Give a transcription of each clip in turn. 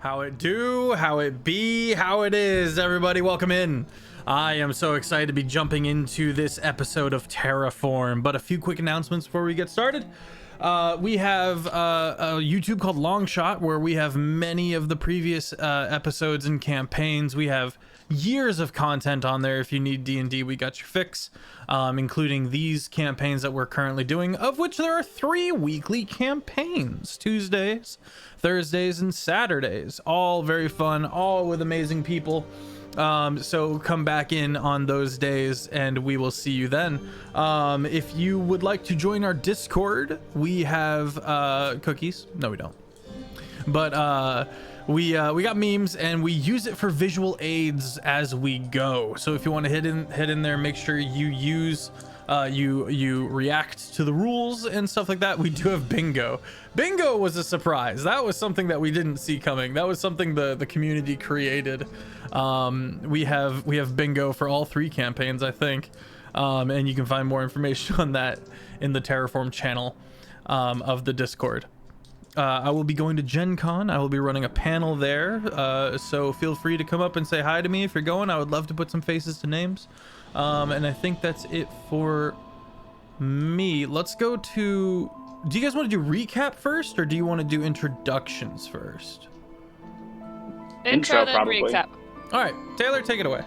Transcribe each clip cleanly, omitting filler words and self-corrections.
How it do, how it be, how it is, everybody. Welcome in. I am so excited to be jumping into this episode of Terraform, but a few quick announcements before we get started. We have a YouTube called Long Shot, where we have many of the previous episodes and campaigns. We have years of content on there. If you need D&D, we got your fix, including these campaigns that we're currently doing, of which there are 3 weekly campaigns: Tuesdays, Thursdays, and Saturdays. All very fun, all with amazing people. So come back in on those days and we will see you then. If you would like to join our Discord, we have cookies. No, we don't. But we got memes and we use it for visual aids as we go. So if you want to hit in there, make sure you use you react to the rules and stuff like that. We do have bingo. Bingo was a surprise. That was something that we didn't see coming. That was something the community created. We have bingo for all 3 campaigns, I think, and you can find more information on that in the Terraform channel of the Discord. I will be going to Gen Con. I will be running a panel there, so feel free to come up and say hi to me if you're going. I would love to put some faces to names. And I think that's it for me. Let's go to... Do you guys want to do recap first, or do you want to do introductions first? Intro, then probably. recap. All right, Taylor, take it away.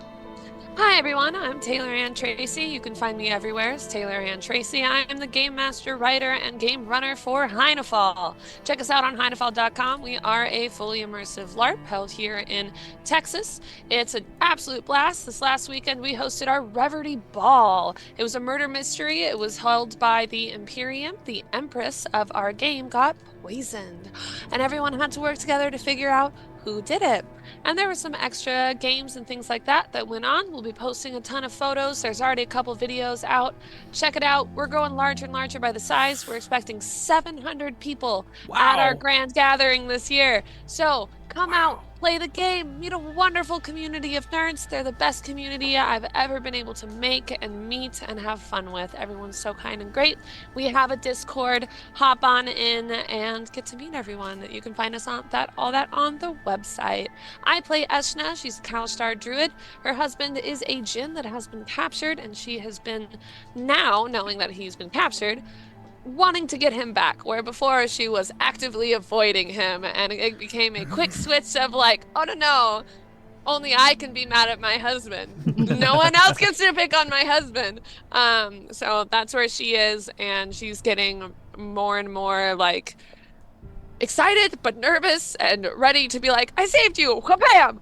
Hi everyone, I'm Taylor Ann Tracy. You can find me everywhere as Taylor Ann Tracy. I am the game master, writer, and game runner for Heinefall. Check us out on heinefall.com. We are a fully immersive LARP held here in Texas. It's an absolute blast. This last weekend we hosted our Reverie Ball. It was a murder mystery. It was held by the Imperium. The Empress of our game got poisoned, and everyone had to work together to figure out who did it. And there were some extra games and things like that went on. We'll be posting a ton of photos. There's already a couple videos out. Check it out. We're growing larger and larger by the size. We're expecting 700 people at our grand gathering this year. So come out, play the game, meet a wonderful community of nerds. They're the best community I've ever been able to make and meet and have fun with. Everyone's so kind and great. We have a Discord. Hop on in and get to meet everyone. You can find us on all that on the website. I play Eshna. She's a Kalstar druid. Her husband is a djinn that has been captured, and she has been, now knowing that he's been captured, wanting to get him back, where before she was actively avoiding him, and it became a quick switch of like, oh no, only I can be mad at my husband. No one else gets to pick on my husband. So that's where she is, and she's getting more and more like excited but nervous and ready to be like, I saved you, kabam!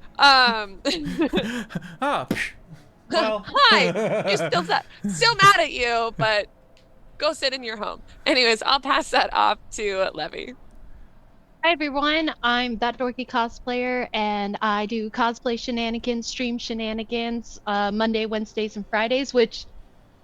Well. Hi, you're still mad at you, but go sit in your home. Anyways, I'll pass that off to Levy. Hi everyone, I'm That Dorky Cosplayer, and I do cosplay shenanigans, stream shenanigans, Monday, Wednesdays, and Fridays, which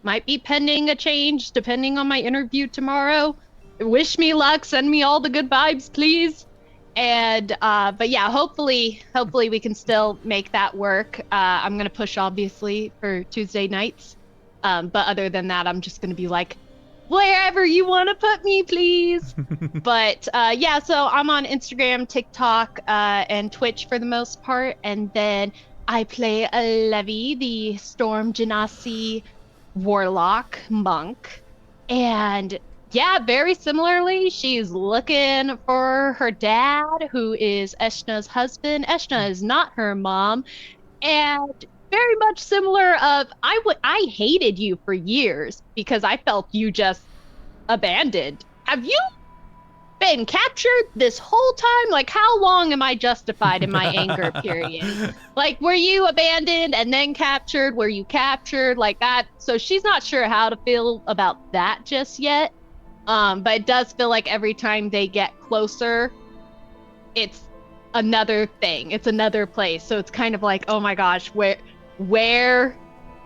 might be pending a change depending on my interview tomorrow. Wish me luck, send me all the good vibes, please. And but yeah, hopefully we can still make that work. I'm gonna push obviously for Tuesday nights, but other than that, I'm just gonna be like, wherever you want to put me, please. But yeah, so I'm on Instagram, TikTok, and Twitch for the most part, and then I play a Levy, the Storm Genasi warlock monk, and yeah, very similarly, she's looking for her dad, who is Eshna's husband. Eshna is not her mom, and very much similar of, I hated you for years because I felt you just abandoned. Have you been captured this whole time? Like, how long am I justified in my anger period? Like, were you abandoned and then captured? Were you captured? Like that. So she's not sure how to feel about that just yet. But it does feel like every time they get closer, it's another thing. It's another place. So it's kind of like, oh my gosh, where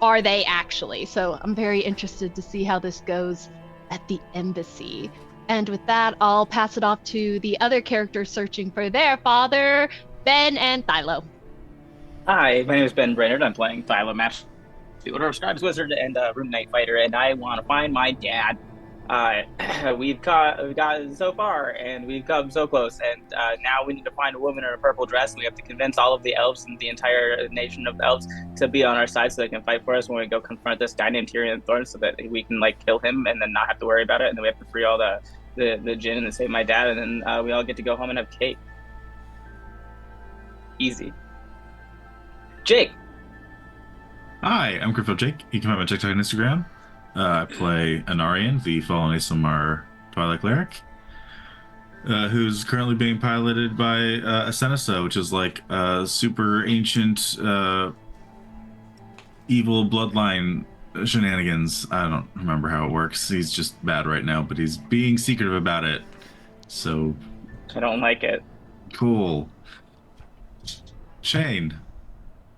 are they actually? So I'm very interested to see how this goes at the embassy. And with that, I'll pass it off to the other characters searching for their father, Ben and Thylo. Hi, my name is Ben Brainard. I'm playing Thylo Match, the Order of Scribes Wizard and Rune Knight Fighter, and I want to find my dad. we've gotten so far, and we've come so close, and now we need to find a woman in a purple dress, and we have to convince all of the elves and the entire nation of elves to be on our side so they can fight for us when we go confront this guy named Tyrion Thorne, so that we can like kill him and then not have to worry about it, and then we have to free all the djinn and then save my dad, and then we all get to go home and have cake. Easy. Jake. Hi, I'm Critfail Jake. You can find my TikTok and Instagram. I play Anarian, the fallen Islamar Twilight Cleric, who's currently being piloted by Asenisa, which is like a super ancient evil bloodline shenanigans. I don't remember how it works. He's just bad right now, but he's being secretive about it. So I don't like it. Cool. Shane.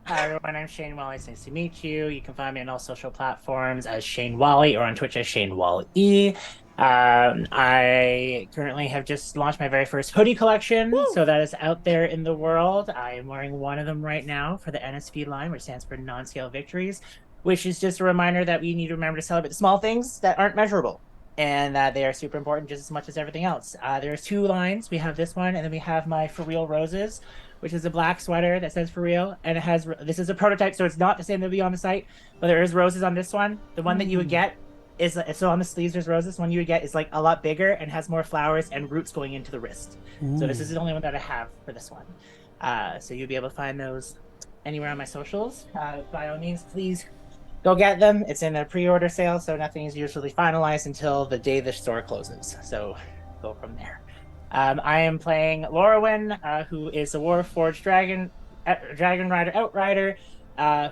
Hi everyone, I'm Shane Whalley. It's nice to meet you. You can find me on all social platforms as Shane Whalley or on Twitch as Shane Whalley. I currently have just launched my very first hoodie collection, so that is out there in the world. I am wearing one of them right now for the NSV line, which stands for Non-Scale Victories, which is just a reminder that we need to remember to celebrate the small things that aren't measurable, and that they are super important just as much as everything else. There's two lines. We have this one, and then we have my For Real Roses, which is a black sweater that says For Real, and it has, this is a prototype, so it's not the same that will be on the site, but there is roses on this one. The one that you would get is, so on the sleeves there's roses. One you would get is like a lot bigger and has more flowers and roots going into the wrist. So this is the only one that I have for this one. So you'll be able to find those anywhere on my socials. By all means, please go get them. It's in a pre-order sale, so nothing is usually finalized until the day the store closes. So go from there. I am playing Lorwyn, who is a Warforged Dragon Rider Outrider,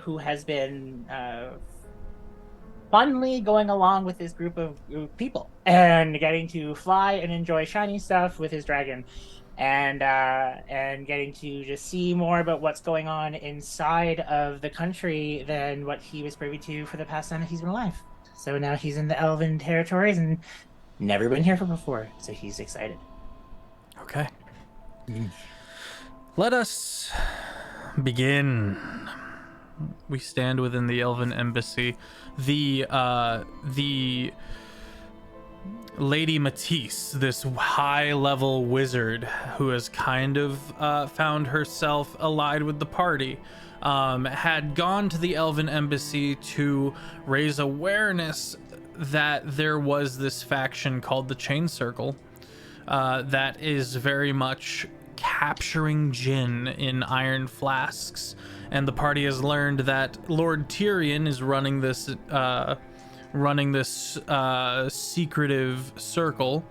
who has been fondly going along with this group of people and getting to fly and enjoy shiny stuff with his dragon, and getting to just see more about what's going on inside of the country than what he was privy to for the past time that he's been alive. So now he's in the Elven territories and never been here before, so he's excited. Okay. Let us begin. We stand within the Elven Embassy. The Lady Matisse, this high-level wizard who has kind of found herself allied with the party, had gone to the Elven Embassy to raise awareness that there was this faction called the Chain Circle that is very much capturing djinn in iron flasks, and the party has learned that Lord Tyrion is running this secretive circle,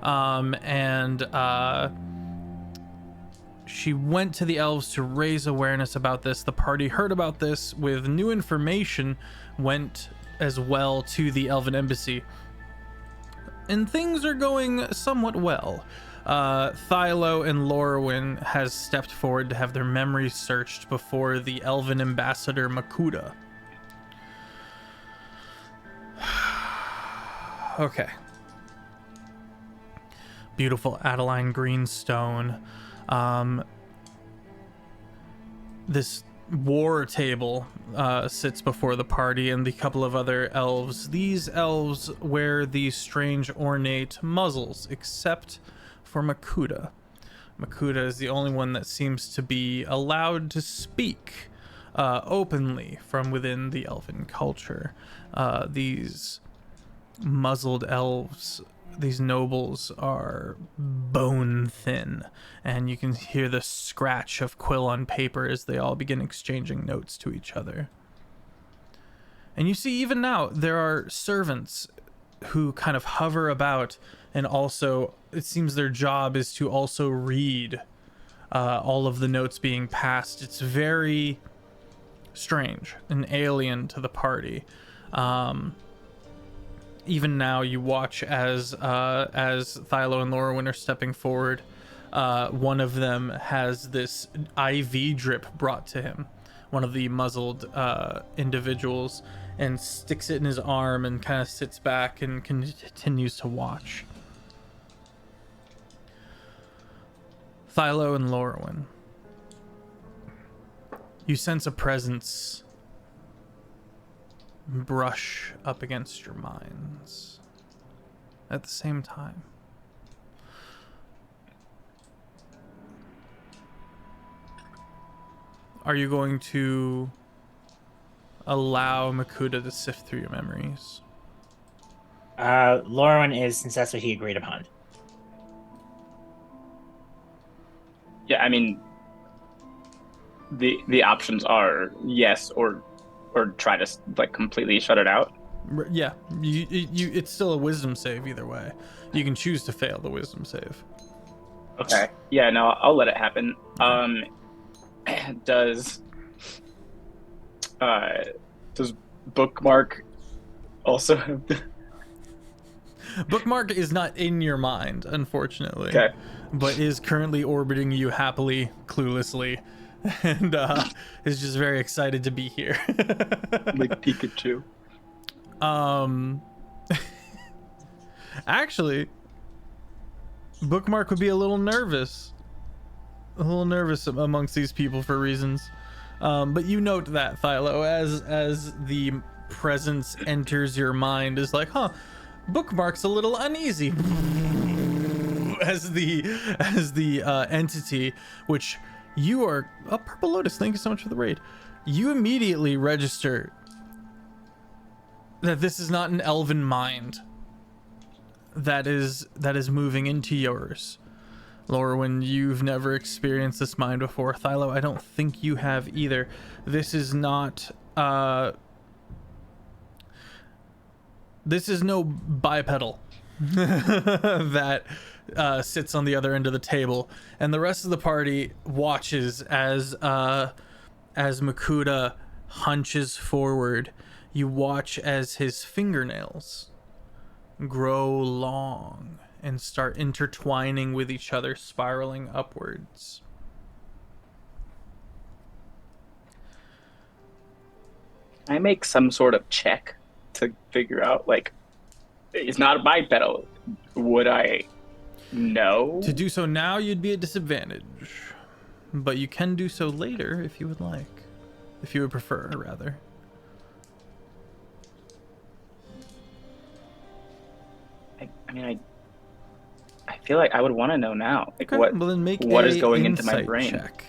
and she went to the elves to raise awareness about this. The party heard about this with new information, went as well to the Elven Embassy, and things are going somewhat well. Thylo and Lorwyn has stepped forward to have their memories searched before the Elven ambassador Makuta. Okay. Beautiful Adeline greenstone. This war table sits before the party and the couple of other elves. These elves wear these strange ornate muzzles, except for Makuta. Makuta is the only one that seems to be allowed to speak openly from within the elven culture. These muzzled elves, these nobles, are bone thin, and you can hear the scratch of quill on paper as they all begin exchanging notes to each other. And you see, even now, there are servants who kind of hover about, and also it seems their job is to also read all of the notes being passed. It's very strange and alien to the party. Even now, you watch as Thylo and Lorwyn are stepping forward. One of them has this IV drip brought to him, one of the muzzled individuals, and sticks it in his arm and kind of sits back and continues to watch. Thylo and Lorwyn, you sense a presence brush up against your minds. at the same time. Are you going to allow Makuta to sift through your memories? Lauren is, since that's what he agreed upon. Yeah, I mean, the options are yes or try to like completely shut it out. Yeah, you it's still a wisdom save either way. You can choose to fail the wisdom save. Okay. Yeah, no, I'll let it happen. Does Bookmark also have Bookmark is not in your mind, unfortunately. Okay. But is currently orbiting you happily, cluelessly, and is just very excited to be here. like Pikachu? Actually, Bookmark would be a little nervous amongst these people for reasons. But you note that, Philo, as the presence enters your mind, is like, huh, Bookmark's a little uneasy. as the entity, which you are, Purple Lotus, thank you so much for the raid. You immediately register that this is not an elven mind that is moving into yours. Lorwyn, you've never experienced this mind before. Thylo, I don't think you have either. This is not this is no bipedal that sits on the other end of the table, and the rest of the party watches as Makuta hunches forward. You watch as his fingernails grow long and start intertwining with each other, spiraling upwards. Can I make some sort of check to figure out, like, it's not bipedal. Would I know? To do so now, you'd be at disadvantage, but you can do so later if you would like. If you would prefer, rather. I mean, I feel like I would want to know now. Like, Okay, what well then make what a is going into my insight brain? check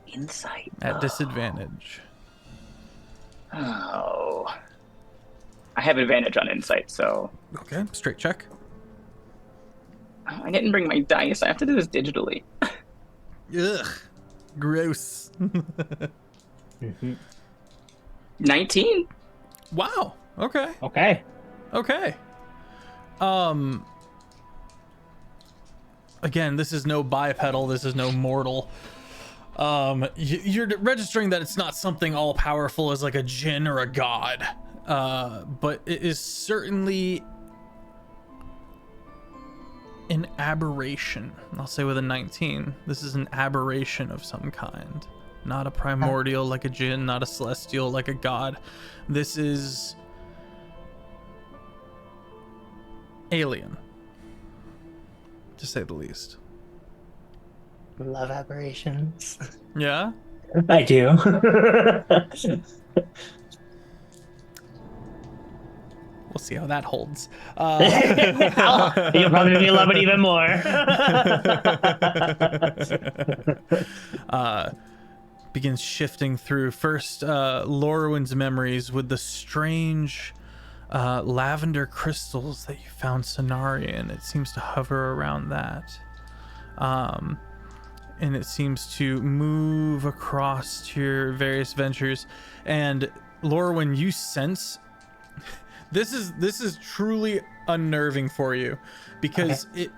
Insight. at disadvantage. Oh. I have advantage on insight, so Okay, straight check. I didn't bring my dice. I have to do this digitally. Ugh, gross. 19? Wow. Okay. Okay. Okay. Again, this is no bipedal. This is no mortal. You're registering that it's not something all powerful as like a djinn or a god. But it is certainly an aberration. I'll say with a 19. This is an aberration of some kind. Not a primordial like a djinn, not a celestial like a god. This is alien, to say the least. Love aberrations. Yeah? I do. We'll see how that holds. You'll probably love it even more. Begins shifting through first Lorwyn's memories with the strange lavender crystals that you found Cenarian. It seems to hover around that. And it seems to move across to your various ventures. And Lorwyn, you sense this is truly unnerving for you, because it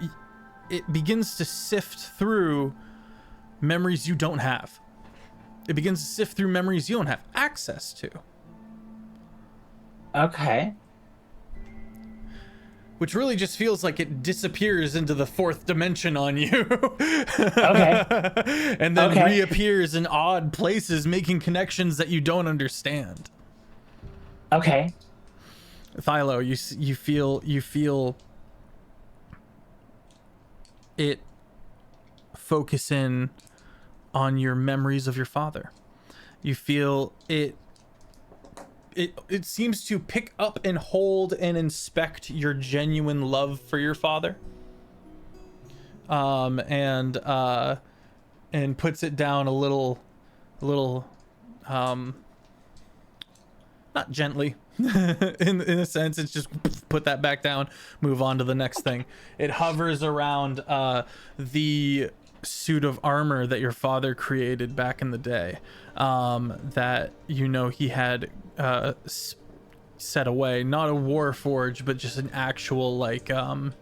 begins to sift through memories you don't have. It begins to sift through memories you don't have access to. Okay. Which really just feels like it disappears into the fourth dimension on you. Okay. And then reappears in odd places, making connections that you don't understand. Okay. Philo, you feel it focus in on your memories of your father. You feel it it seems to pick up and hold and inspect your genuine love for your father. And puts it down a little not gently in a sense. It's just put that back down, move on to the next thing. It hovers around the suit of armor that your father created back in the day, that he had set away. Not a war forge, but just an actual like an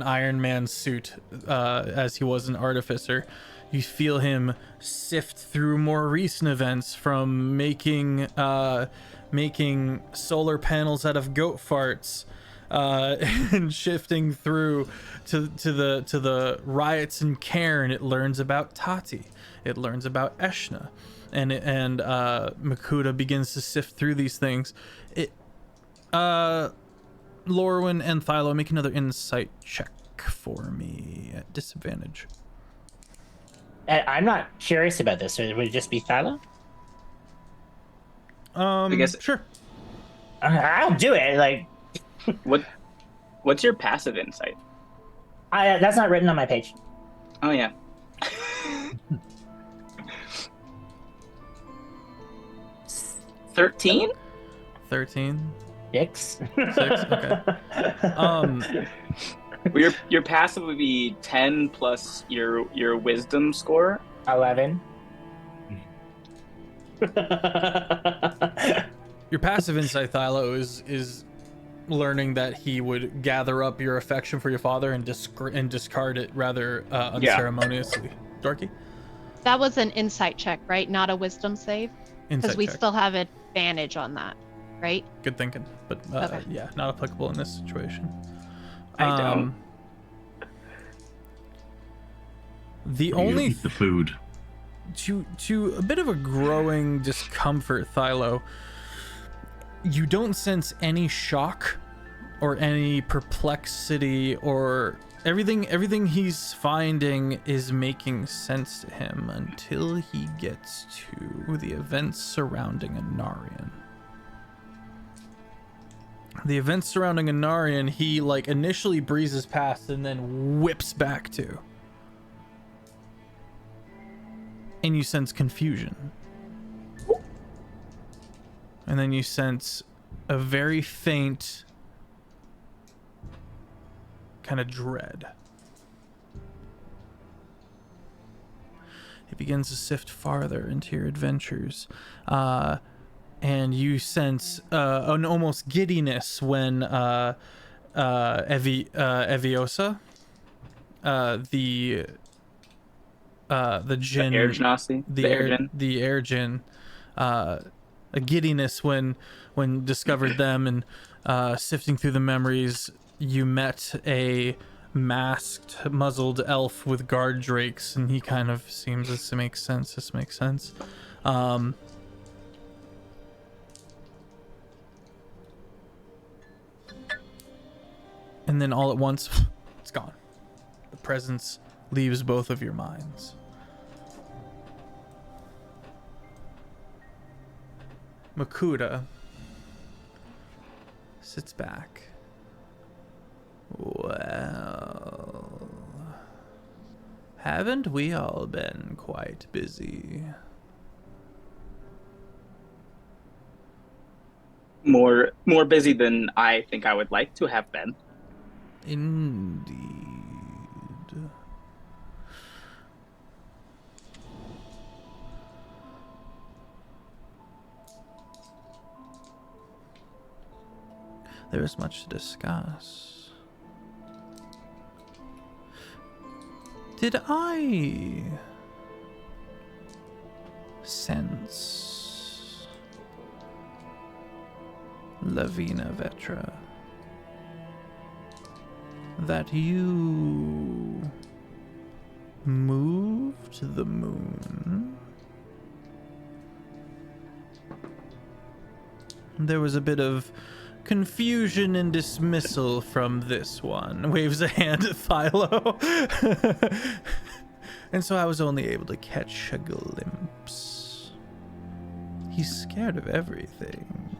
Iron Man suit, as he was an artificer. You feel him sift through more recent events, from making solar panels out of goat farts, and shifting through to the riots in Cairn. It learns about Tati. It learns about Eshna, and Makuta begins to sift through these things. Lorwyn and Thylo, make another insight check for me at disadvantage. I'm not curious about this. Would it just be Thylo? I guess Sure. I'll do it. Like, what's your passive insight? that's not written on my page. Oh yeah. 13? 6. 6. Okay. Your passive would be 10 plus your wisdom score. 11. Your passive insight, Thylo, is learning that he would gather up your affection for your father and discard it rather unceremoniously. Dorky? That was an insight check, right? Not a wisdom save? Because we still have advantage on that, right? Good thinking, but Okay. yeah, not applicable in this situation. I don't. The You only eat the food. to a bit of a growing discomfort, Thylo, you don't sense any shock or any perplexity, or everything he's finding is making sense to him until he gets to the events surrounding Anarian. The events surrounding Anarian, he like initially breezes past and then whips back to. And you sense confusion. And then you sense a very faint kind of dread. It begins to sift farther into your adventures. And you sense an almost giddiness when Eviosa, the djinn, Air Genasi? the air djinn, a giddiness when discovered them, and sifting through the memories, you met a masked, muzzled elf with guard drakes, and he kind of seems this makes sense. And then all at once, it's gone. The presence leaves both of your minds. Makuta sits back. Well, haven't we all been quite busy? More busy than I think I would like to have been. Indeed. There is much to discuss. Did I sense Lavina Vetra that you moved to the moon? There was a bit of confusion and dismissal from this one. Waves a hand at Thylo. And so I was only able to catch a glimpse. He's scared of everything.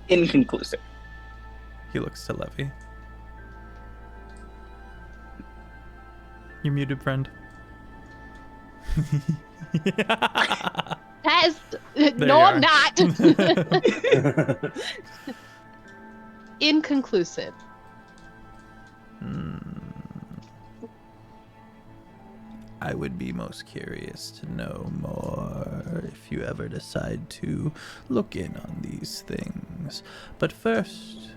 Inconclusive. He looks to Levy. You're muted, friend. Test. There No, you I'm are. not. Inconclusive. I would be most curious to know more if you ever decide to look in on these things. But first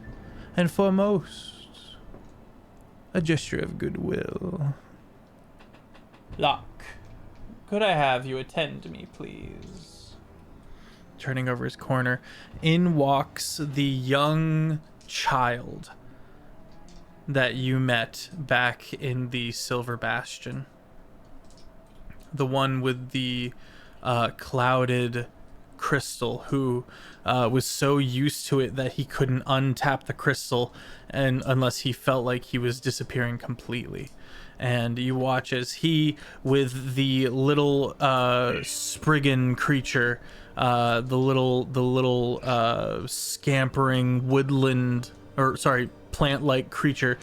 and foremost, a gesture of goodwill. Locke, could I have you attend to me, please? Turning over his corner, in walks the young child that you met back in the Silver Bastion. The one with the clouded crystal, who was so used to it that he couldn't untap the crystal and unless he felt like he was disappearing completely. And you watch as he, with the little Spriggan creature, the little scampering woodland, or sorry, plant-like creature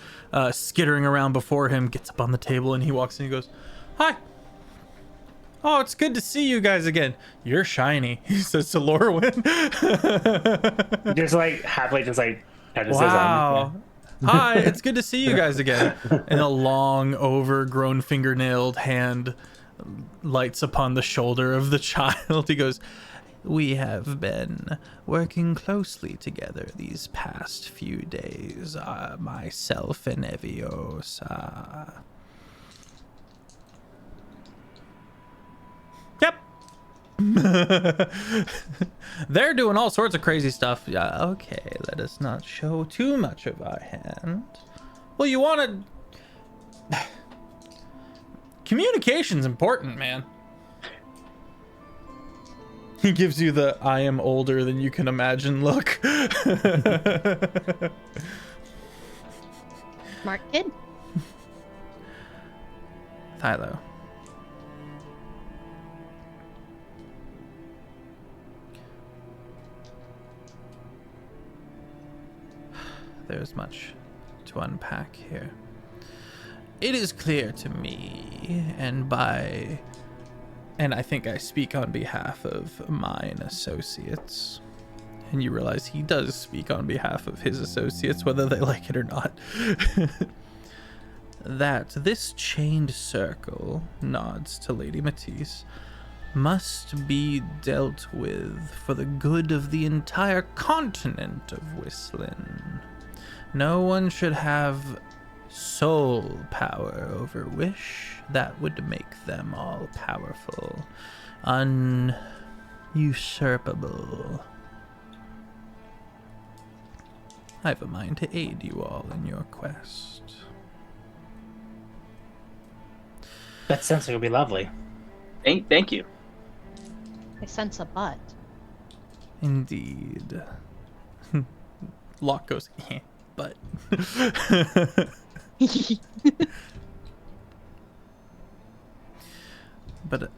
skittering around before him, gets up on the table, and he walks in and goes, "Hi. Oh, it's good to see you guys again. You're shiny," he says to Lorwyn. Just like happily, just like touches Wow. his arm. Hi, it's good to see you guys again. And a long, overgrown, fingernailed hand lights upon the shoulder of the child. He goes, "We have been working closely together these past few days, myself and Evios. Yep." They're doing all sorts of crazy stuff. Yeah, okay, let us not show too much of our hand. Well, you want to... Communication's important, man. He gives you the "I am older than you can imagine" look. Smart kid. Thilo. There's much to unpack here. It is clear to me, and I think I speak on behalf of mine associates, and you realize he does speak on behalf of his associates, whether they like it or not, that this chained circle, nods to Lady Matisse, must be dealt with for the good of the entire continent of Whistlin. No one should have sole power over Wish. That would make them all powerful, usurpable. I have a mind to aid you all in your quest. That sounds like it'll be lovely. Thank you. I sense a butt. Indeed. Locke goes, "Eh, but." But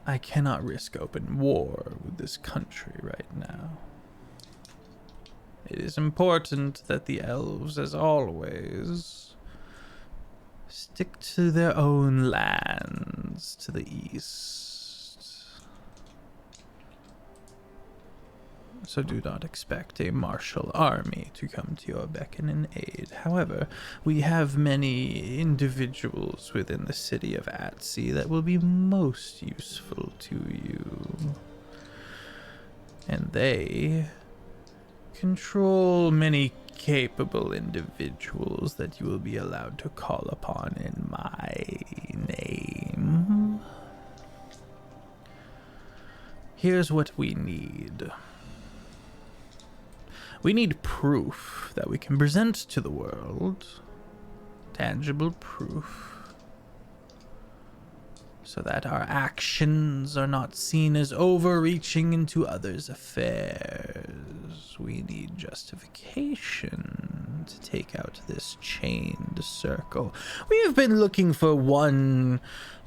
I cannot risk open war with this country right now. It is important that the elves, as always, stick to their own lands to the east. So do not expect a martial army to come to your beckon and aid. However, we have many individuals within the city of Atsy that will be most useful to you. And they control many capable individuals that you will be allowed to call upon in my name. Here's what we need. We need proof that we can present to the world. Tangible proof so that our actions are not seen as overreaching into others' affairs. We need justification to take out this chained circle. We have been looking for one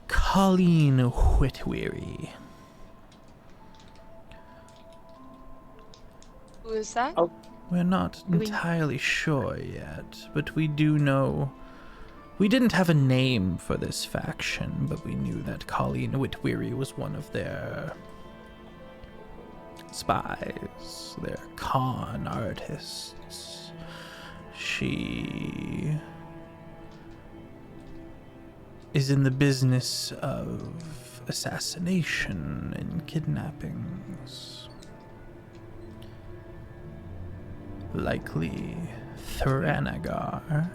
Colleen Whitweary. Who is that? Oh. We're not entirely sure yet, but we do know. We didn't have a name for this faction, but we knew that Colleen Whitweary was one of their spies, their con artists. She is in the business of assassination and kidnappings. Likely Thanagar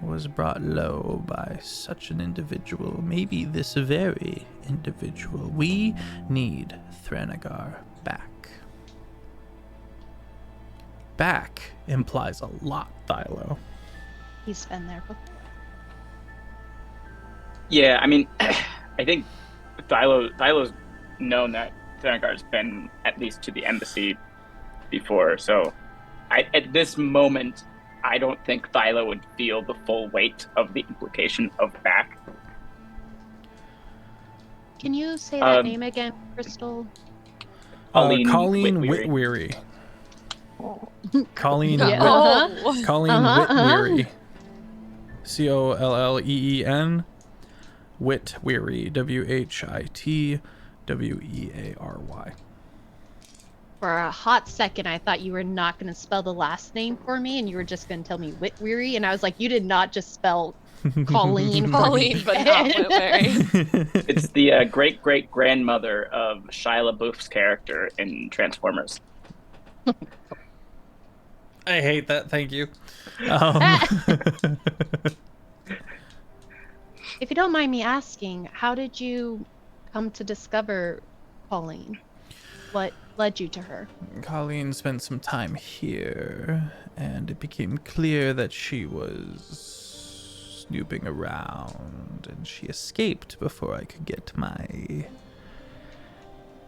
was brought low by such an individual, maybe this very individual. We need Thanagar back. Back implies a lot, Thylo. He's been there before. Yeah, I mean, I think Thylo's known that Thanagar's been at least to the embassy before, so at this moment, I don't think Thylo would feel the full weight of the implication of back. Can you say that name again, Crystal? Colleen Whitweary. Colleen Colleen Whitweary. Colleen Whitweary. Whitweary. For a hot second, I thought you were not going to spell the last name for me, and you were just going to tell me Whitweary, and I was like, you did not just spell Colleen. Colleen, but not Whitweary. It's the great-great-grandmother of Shia LaBeouf's character in Transformers. I hate that. Thank you. If you don't mind me asking, how did you come to discover Colleen? What led you to her? Colleen spent some time here, and it became clear that she was snooping around, and she escaped before I could get my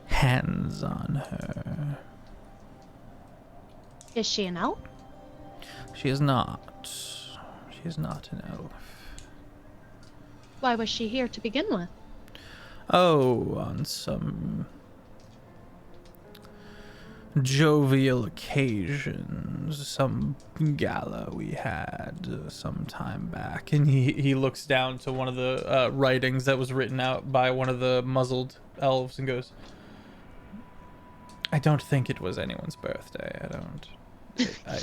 hands on her. Is she an elf? She is not. She is not an elf. Why was she here to begin with? Oh, on some jovial occasions, some gala we had some time back. And he looks down to one of the writings that was written out by one of the muzzled elves and goes, I don't think it was anyone's birthday. I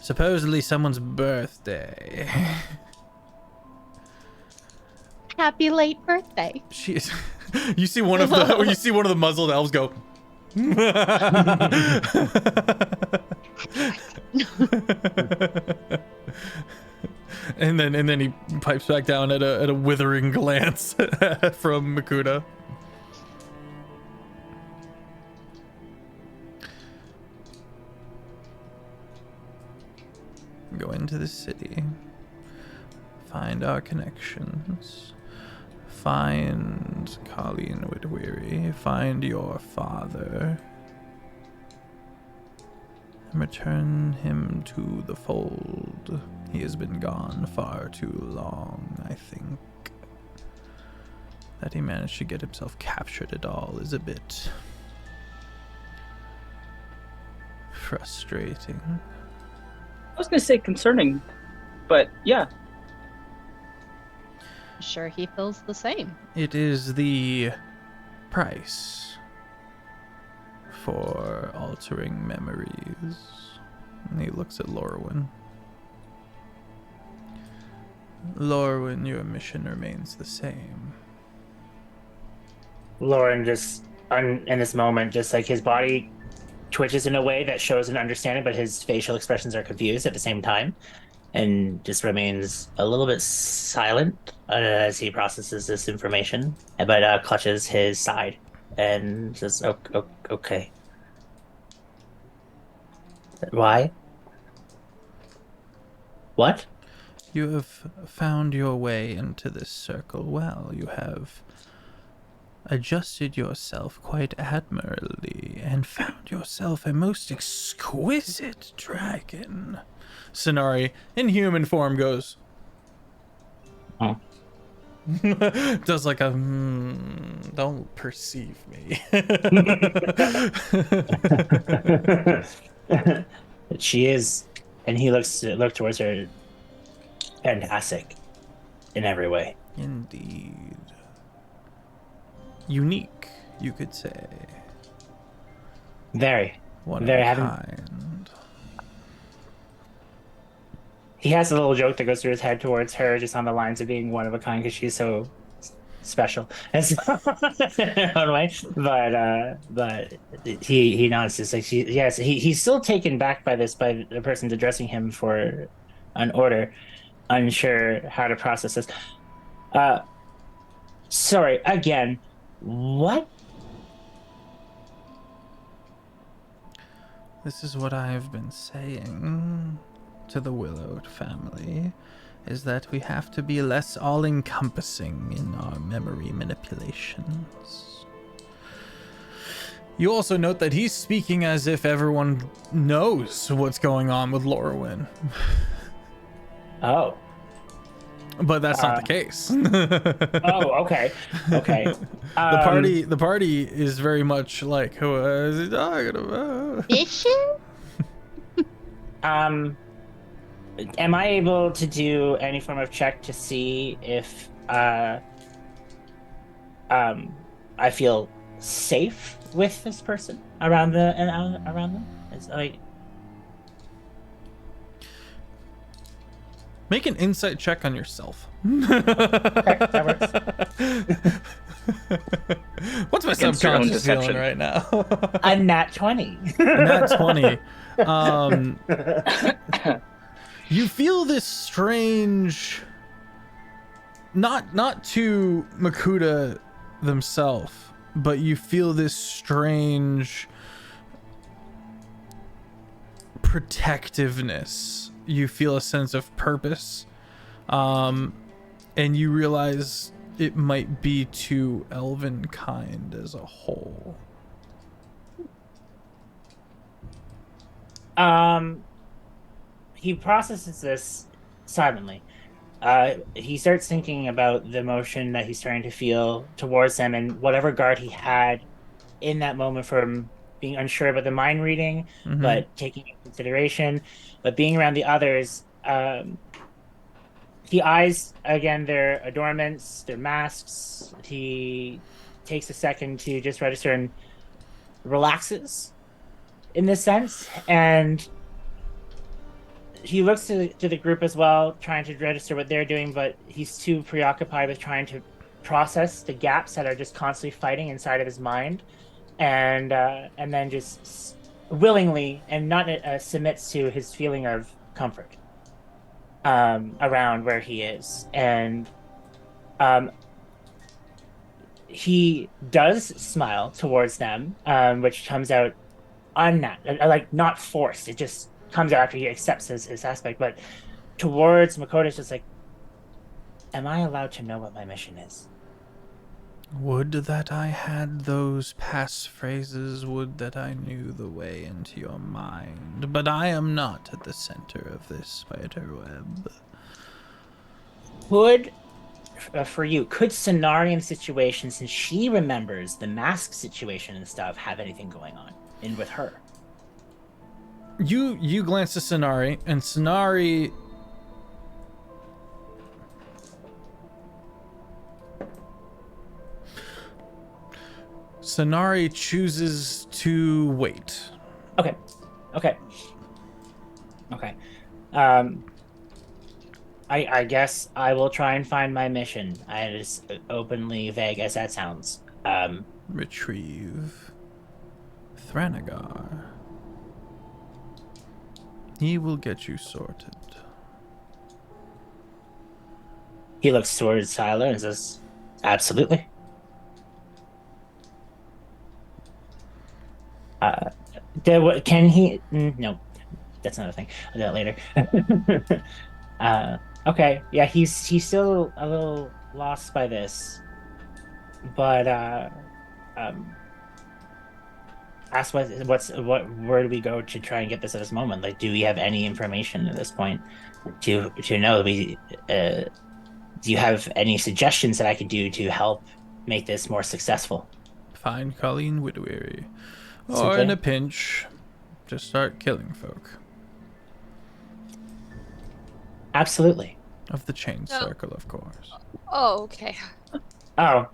supposedly someone's birthday. Happy late birthday. She is. You see one of the muzzled elves go. and then he pipes back down at a withering glance from Makuta. Go into the city. Find our connections. Find Colleen Whitweary. Find your father. And return him to the fold. He has been gone far too long, I think. That he managed to get himself captured at all is a bit frustrating. I was going to say concerning, but yeah. Sure, he feels the same. It is the price for altering memories. And he looks at Lorwyn. Lorwyn, your mission remains the same. Lauren just, in this moment, just like his body twitches in a way that shows an understanding, but his facial expressions are confused at the same time, and just remains a little bit silent as he processes this information, but clutches his side and says, okay. Why? What? You have found your way into this circle well. You have adjusted yourself quite admirably and found yourself a most exquisite dragon. Sonari, in human form, goes. Oh. Does like a don't perceive me. She is, and he looks towards her. Fantastic, in every way. Indeed. Unique, you could say. Very. One Very of a having- kind. He has a little joke that goes through his head towards her, just on the lines of being one of a kind because she's so special, and so, in her own way. But he nods. It's like he's still taken back by this, by the person's addressing him for an order, unsure how to process this. Sorry again. What? This is what I've been saying to the Willowed family, is that we have to be less all-encompassing in our memory manipulations. You also note that he's speaking as if everyone knows what's going on with Lorwyn. Oh. But that's not the case. Oh, okay. The party is very much like, who is he talking about? Is she? Am I able to do any form of check to see if I feel safe with this person around them? It's like, Make an insight check on yourself. okay, that works. What's my Against your own subconscious feeling deception. right now? A nat 20. Nat 20. You feel this strange, not to Makuta themselves, but you feel this strange protectiveness. You feel a sense of purpose, and you realize it might be to elven kind as a whole. He processes this silently. He starts thinking about the emotion that he's starting to feel towards them and whatever guard he had in that moment from being unsure about the mind reading, but taking into consideration, but being around the others. He eyes again their adornments, their masks. He takes a second to just register and relaxes in this sense, and he looks to the group as well, trying to register what they're doing, but he's too preoccupied with trying to process the gaps that are just constantly fighting inside of his mind, and then just willingly and not submits to his feeling of comfort around where he is. And he does smile towards them, which comes out like not forced. It just comes out after he accepts his aspect. But towards Makoto, it's just like, am I allowed to know what my mission is? Would that I had those passphrases, would that I knew the way into your mind, but I am not at the center of this spider web. Could, for you, could Cenarian situation, since she remembers the mask situation and stuff, have anything going on in with her? You glance to Sonari, and Sonari chooses to wait. Okay. I guess I will try and find my mission. As openly vague as that sounds. Retrieve Thanagar. He will get you sorted. He looks towards Tyler and says, absolutely. Can he? No, that's not a thing. I'll do that later. Okay, yeah, he's still a little lost by this, but um, ask where do we go to try and get this at this moment? Like, do we have any information at this point to know? Do you have any suggestions that I could do to help make this more successful? Find Colleen Whitweary. Or Simply. in a pinch, just start killing folk. Absolutely. Of the chain No. circle, of course. Oh, okay. Oh,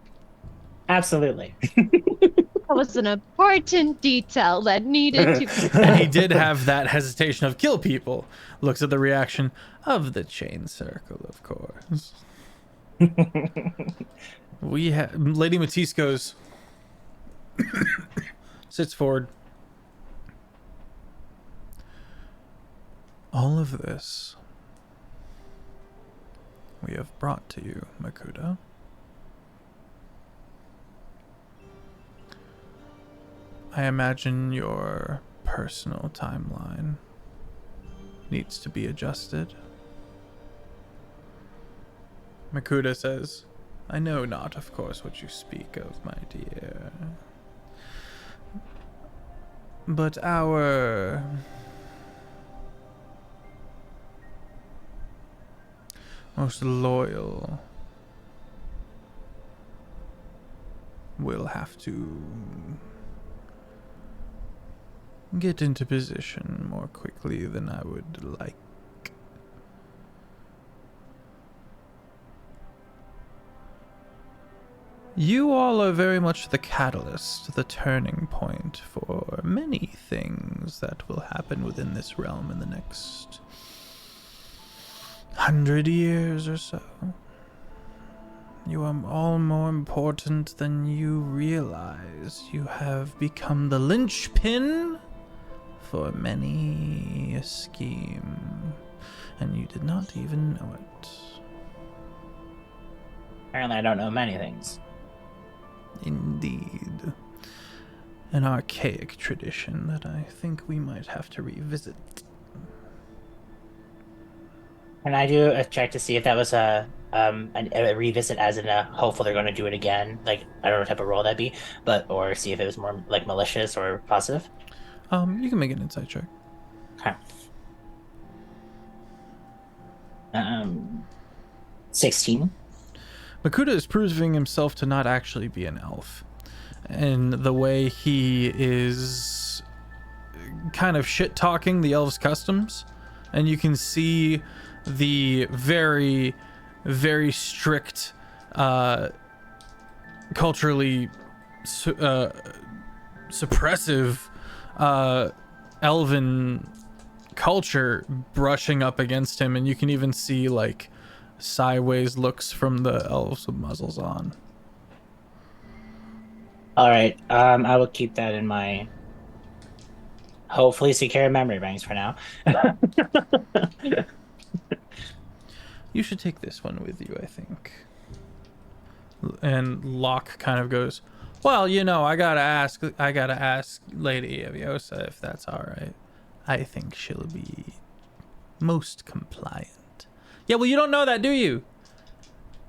absolutely. That was an important detail that needed to be And he said. did have that hesitation of kill people. Looks at the reaction of the chain circle, of course. We have Lady Matisse goes, sits forward. All of this we have brought to you, Makuta. I imagine your personal timeline needs to be adjusted. Makuta says, I know not, of course, what you speak of, my dear. But our most loyal will have to get into position more quickly than I would like. You all are very much the catalyst, the turning point for many things that will happen within this realm in the next 100 years or so. You are all more important than you realize. You have become the linchpin for many a scheme, and you did not even know it. Apparently, I don't know many things. Indeed. An archaic tradition that I think we might have to revisit. Can I do a check to see if that was a revisit, as in a hopeful they're going to do it again? Like, I don't know what type of role that'd be, but or see if it was more like malicious or positive. You can make an insight check. Okay. 16. Makuta is proving himself to not actually be an elf. And the way he is kind of shit-talking the elves' customs. And you can see the very, very strict, culturally suppressive elven culture brushing up against him. And you can even see, like, sideways looks from the elves with muzzles on. All right. I will keep that in my hopefully secure memory banks for now. You should take this one with you, I think. And Locke kind of goes, well, you know, I gotta ask Lady Aviosa if that's all right. I think she'll be most compliant. Yeah, well, you don't know that, do you?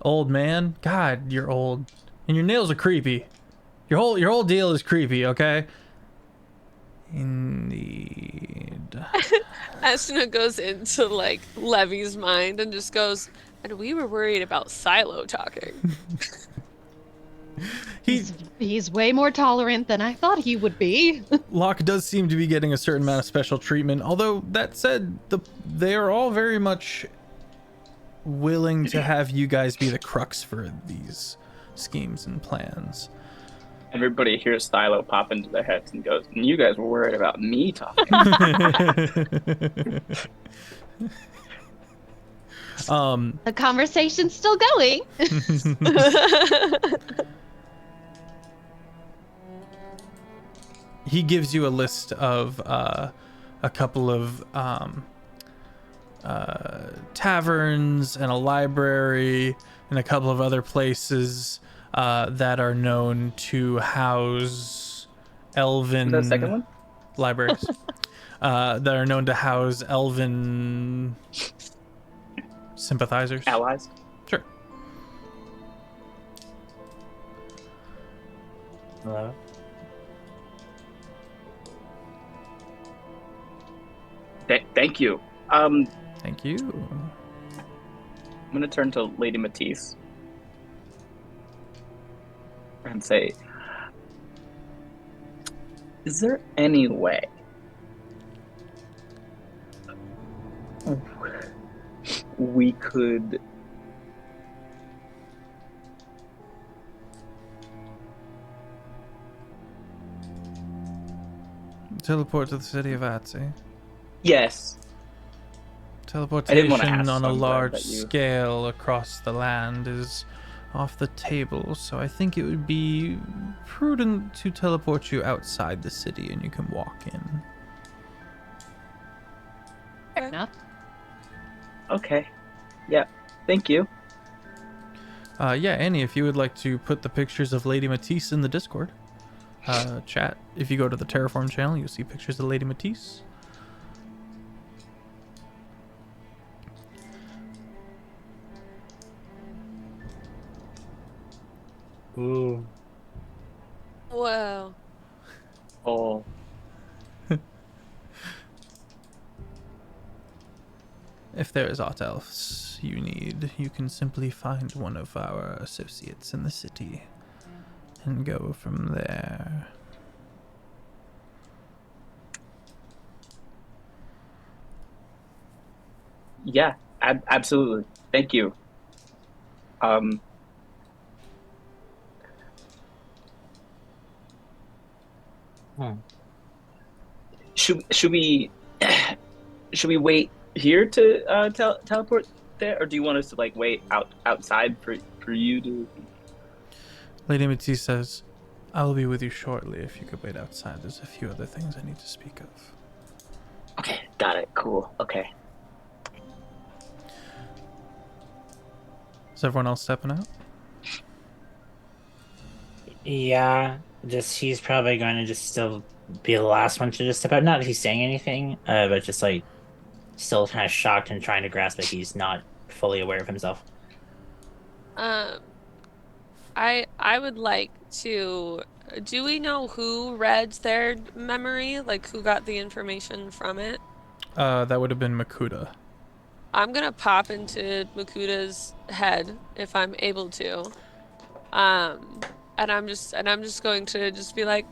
Old man. God, you're old. And your nails are creepy. Your whole deal is creepy, okay? Indeed. Asuna goes into like Levy's mind and just goes, and we were worried about Silo talking. He's way more tolerant than I thought he would be. Locke does seem to be getting a certain amount of special treatment, although that said, they are all very much willing to have you guys be the crux for these schemes and plans. Everybody hears Stylo pop into their heads and goes, and you guys were worried about me talking. The conversation's still going. He gives you a list of a couple of taverns and a library and a couple of other places that are known to house elven The second one? libraries that are known to house elven sympathizers. Allies. Sure. Hello. Thank you. I'm Thank you. gonna turn to Lady Matisse and say, is there any way we could Teleport to the city of Atsi. Yes. Teleportation wanna ask, on so a I'm glad large that you- scale across the land is off the table, so I think it would be prudent to teleport you outside the city and you can walk in. Fair enough. Okay. Yeah. Thank you. Yeah, Annie, if you would like to put the pictures of Lady Matisse in the Discord chat, if you go to the Terraform channel, you'll see pictures of Lady Matisse. Ooh. Whoa. Oh. If there is aught else you need, you can simply find one of our associates in the city and go from there. Yeah. Absolutely. Thank you. Should we wait here to teleport there, or do you want us to like wait outside for you to? Lady Matisse says, I will be with you shortly if you could wait outside. There's a few other things I need to speak of. Okay, got it. Cool. Okay. Is everyone else stepping out? Yeah, just he's probably going to just still be the last one to just step out. Not that he's saying anything, but just like still kind of shocked and trying to grasp that he's not fully aware of himself. I would like to. Do we know who read their memory? Like who got the information from it? That would have been Makuta. I'm gonna pop into Makuda's head if I'm able to. And I'm just going to just be like,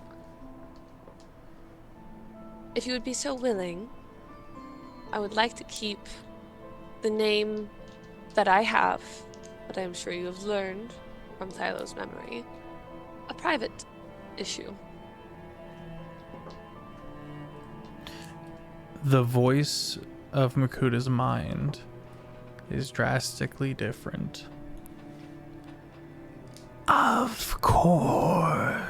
if you would be so willing, I would like to keep the name that I have, but I'm sure you have learned from Thylo's memory, a private issue. The voice of Makuta's mind is drastically different. Of course.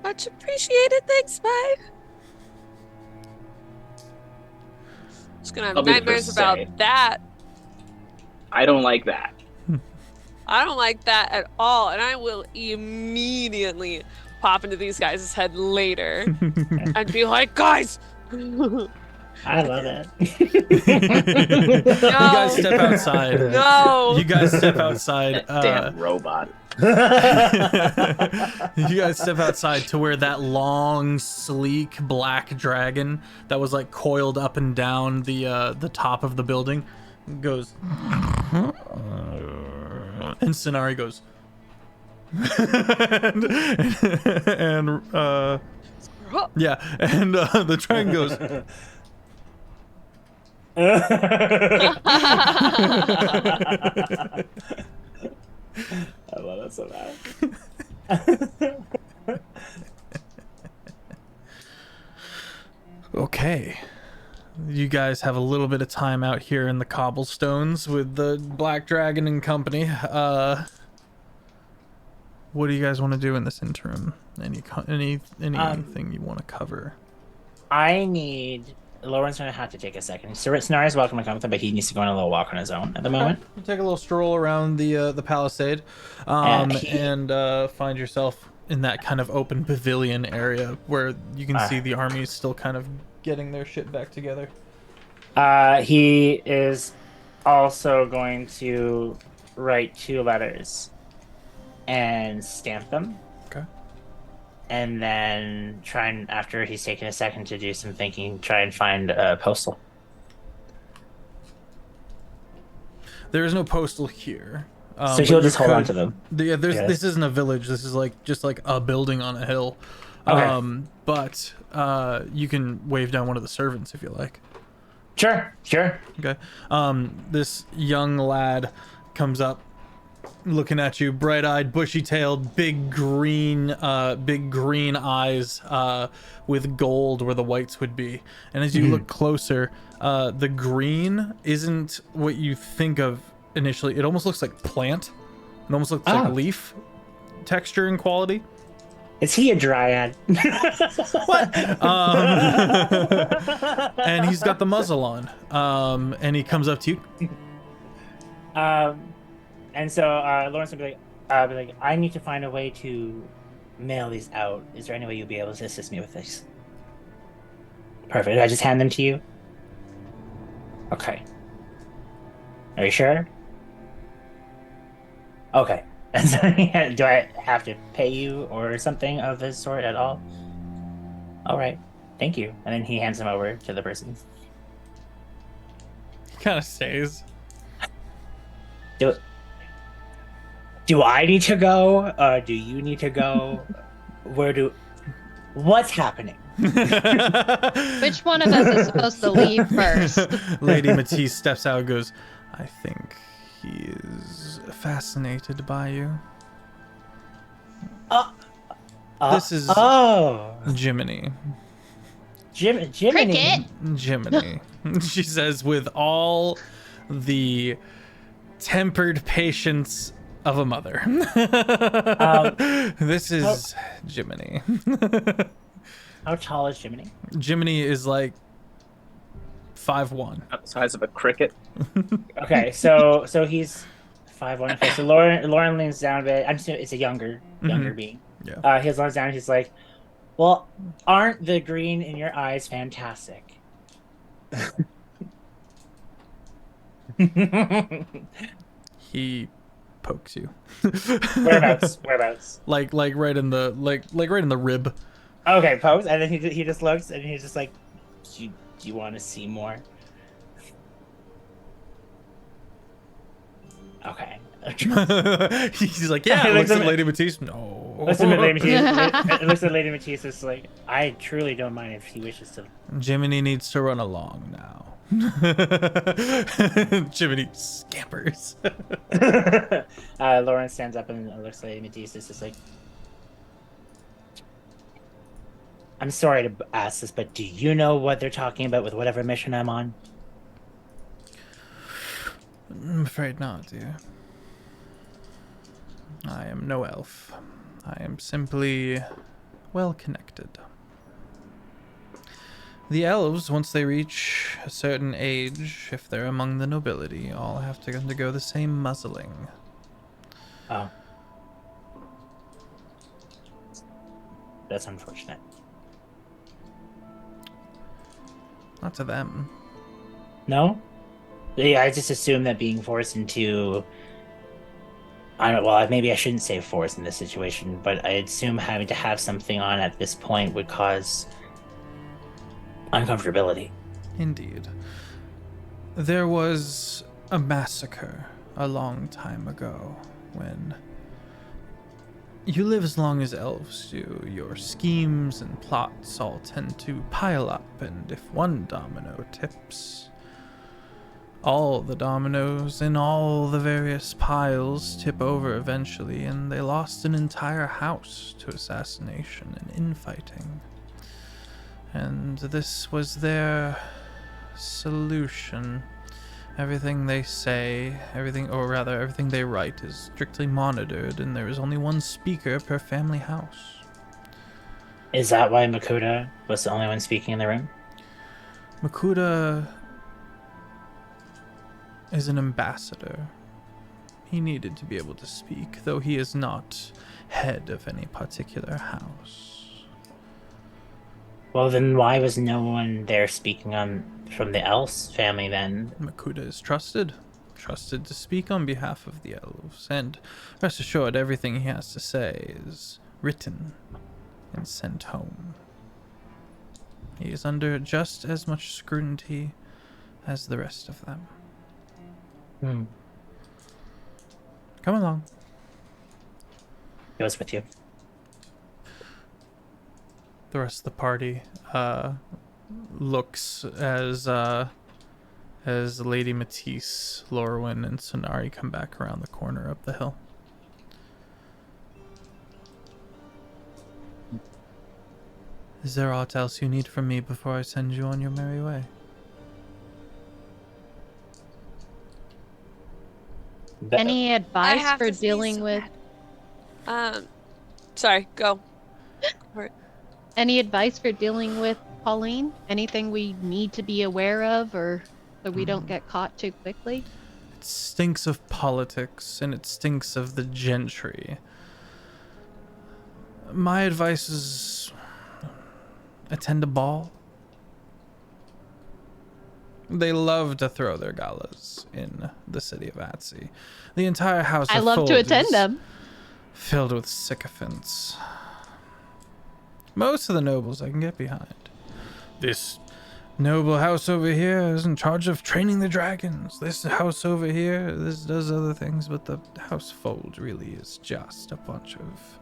Much appreciated, thanks, bye. Just gonna I'll have be the nightmares first to about say. that. I don't like that. I don't like that at all, and I will immediately pop into these guys' head later and be like, guys! I love it. You guys step outside. No! You guys step outside. Damn robot. You guys step outside to where that long, sleek black dragon that was like coiled up and down the top of the building goes, and Sonari goes, and yeah, and the dragon goes. I love that so bad. Okay. You guys have a little bit of time out here in the cobblestones with the Black Dragon and company. What do you guys want to do in this interim? Anything you want to cover? I need. Lauren's gonna have to take a second. Sonari's welcome to come with him, but he needs to go on a little walk on his own at the moment. You take a little stroll around the palisade, And and find yourself in that kind of open pavilion area where you can see the army is still kind of getting their shit back together. He is also going to write 2 letters and stamp them. Okay. And then try and, after he's taken a second to do some thinking, try and find a postal. There is no postal here. So he'll just hold on to them. This isn't a village. This is just like a building on a hill. Okay. But you can wave down one of the servants if you like. Sure. Okay. This young lad comes up, looking at you, bright-eyed, bushy-tailed, big green eyes, with gold where the whites would be. And as you look closer, the green isn't what you think of initially. It almost looks like plant. It almost looks like leaf texture and quality. Is he a dryad? What? And he's got the muzzle on. And he comes up to you. And so Lawrence would be like, I need to find a way to mail these out. Is there any way you'll be able to assist me with this? Perfect. I just hand them to you? Okay. Are you sure? Okay. And so, do I have to pay you or something of this sort at all? All right. Thank you. And then he hands them over to the person. He kind of stays. Do I need to go? Do you need to go? What's happening? Which one of us is supposed to leave first? Lady Matisse steps out and goes, I think he is fascinated by you. This is Jiminy. Jiminy. Cricket. Jiminy. She says with all the tempered patience of a mother. This is Jiminy. How tall is Jiminy? Jiminy is like 5'1". The size of a cricket. Okay, so he's 5'1". Okay, so Lauren leans down a bit. I'm assuming it's a younger being. Yeah. He leans down. He's like, "Well, aren't the green in your eyes fantastic?" He pokes you. Whereabouts? Like right in the right in the rib. Okay, pokes, and then he just looks, and he's just like, "Do you want to see more?" Okay. He's like, yeah. Looks at Lady Matisse. No. Looks at Lady Matisse. Looks at Lady Matisse. It's like, I truly don't mind if he wishes to. Jiminy needs to run along now. Jiminy scampers. Lauren stands up and looks at Lady Matisse. It's just like, I'm sorry to ask this, but do you know what they're talking about with whatever mission I'm on? I'm afraid not, dear. I am no elf. I am simply well connected. The elves, once they reach a certain age, if they're among the nobility, all have to undergo the same muzzling. Oh. That's unfortunate. Not to them. No? Yeah, I just assumed that being forced into... I don't know, well, maybe I shouldn't say forced in this situation, but I assume having to have something on at this point would cause uncomfortability. Indeed. There was a massacre a long time ago when you live as long as elves do. Your schemes and plots all tend to pile up, and if one domino tips, all the dominoes in all the various piles tip over eventually, and they lost an entire house to assassination and infighting. And this was their solution. Everything they say, everything they write is strictly monitored, and there is only one speaker per family house. Is that why Makuta was the only one speaking in the room? Makuta is an ambassador. He needed to be able to speak, though he is not head of any particular house. Well, then why was no one there speaking from the Elves family then? Makuta is trusted to speak on behalf of the elves, and rest assured everything he has to say is written and sent home. He is under just as much scrutiny as the rest of them. Come along. Goes with you. The rest of the party looks as Lady Matisse, Lorwyn, and Sonari come back around the corner up the hill. Is there aught else you need from me before I send you on your merry way? Any advice have for to see dealing so with? Sorry, go. Any advice for dealing with Pauline? Anything we need to be aware of, or so we don't get caught too quickly? It stinks of politics, and it stinks of the gentry. My advice is attend a ball. They love to throw their galas in the city of Atsi. The entire house I of love to Fold attend is them. filled with sycophants. Most of the nobles I can get behind. This noble house over here is in charge of training the dragons. This house over here, this does other things, but the house Fold really is just a bunch of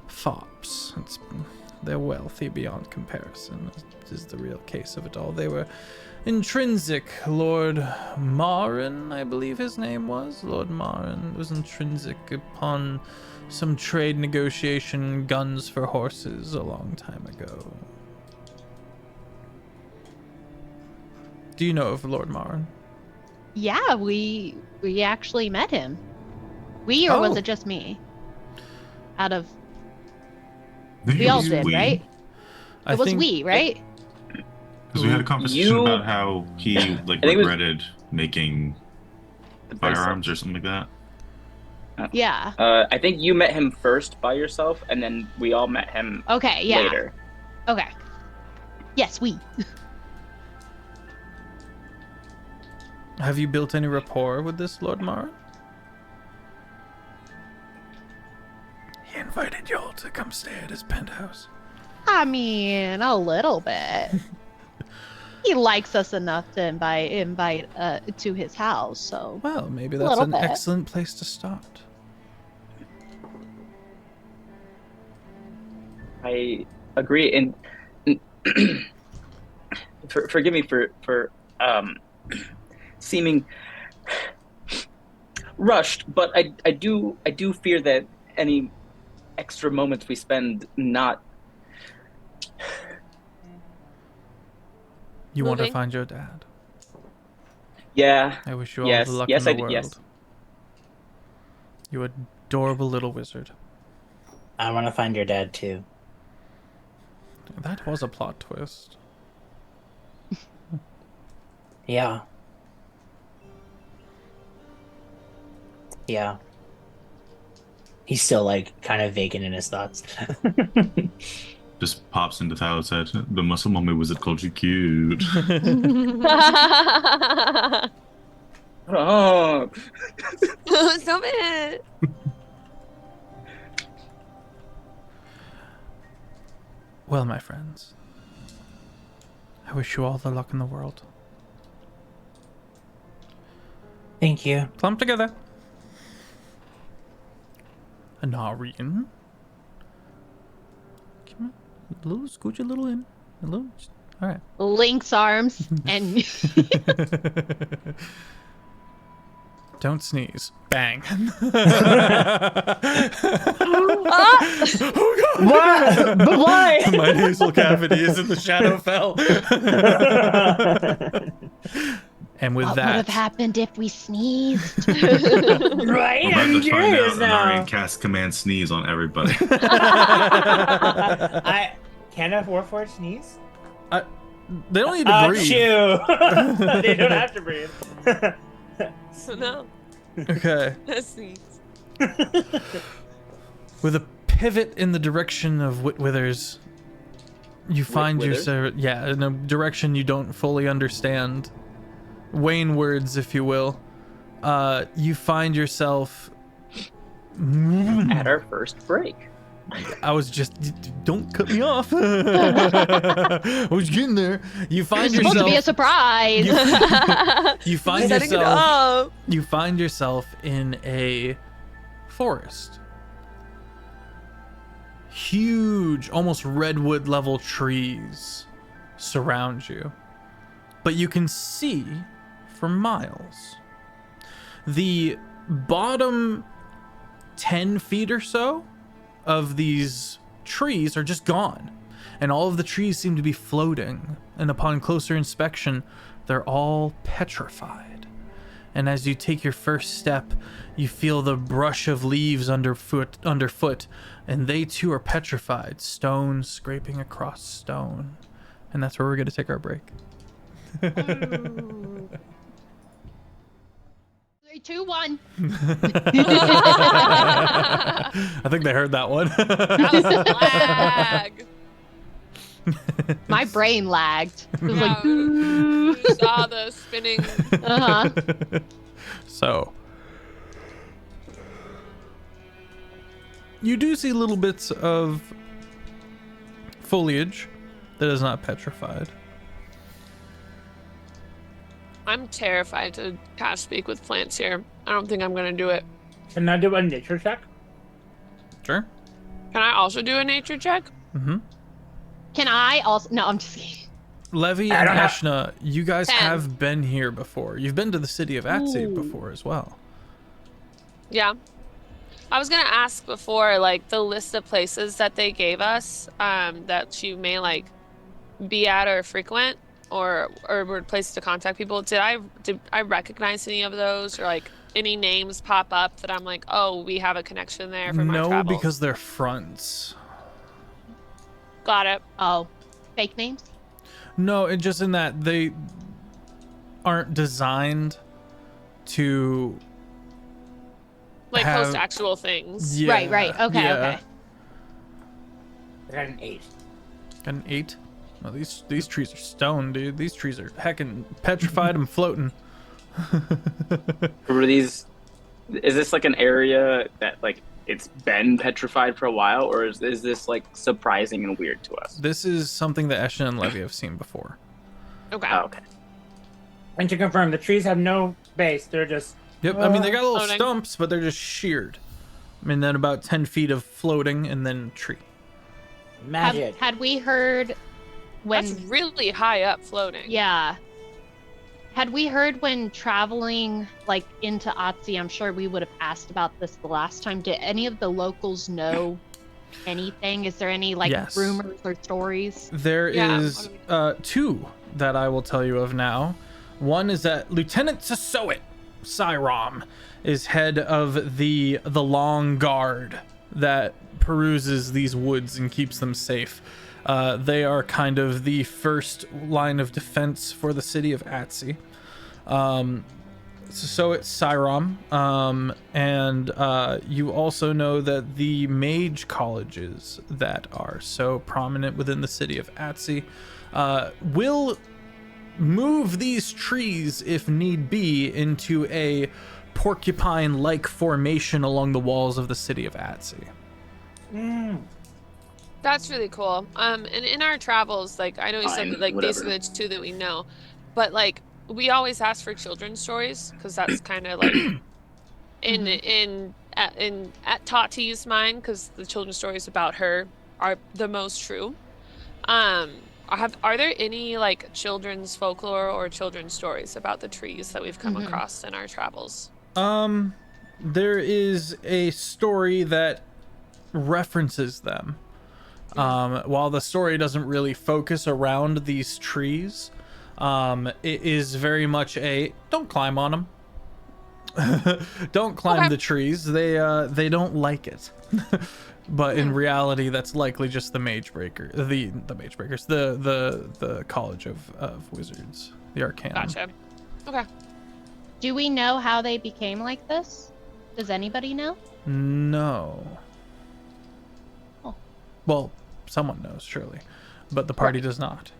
fops. They're wealthy beyond comparison. This is the real case of it all. They were intrinsic. Lord Marin, I believe his name was. Lord Marin was intrinsic upon some trade negotiation guns for horses a long time ago. Do you know of Lord Marin? Yeah, we actually met him. We, or was Oh. it just me? Out of I think we it all was did, we. right? I It was think we, right? Because we had a conversation You- about how he like think it was- regretted making The bracelet. firearms or something like that. Yeah. I think you met him first by yourself, and then we all met him Okay. Yeah. later. Okay. Yes, we. Have you built any rapport with this Lord Marin? He invited y'all to come stay at his penthouse. I mean, a little bit. He likes us enough to invite to his house, so Well, maybe A that's little an bit. excellent place to start. I agree, and forgive me for seeming rushed, but I do fear that any extra moments we spend not You want to Moving. find your dad. yeah I wish you all Yes, the luck yes, in I the do, world. yes. You adorable little wizard. I want to find your dad too. That was a plot twist. Yeah. Yeah. He's still like kind of vacant in his thoughts. Just pops into the house at the muscle mommy wizard called you cute. oh Stop it. Well, my friends, I wish you all the luck in the world. Thank you. Clump together. Anarian. Come on. A little, scooch a little in. A little. All right. links arms and Don't sneeze. Bang. Ah! Oh God. What? But why? My nasal cavity is in the Shadowfell. And with what would have that, happened if we sneezed? Right? We're about I'm to find out curious an now. Aryan cast command sneeze on everybody. I can a Warforged sneeze? they don't need to breathe. Achoo! They don't have to breathe. So no. Okay. Sneeze. With a pivot in the direction of Withers, you find yourself, in a direction you don't fully understand. Wayne words, if you will. You find yourself At our first break. I was just, don't cut me off. I was getting there. You find It's supposed to be a surprise. You find Setting it yourself. up. You find yourself in a forest. Huge, almost redwood level trees surround you, but you can see for miles. The bottom 10 feet or so of these trees are just gone, and all of the trees seem to be floating, and upon closer inspection they're all petrified. And as you take your first step, you feel the brush of leaves underfoot, and they too are petrified, stone scraping across stone. And that's where we're going to take our break. 3, 2, 1. I think they heard that one. That was a lag. My brain lagged. It was like, You saw the spinning. uh-huh. So, you do see little bits of foliage that is not petrified. I'm terrified to cast Speak with Plants here. I don't think I'm gonna do it. Can I do a nature check? Sure. Can I also do a nature check? Mm-hmm. Can I also? No, I'm just kidding. Levy I and don't have- Eshna, you guys 10. have been here before. You've been to the city of Atsi Ooh. before as well. Yeah. I was gonna ask before, like, the list of places that they gave us, that you may like be at or frequent, or were places to contact people. Did I recognize any of those, or like any names pop up that I'm like, oh, we have a connection there from our No, travels? because they're fronts. Got it. Oh, fake names? No, it just in that they aren't designed to Like have- post actual things. Yeah, Right. Okay. yeah. Okay. I got an 8. Got an 8. No, these trees are stone, dude. These trees are heckin' petrified and floating. Were these? Is this like an area that like it's been petrified for a while, or is this like surprising and weird to us? This is something that Eshna and Levy have seen before. Okay. Oh, okay. And to confirm, the trees have no base. They're just Yep, I mean, they got little Floating. stumps, but they're just sheared. I mean, then about 10 feet of floating and then tree. magic. Had we heard when? That's really high up floating. Yeah. Had we heard when traveling like into Otzi, I'm sure we would have asked about this the last time. Did any of the locals know anything? Is there any like Yes. rumors or stories? There Yeah, is what 2 that I will tell you of now. One is that Lieutenant Sasowit Cyrom is head of the Long Guard that peruses these woods and keeps them safe. They are kind of the first line of defense for the city of Atsi. So it's Cyrom, and you also know that the mage colleges that are so prominent within the city of Atsi will move these trees, if need be, into a porcupine-like formation along the walls of the city of Atsi. That's really cool. And in our travels, like I know you said Fine, that, like these are whatever. the 2 that we know, but like we always ask for children's stories because that's kind of like at Tati's mind, because the children's stories about her are the most true. Are there any like children's folklore or children's stories about the trees that we've come across in our travels? There is a story that references them. While the story doesn't really focus around these trees, it is very much a don't climb on them. Don't climb Okay. the trees. They don't like it. But in reality, that's likely just the mage breaker, the mage breakers, the college of wizards, the arcanum. Gotcha. Okay. Do we know how they became like this? Does anybody know? No. Oh. Well, someone knows, surely, but the party does not.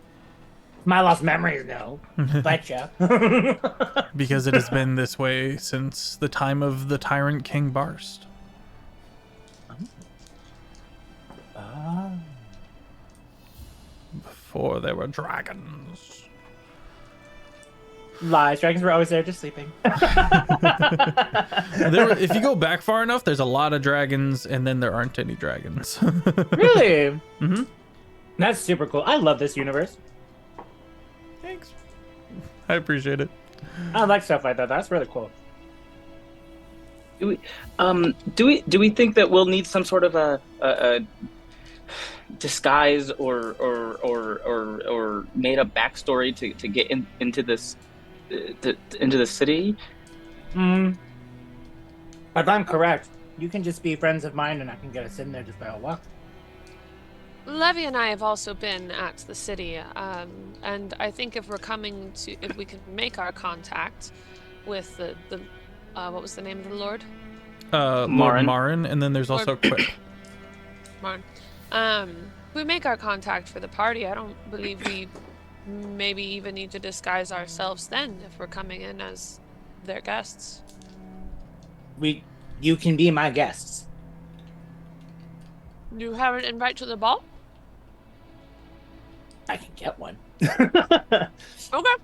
My lost memories, no. Betcha. Because it has been this way since the time of the tyrant King Barst. Before there were dragons. Lies. Dragons were always there, just sleeping. If you go back far enough, there's a lot of dragons, and then there aren't any dragons. Really? Mm-hmm. That's super cool. I love this universe. Thanks. I appreciate it. I like stuff like that. That's really cool. Do we think that we'll need some sort of a disguise or made up backstory to get into this into the city? If I'm correct, you can just be friends of mine and I can get us in there just by a walk. Levy and I have also been at the city, and I think if we can make our contact with the what was the name of the Lord? Lord Marin, and then there's also Quip. Marin. If we make our contact for the party, I don't believe we maybe even need to disguise ourselves then if we're coming in as their guests. You can be my guests. You have an invite to the ball? I can get one. Okay.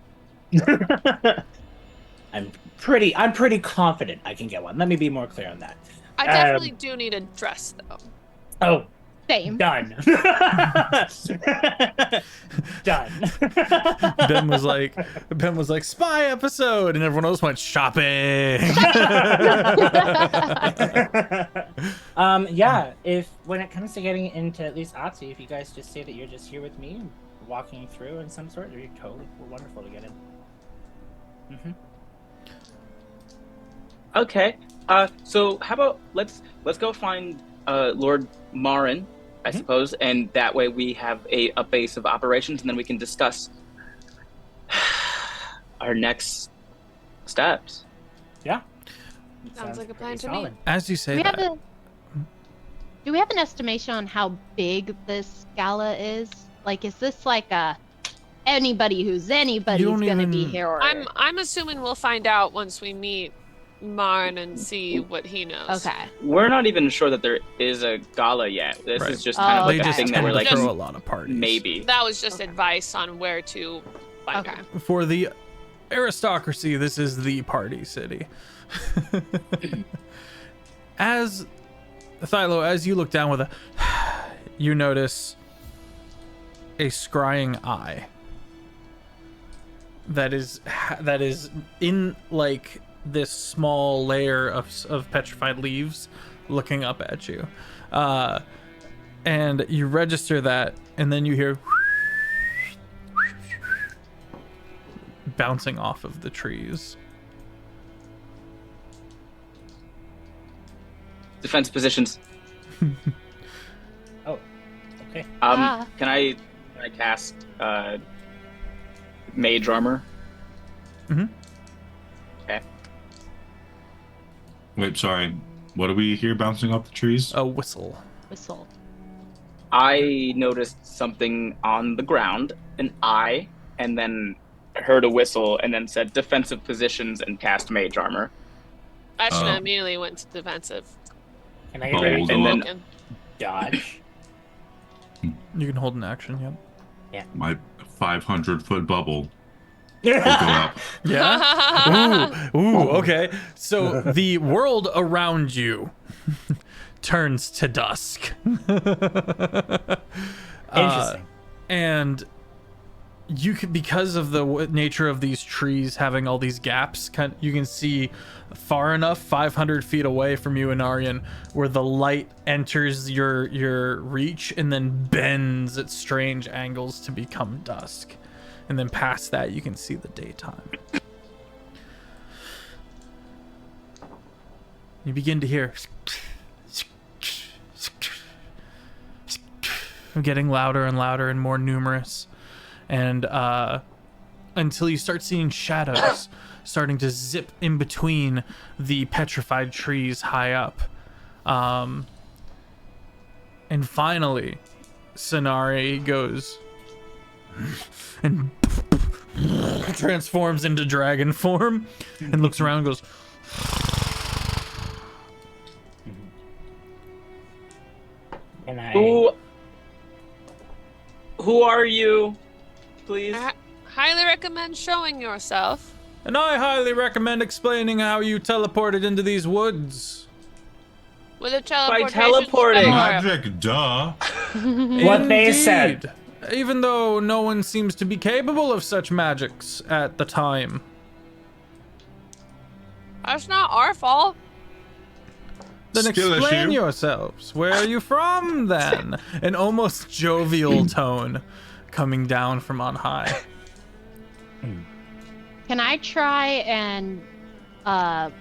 I'm pretty confident I can get one. Let me be more clear on that. I definitely do need a dress, though. Oh, Same. done. Done. Ben was like, spy episode, and everyone else went shopping. Yeah, if when it comes to getting into at least Otzi, if you guys just say that you're just here with me and walking through in some sort, you're totally wonderful to get in. Okay. So how about let's go find Lord Marin, I suppose, and that way we have a base of operations, and then we can discuss our next steps. Yeah. Sounds like a plan pretty to me. solid. As you say that, Do we have an estimation on how big this gala is? Like, is this like anybody's gonna be here? Or... I'm assuming we'll find out once we meet Marn and see what he knows. Okay. We're not even sure that there is a gala yet. This Right. is just kind of Oh, like they a just thing that tend we're to like, throw a lot of parties. maybe. That was just Okay. advice on where to find Okay. her. For the aristocracy, this is the party city. As Thylo, as you look down with you notice a scrying eye that is in like this small layer of petrified leaves looking up at you, and you register that, and then you hear bouncing off of the trees. Defense positions. Oh, okay. Can I cast mage armor? Mhm. Okay. Wait, sorry. What do we hear bouncing off the trees? A whistle. Whistle. I noticed something on the ground, an eye, and then heard a whistle, and then said defensive positions and cast mage armor. I should have Oh. immediately went to defensive. Can I get ready Bold to and then- Broken. dodge? You can hold an action, yep. My 500-foot bubble will go up. Yeah. Ooh, okay. So the world around you turns to dusk. Interesting. And you can, because of the nature of these trees having all these gaps, you can see far enough, 500 feet away from you, Anarian, where the light enters your reach and then bends at strange angles to become dusk. And then past that, you can see the daytime. You begin to hear getting louder and louder and more numerous. And until you start seeing shadows starting to zip in between the petrified trees high up. And finally, Sonari goes and transforms into dragon form and looks around and goes, And I Who are you? Please. I highly recommend showing yourself. and I highly recommend explaining how you teleported into these woods. With a teleportation teleporting. spell. Magic, duh. What they said. Indeed. Even though no one seems to be capable of such magics at the time. That's not our fault. Then Skill explain issue. yourselves. Where are you from, then? An almost jovial tone coming down from on high. Can I try and I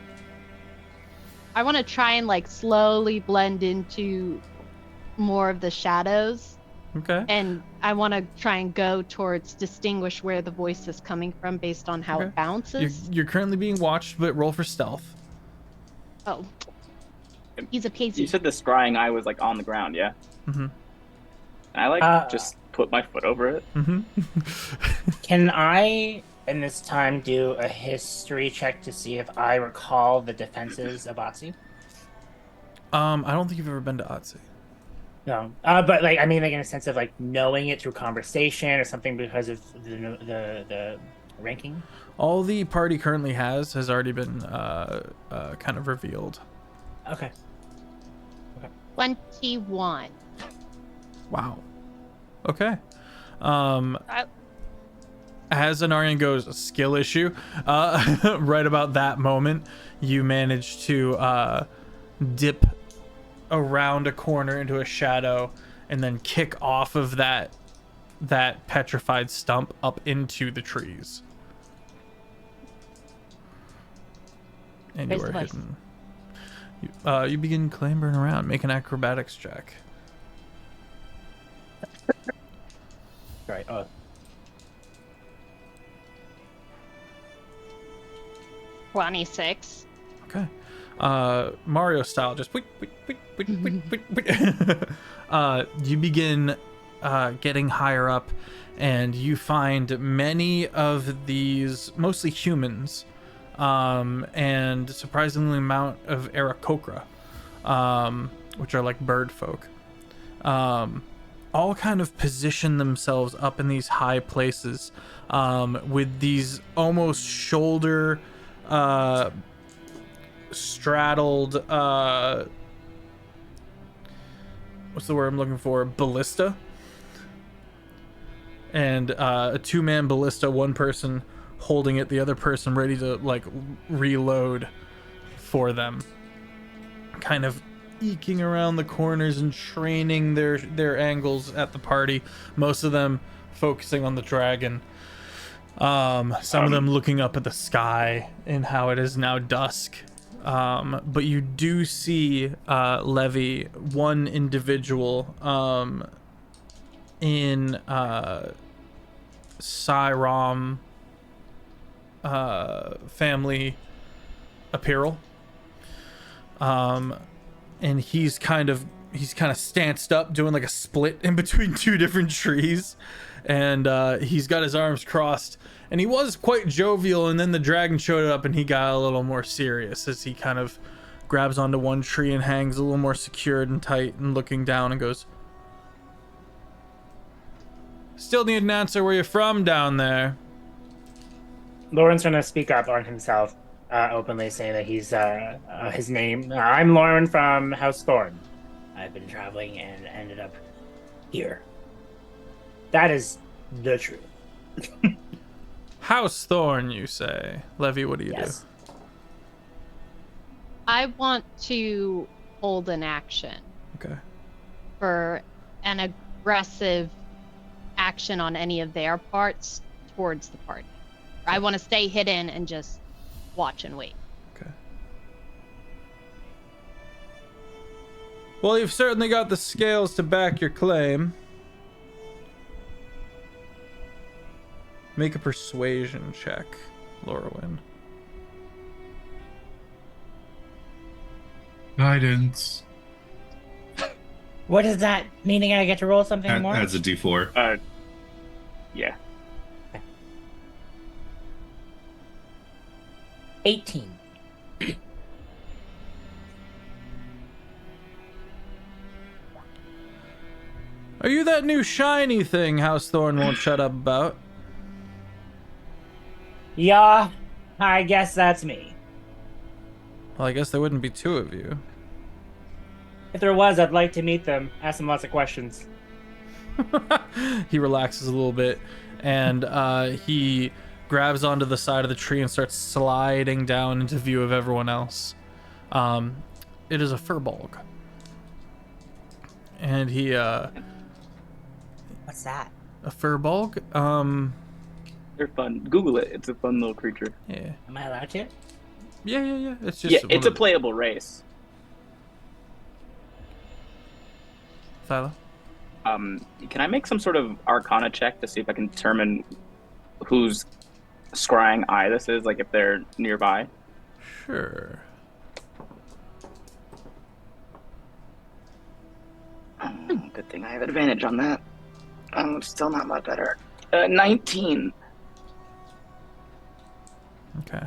want to try and like slowly blend into more of the shadows, Okay. and I want to try and go towards distinguish where the voice is coming from based on how Okay. it bounces. You're currently being watched, but roll for stealth. Oh, he's a You paisy. said the scrying eye was like on the ground, yeah? Mm-hmm. I like just put my foot over it. Mm-hmm. Can I, in this time, do a history check to see if I recall the defenses of Otzi? I don't think you've ever been to Otzi. No, but like I mean, like in a sense of like knowing it through conversation or something because of the ranking. All the party currently has already been kind of revealed. Okay. 21. Wow. Okay. As Anarian goes, a skill issue. Right about that moment, you manage to dip around a corner into a shadow and then kick off of that petrified stump up into the trees. And you Raise are the voice. hidden. You begin clambering around. Make an acrobatics check. Right. Oh. $26. Okay. Mario style, just you begin getting higher up, and you find many of these, mostly humans, and surprisingly amount of Aarakocra, which are like bird folk, all kind of position themselves up in these high places, with these almost shoulder straddled what's the word I'm looking for, ballista, and a two-man ballista, one person holding it, the other person ready to like reload for them, kind of eking around the corners and training their angles at the party, most of them focusing on the dragon. Some of them looking up at the sky and how it is now dusk. But you do see, Levy, one individual, in, Cyrom, family apparel. And he's kind of stanced up, doing like a split in between two different trees. And he's got his arms crossed, and he was quite jovial, and then the dragon showed up and he got a little more serious as he kind of grabs onto one tree and hangs a little more secured and tight and looking down and goes, "Still need an answer where you're from down there." Lauren's gonna speak up on himself, openly say that he's his name. I'm Lauren from House Thorn. I've been traveling and ended up here. That is the truth. House Thorn, you say? Levy, what do you Yes. do? I want to hold an action Okay. for an aggressive action on any of their parts towards the party. I want to stay hidden and just watch and wait. Okay. Well, you've certainly got the scales to back your claim. Make a persuasion check, Lorwyn. Guidance. What is that? Meaning I get to roll something more? Adds a d4. Yeah. 18. Are you that new shiny thing House Thorn won't shut up about? Yeah, I guess that's me. Well, I guess there wouldn't be two of you. If there was, I'd like to meet them. Ask them lots of questions. He relaxes a little bit, and he grabs onto the side of the tree and starts sliding down into view of everyone else. It is a furbolg. And he, What's that? a furbolg? They're fun. Google it. It's a fun little creature. Yeah. Am I allowed to? Yeah. It's just Yeah, one it's a of- playable race. Philo? Can I make some sort of Arcana check to see if I can determine whose scrying eye this is, like if they're nearby? Sure. Oh, good thing I have advantage on that. Oh, it's still not much better. 19. Okay.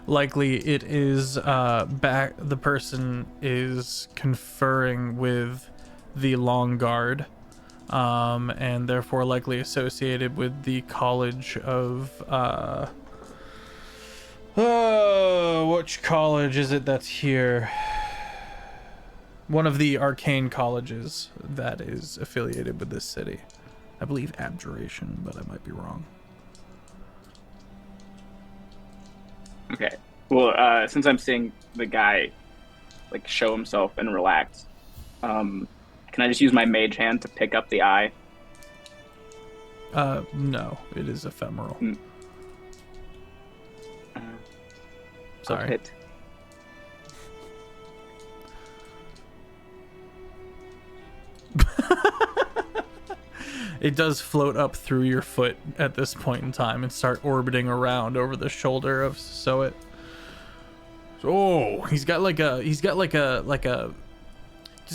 Likely it is the person is conferring with the Long Guard, and therefore likely associated with the College of which college is it that's here? One of the arcane colleges that is affiliated with this city. I believe Abjuration, but I might be wrong. Okay. Well, since I'm seeing the guy like show himself and relax, can I just use my mage hand to pick up the eye? No, it is ephemeral. Sorry. Hit. It does float up through your foot at this point in time and start orbiting around over the shoulder of Soet. Oh, he's got like a to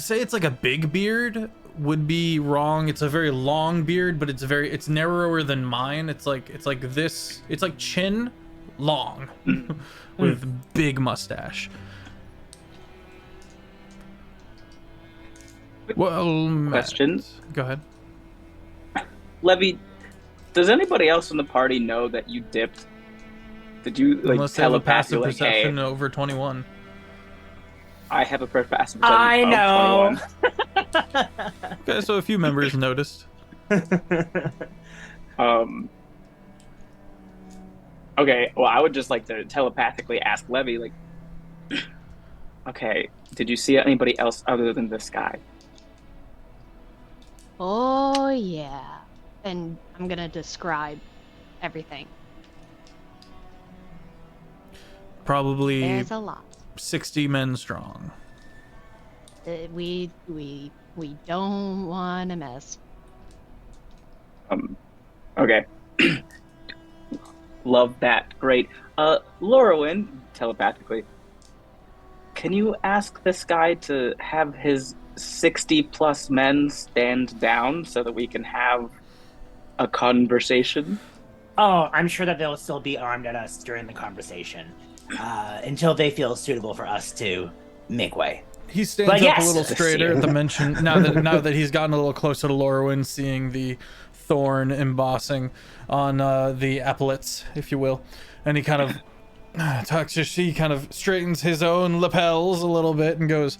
say it's like a big beard would be wrong. It's a very long beard, but it's narrower than mine. It's like this. It's like chin long with big mustache. Well, Question. Go ahead. Levy, does anybody else in the party know that you dipped? Did you like Unless they have a passive telepathically, like, hey, perception over 21. I have a passive perception I of know. 21. Okay, so a few members noticed. Okay, well, I would just like to telepathically ask Levy, like, okay, did you see anybody else other than this guy? Oh, yeah. And I'm gonna describe everything. Probably There's a lot. 60 men strong. We don't want to mess. Okay. Love that. Great. Lorwyn, telepathically, can you ask this guy to have his 60 plus men stand down so that we can have a conversation? Oh, I'm sure that they'll still be armed at us during the conversation, until they feel suitable for us to make way. He stands But up yes! a little straighter at the mention. Now that he's gotten a little closer to Lorwyn, seeing the thorn embossing on the epaulets, if you will, and he kind of he kind of straightens his own lapels a little bit and goes,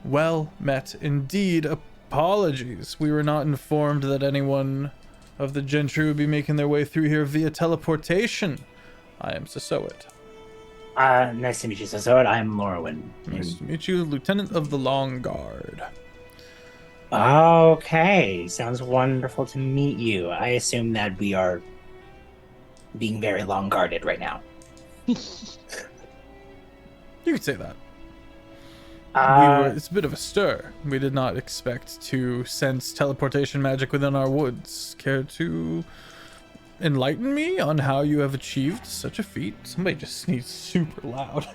"Well met indeed. Apologies. We were not informed that anyone of the gentry would be making their way through here via teleportation. I am Soet. Nice to meet you, Sasod. I'm Lorwyn. Nice to meet you, Lieutenant of the Long Guard." Okay, sounds wonderful to meet you. I assume that we are being very long guarded right now. You could say that. It's a bit of a stir. We did not expect to sense teleportation magic within our woods. Care to enlighten me on how you have achieved such a feat? Somebody just sneezed super loud.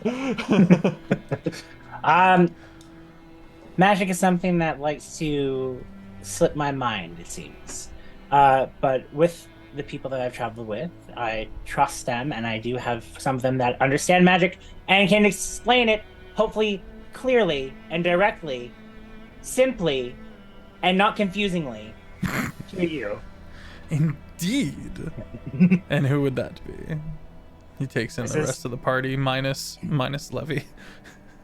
Magic is something that likes to slip my mind, it seems. But with the people that I've traveled with, I trust them, and I do have some of them that understand magic and can explain it, hopefully clearly and directly, simply, and not confusingly to you. Indeed. And who would that be? He takes in the rest of the party minus Levy.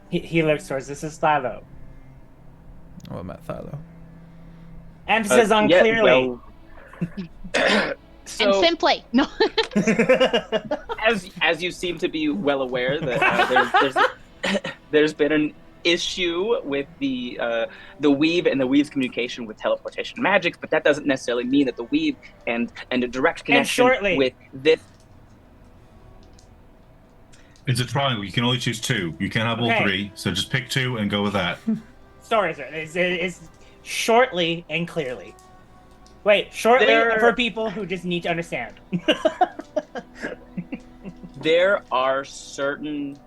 He looks towards this is Thilo. Oh, Matt Thilo. Emphasis on clearly. So, And simply. No. as you seem to be well aware, that there's been an issue with the weave and the weave's communication with teleportation magic, but that doesn't necessarily mean that the weave and a direct connection with this. It's a triangle. You can only choose two. You can't have all three, so just pick two and go with that. Sorry, sir. It's shortly and clearly. Wait, shortly for people who just need to understand. There are certain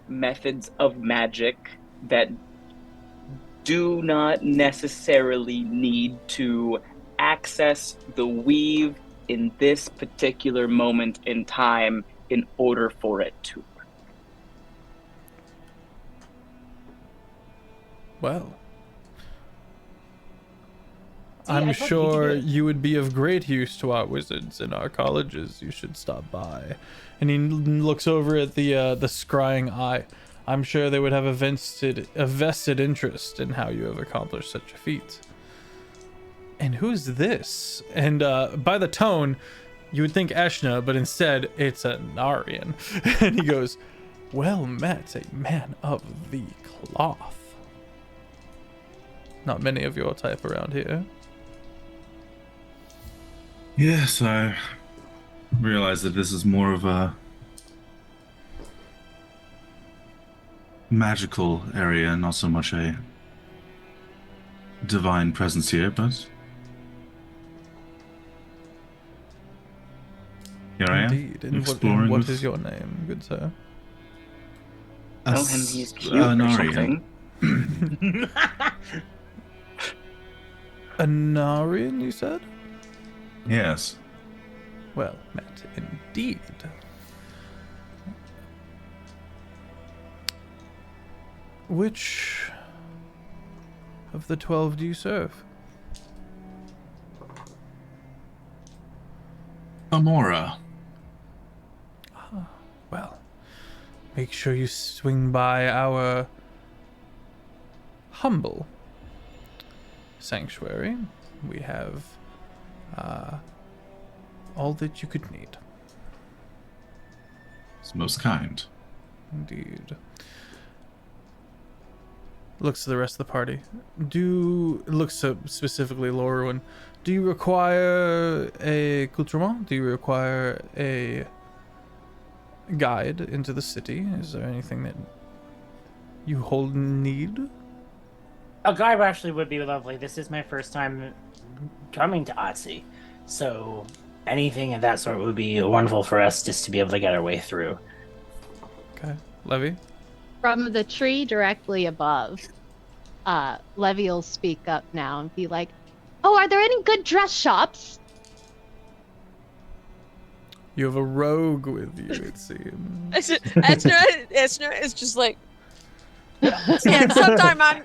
methods of magic that do not necessarily need to access the weave in this particular moment in time in order for it to work. Well, I'm sure you would be of great use to our wizards in our colleges. You should stop by. And he looks over at the scrying eye. I'm sure they would have a vested interest in how you have accomplished such a feat. And who's this? And by the tone, you would think Eshna, but instead it's a Narian. And he goes, well met, a man of the cloth. Not many of your type around here. Yes, I realize that this is more of a magical area, not so much a divine presence here, but here I am. Indeed. And exploring what with is your name, good sir? Tell him he's cute or something. Anarian, you said? Yes. Well met indeed. Which of the 12 do you serve? Amora. Well, make sure you swing by our humble sanctuary. We have all that you could need. It's most kind. Indeed. Looks to the rest of the party. Looks to specifically Lorwyn. Do you require a accoutrement? Do you require a guide into the city? Is there anything that you hold in need? A guide actually would be lovely. This is my first time coming to Otzi, so anything of that sort would be wonderful for us just to be able to get our way through. Okay. Levy? From the tree directly above, Levy will speak up now and be like, oh, are there any good dress shops? You have a rogue with you, it seems. Esner is just like, yeah,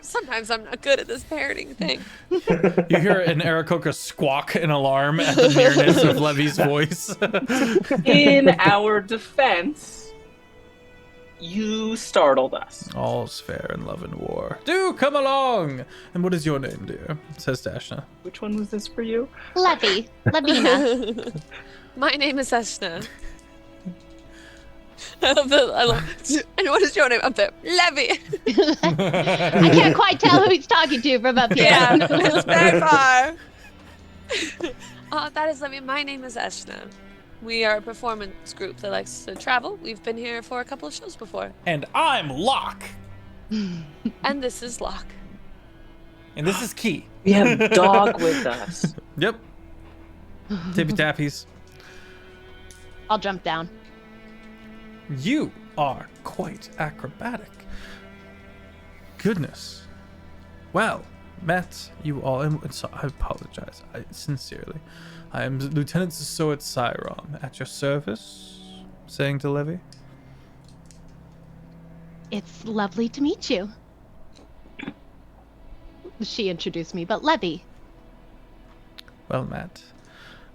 sometimes I'm not good at this parroting thing. You hear an Aarakocra squawk in alarm at the nearness of Levy's voice. In our defense, you startled us. All's fair in love and war. Do come along! And what is your name, dear? Says Dashna. Which one was this for you? Levy. Lavina. My name is Esna. I love and what is your name up there? Levy. I can't quite tell who he's talking to from up here. Yeah, it's very far. That is Levy. My name is Esna. We are a performance group that likes to travel. We've been here for a couple of shows before. And I'm Locke. And this is Locke. And this is Key. We have Dog with us. Yep. Tippy tappies. I'll jump down. You are quite acrobatic. Goodness. Well, met you all. I apologize. Sincerely. I am Lieutenant Soet Cyrom, at your service, saying to Levy. It's lovely to meet you. She introduced me, but Levy. Well met.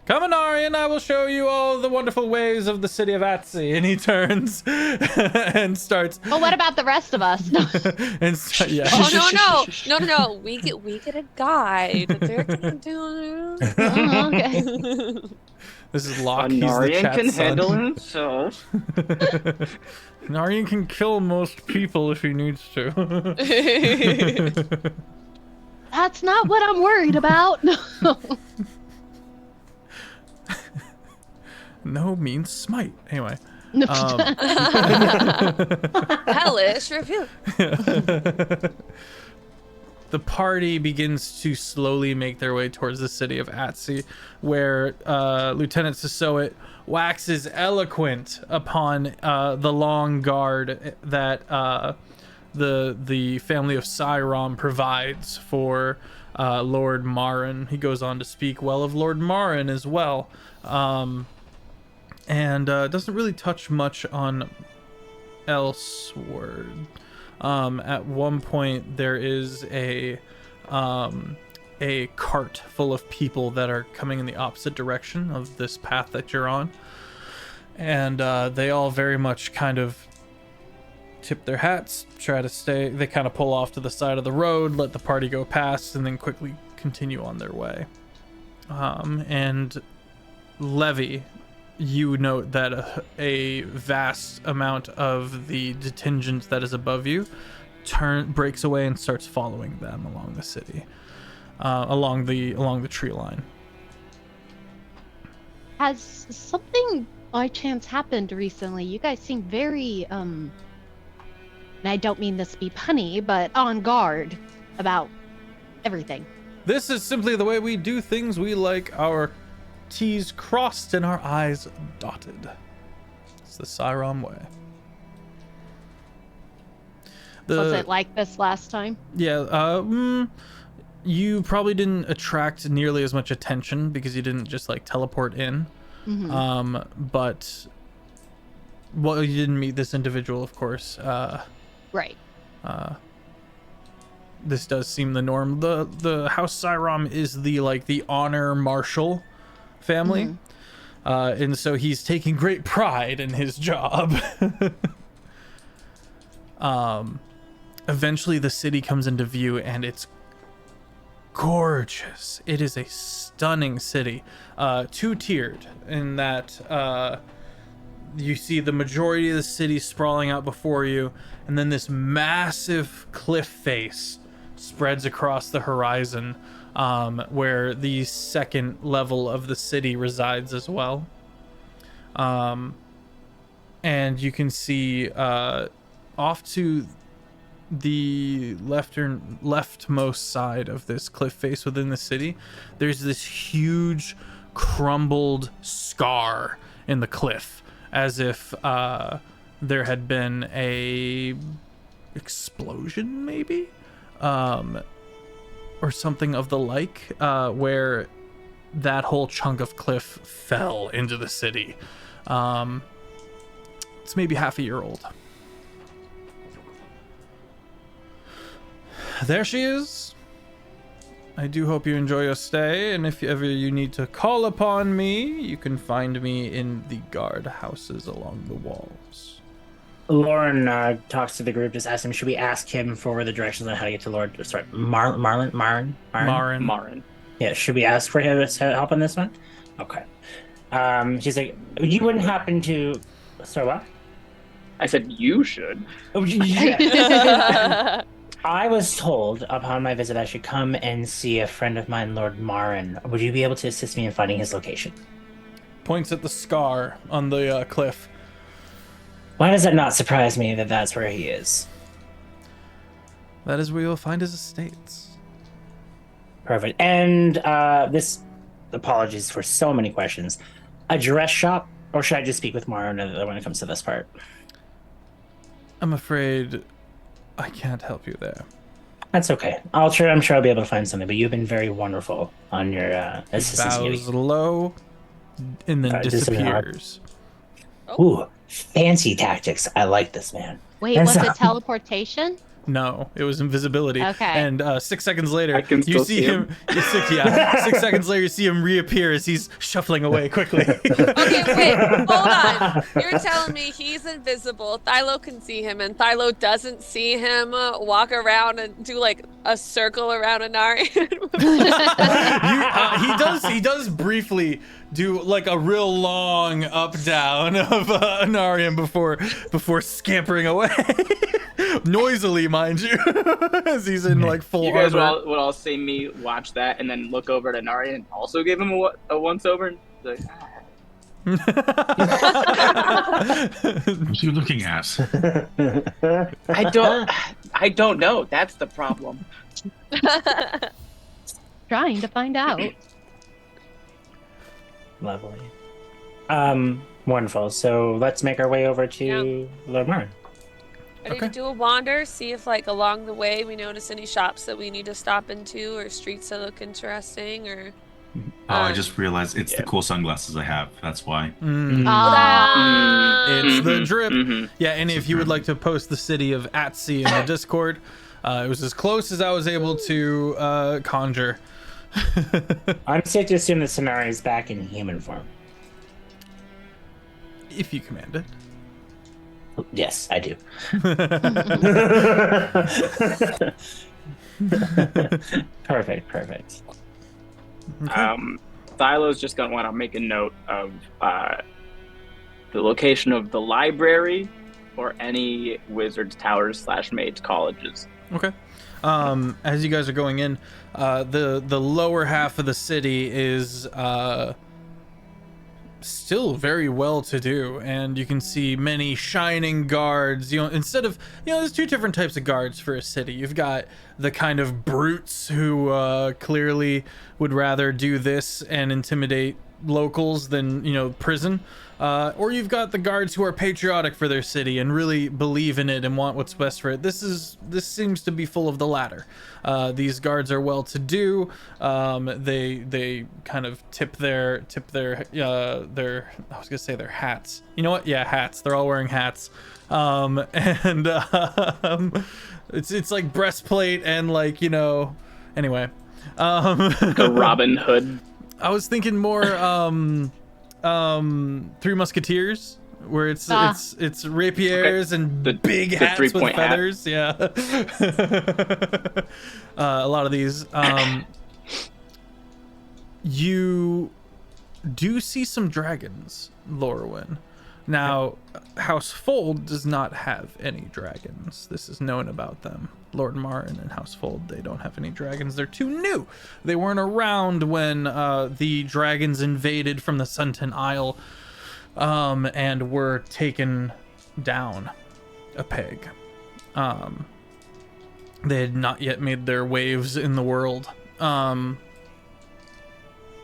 Come, Anarian, I will show you all the wonderful ways of the city of Atsi. And he turns and starts. Well, what about the rest of us? Yeah. Oh no! We get a guide. They're gonna do. Oh, okay. This is Locke. He's the Anarian chat can son. handle himself. Anarian can kill most people if he needs to. That's not what I'm worried about. No means smite. Anyway. Hellish review. The party begins to slowly make their way towards the city of Atsi, where Lieutenant Soet waxes eloquent upon the long guard that the family of Cyrom provides for Lord Marin. He goes on to speak well of Lord Marin as well, and doesn't really touch much on elsewhere. At one point, there is a cart full of people that are coming in the opposite direction of this path that you're on, and they all very much kind of tip their hats, try to stay. They kind of pull off to the side of the road, let the party go past, and then quickly continue on their way. And Levy, you note that a vast amount of the detingent that is above you breaks away and starts following them along the city, along the tree line. Has something by chance happened recently? You guys seem very and I don't mean this to be punny, but on guard about everything. This is simply the way we do things. We like our T's crossed and our I's dotted. It's the Cyrom way. Was it like this last time? Yeah, you probably didn't attract nearly as much attention because you didn't just like teleport in. Mm-hmm. But well, you didn't meet this individual, of course. Right. This does seem the norm. The House Cyrom is the honor marshal family, and so he's taking great pride in his job. Eventually the city comes into view, and it's gorgeous. It is a stunning city, two-tiered in that you see the majority of the city sprawling out before you, and then this massive cliff face spreads across the horizon, where the second level of the city resides as well. And you can see off to the leftmost side of this cliff face within the city, there's this huge crumbled scar in the cliff, as if there had been a explosion, maybe, or something of the like, where that whole chunk of cliff fell into the city. It's maybe half a year old. There she is. I do hope you enjoy your stay, and if ever you need to call upon me, you can find me in the guard houses along the walls. Lauren talks to the group, just asks him, should we ask him for the directions on how to get to Marin? Yeah, should we ask for him to help on this one? Okay. She's like, you wouldn't happen to... Sorry, what? I said you should. Oh, yeah. I was told upon my visit I should come and see a friend of mine, Lord Marin. Would you be able to assist me in finding his location? Points at the scar on the cliff. Why does it not surprise me that that's where he is? That is where you'll find his estates. Perfect. And this, apologies for so many questions. A dress shop Or should I just speak with Mara when it comes to this part? I'm afraid I can't help you there. That's okay. I'm sure I'll be able to find something. But you've been very wonderful on your assistance. Bows low and then disappears. Ooh, fancy tactics. I like this, man. Wait, was it teleportation? No, it was invisibility. Okay. And 6 seconds later, I can you still see him. 6 seconds later, you see him reappear as he's shuffling away quickly. Okay, wait, hold on. You're telling me he's invisible. Thylo can see him, and Thylo doesn't see him walk around and do like a circle around Anarian. He does briefly do like a real long up down of Anarian before scampering away. Noisily, mind you, as he's in like full You guys armor. would all see me watch that and then look over at Anari and also give him a once over. And like, What are you looking at? I don't know. That's the problem. Trying to find out. Lovely. Wonderful. So let's make our way over to Lord Martin. Ready Okay. to do a wander, see if like along the way we notice any shops that we need to stop into or streets that look interesting or I just realized it's the cool sunglasses I have. That's why. It's the drip. Yeah, and if you would like to post the city of Atsy in the Discord, it was as close as I was able to conjure. I'm safe to assume that Sonari is back in human form. If you command it. Yes, I do. Perfect. Okay. Thylo's just gonna want to make a note of the location of the library or any wizards towers / maids colleges. Okay. As you guys are going in, the lower half of the city is still very well to do, and you can see many shining guards. Instead of there's two different types of guards for a city. You've got the kind of brutes who clearly would rather do this and intimidate locals than prison, or you've got the guards who are patriotic for their city and really believe in it and want what's best for it. This seems to be full of the latter. These guards are well to do. They kind of tip their I was gonna say their hats. You know what? Yeah, hats. They're all wearing hats. It's like breastplate and anyway. The Robin Hood. I was thinking more Three Musketeers, where it's rapiers and The big hats with 3-point hat. feathers. Yeah. A lot of these. You do see some dragons, Lorwyn. Now, House Fold does not have any dragons. This is known about them. Lord Martin and House Fold, they don't have any dragons. They're too new. They weren't around when the dragons invaded from the Suntan Isle and were taken down a peg. They had not yet made their waves in the world. The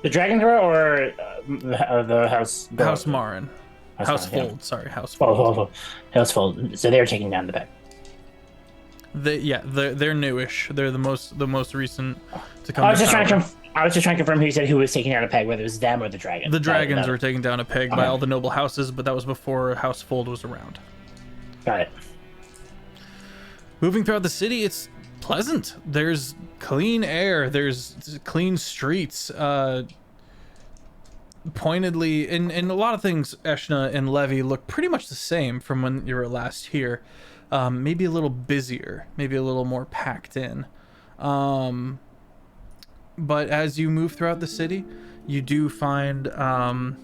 Dragon Girl or the House? House Marin. House Marin, Fold, sorry, House Fold. Oh, House Fold. So they're taking down the peg. They're newish. They're the most recent to come. I was to just trying power. to confirm who said who was taking down a peg, whether it was them or the dragon. The dragons were taking down a peg by Okay. all the noble houses, but that was before House Fold was around. Got it. Moving throughout the city, it's pleasant. There's clean air. There's clean streets. Pointedly, and a lot of things, Eshna and Levy look pretty much the same from when you were last here. Maybe a little busier, maybe a little more packed in. But as you move throughout the city, you do find a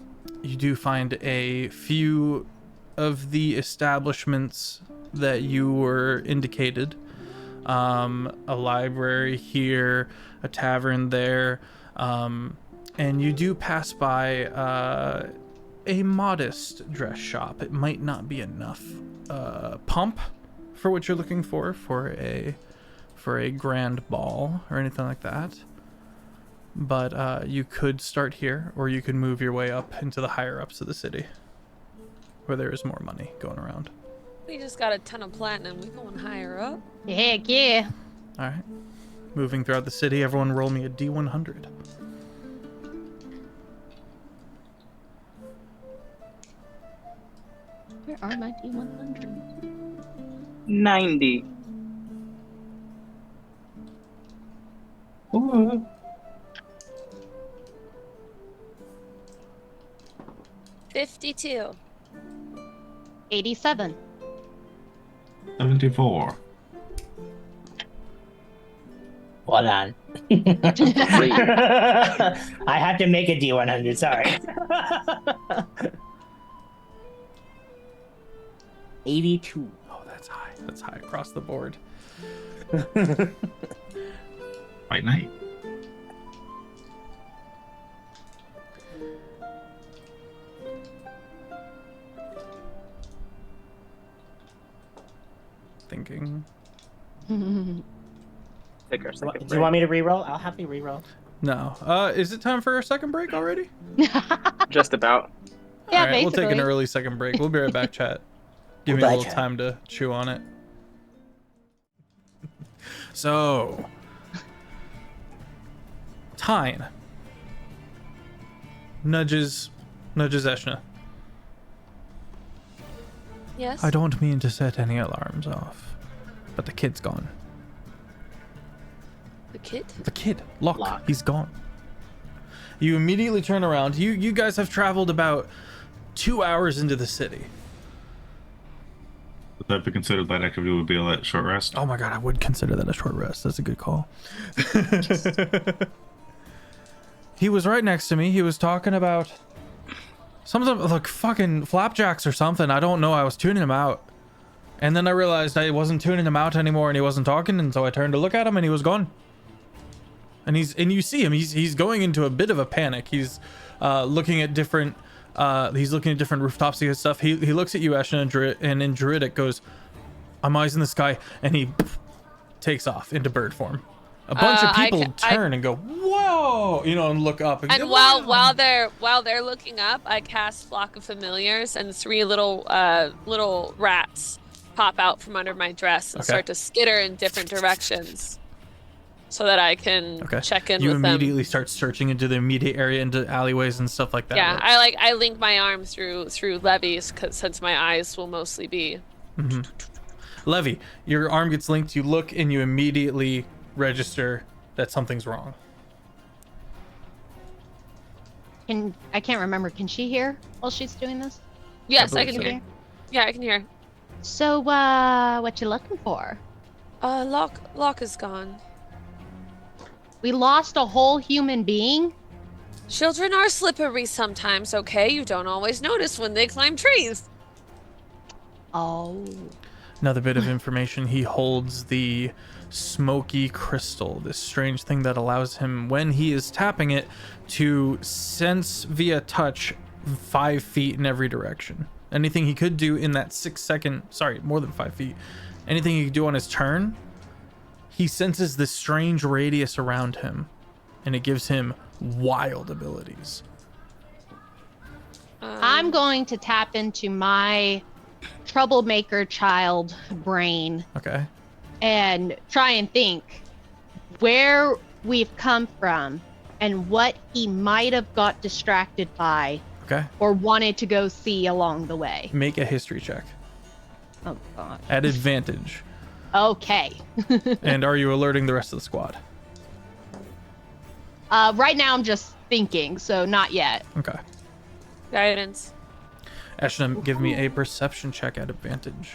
few of the establishments that you were indicated. A library here, a tavern there, and you do pass by a modest dress shop. It might not be enough pomp for what you're looking for a grand ball or anything like that, but you could start here, or you could move your way up into the higher ups of the city. where there is more money going around. We just got a ton of platinum. We going higher up. Heck yeah. All right. Moving throughout the city, everyone roll me a D100. Where are my D100s? 90. Ooh. 52. 87. 74. Hold on. I have to make a D100. Sorry. 82. Oh, that's high. That's high across the board. Fight night. Thinking. Take our Do second you break. want me to reroll? I'll happily reroll. No. Is it time for a second break already? Just about. Yeah, All right, we'll take an basically. early second break. We'll be right back, chat. Give me We'll a be little back, chat. time to chew on it. So, Tyne nudges Eshna. Yes. I don't mean to set any alarms off, but the kid's gone. The kid? The kid, Locke, Locke. he's gone. You immediately turn around. You guys have traveled about 2 hours into the city. Would that be considered light activity would be a light short rest? Oh my god, I would consider that a short rest. That's a good call. He was right next to me. He was talking about something like fucking flapjacks or something. I don't know. I was tuning him out. And then I realized I wasn't tuning him out anymore and he wasn't talking, and so I turned to look at him and he was gone. And you see him, he's going into a bit of a panic. He's looking at different rooftops and stuff. He looks at you, Ashna, and in Druidic goes, "I'm eyes in the sky," and he takes off into bird form. A bunch of people turn and go, "Whoa!" and look up. And go, while they're looking up, I cast Flock of Familiars, and 3 little rats pop out from under my dress and start to skitter in different directions, so that I can check in you with them. You immediately start searching into the immediate area, into alleyways and stuff like that. Yeah, I link my arm through levies, since my eyes will mostly be. Mm-hmm. Levy, your arm gets linked. You look and you immediately register that something's wrong. I can't remember. Can she hear while she's doing this? Yes, I believe can so. hear. Yeah, I can hear. So, what you looking for? Locke is gone. We lost a whole human being? Children are slippery sometimes, okay? You don't always notice when they climb trees. Oh. Another bit of information. He holds the smoky crystal, this strange thing that allows him, when he is tapping it, to sense via touch 5 feet in every direction. Anything he could do in that 6 second, more than 5 feet, anything he could do on his turn, he senses this strange radius around him, and it gives him wild abilities. I'm going to tap into my troublemaker child brain Okay. and try and think where we've come from and what he might have got distracted by Okay. or wanted to go see along the way. Make a history check Oh, God. at advantage. Okay. And are you alerting the rest of the squad? Right now I'm just thinking, so not yet. Okay. Guidance. Ashna, give me a perception check at advantage.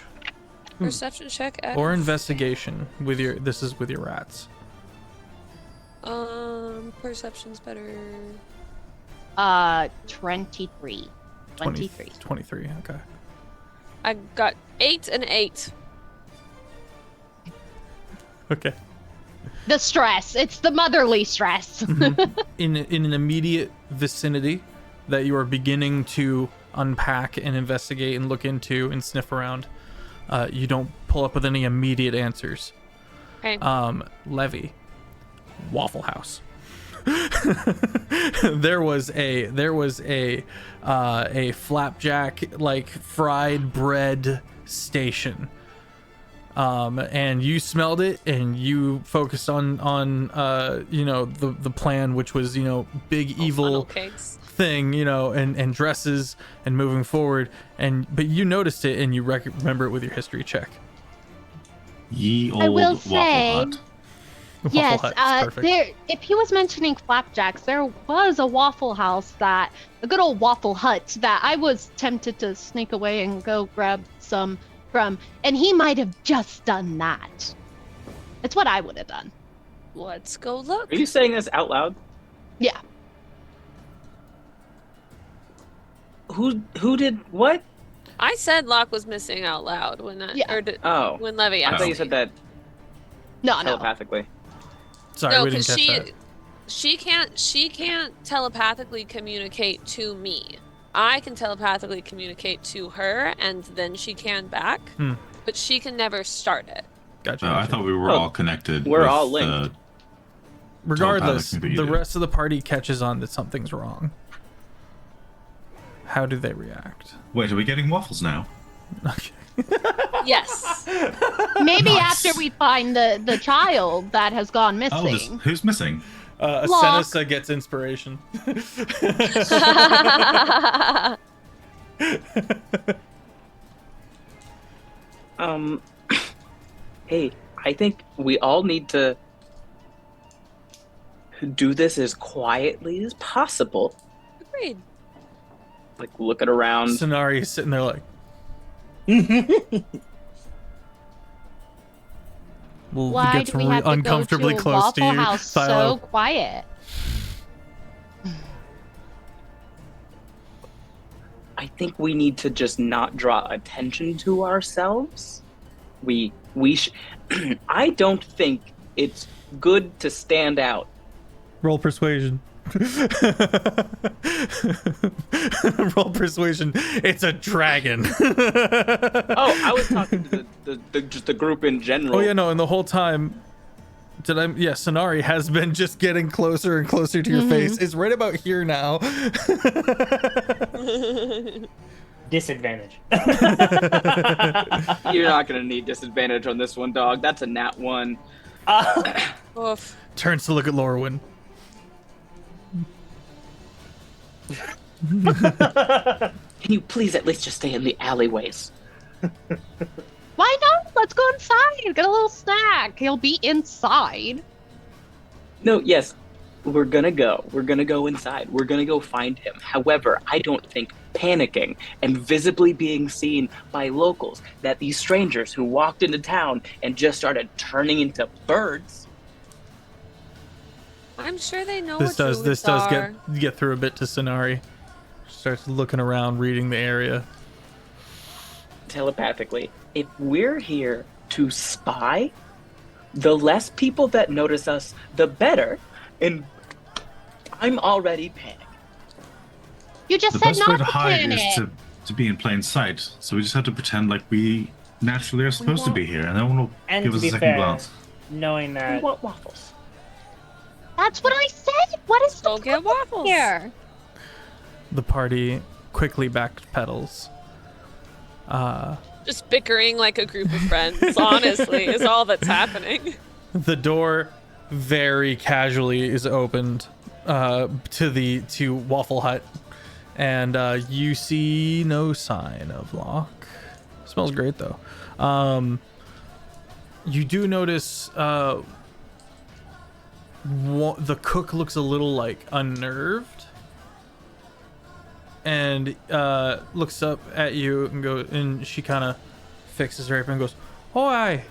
Perception check. Or investigation with your rats. Perception's better. 23. 23. 23, okay. I got 8 and 8. Okay. The stress. It's the motherly stress. In an immediate vicinity that you are beginning to unpack and investigate and look into and sniff around, you don't pull up with any immediate answers. Okay. Levy, Waffle House. there was a flapjack like fried bread station. And you smelled it, and you focused on the plan, which was big evil thing, and dresses and moving forward, but you noticed it and you remember it with your history check. Ye old I will Waffle say, Hut. yes, Waffle Hut, perfect. if he was mentioning flapjacks, there was a Waffle House a good old Waffle Hut that I was tempted to sneak away and go grab some from, and he might have just done that. It's what I would have done. Let's go look. Are you saying this out loud? Yeah. Who did what? I said Locke was missing out loud when that, when Levy I asked thought you me. said that No. telepathically. Sorry, No, we didn't because catch that. she can't telepathically communicate to me. I can telepathically communicate to her, and then she can back. But she can never start it. Gotcha. I thought we were all connected. We're with, all linked. Regardless, telepathic the computer. rest of the party catches on that something's wrong. How do they react? Wait, are we getting waffles now? Okay. Yes. Maybe Nice. after we find the child that has gone Oh, missing. who's missing? Locke. Senessa gets inspiration. Hey, I think we all need to do this as quietly as possible. Agreed. Like looking around. Sonari is sitting there like, well, Why gets do we have to uncomfortably go to a close Waffle to you, House Silo. so quiet? I think we need to just not draw attention to ourselves. I don't think it's good to stand out. Roll persuasion. Roll persuasion. It's a dragon. Oh, I was talking to just the group in general. Oh yeah, no, and the whole time, Sonari has been just getting closer and closer to your face. It's right about here now. Disadvantage. You're not gonna need disadvantage on this one, dog. That's a nat 1. Oof. Turns to look at Lorwyn. Can you please at least just stay in the alleyways? Why not? Let's go inside. Get a little snack. He'll be inside. No, yes, we're gonna go. We're gonna go inside. We're gonna go find him. However, I don't think panicking and visibly being seen by locals that these strangers who walked into town and just started turning into birds. I'm sure they know This what does druids does are. get through a bit to Sonari. Starts looking around, reading the area. Telepathically, if we're here to spy, the less people that notice us, the better. And I'm already panicked. You just The said best way not to to hide panic. is to be in plain sight. So we just have to pretend like we naturally are supposed to be here, and no one will And give to us a be second fair, glance. knowing We that want waffles. That's what I said. What is Go the get problem waffles. here? The party quickly backpedals. Just bickering like a group of friends, honestly, is all that's happening. The door very casually is opened to Waffle Hut, and you see no sign of Locke. Smells great though. You do notice the cook looks a little like unnerved, and looks up at you and and she kind of fixes her apron and goes, "Hi.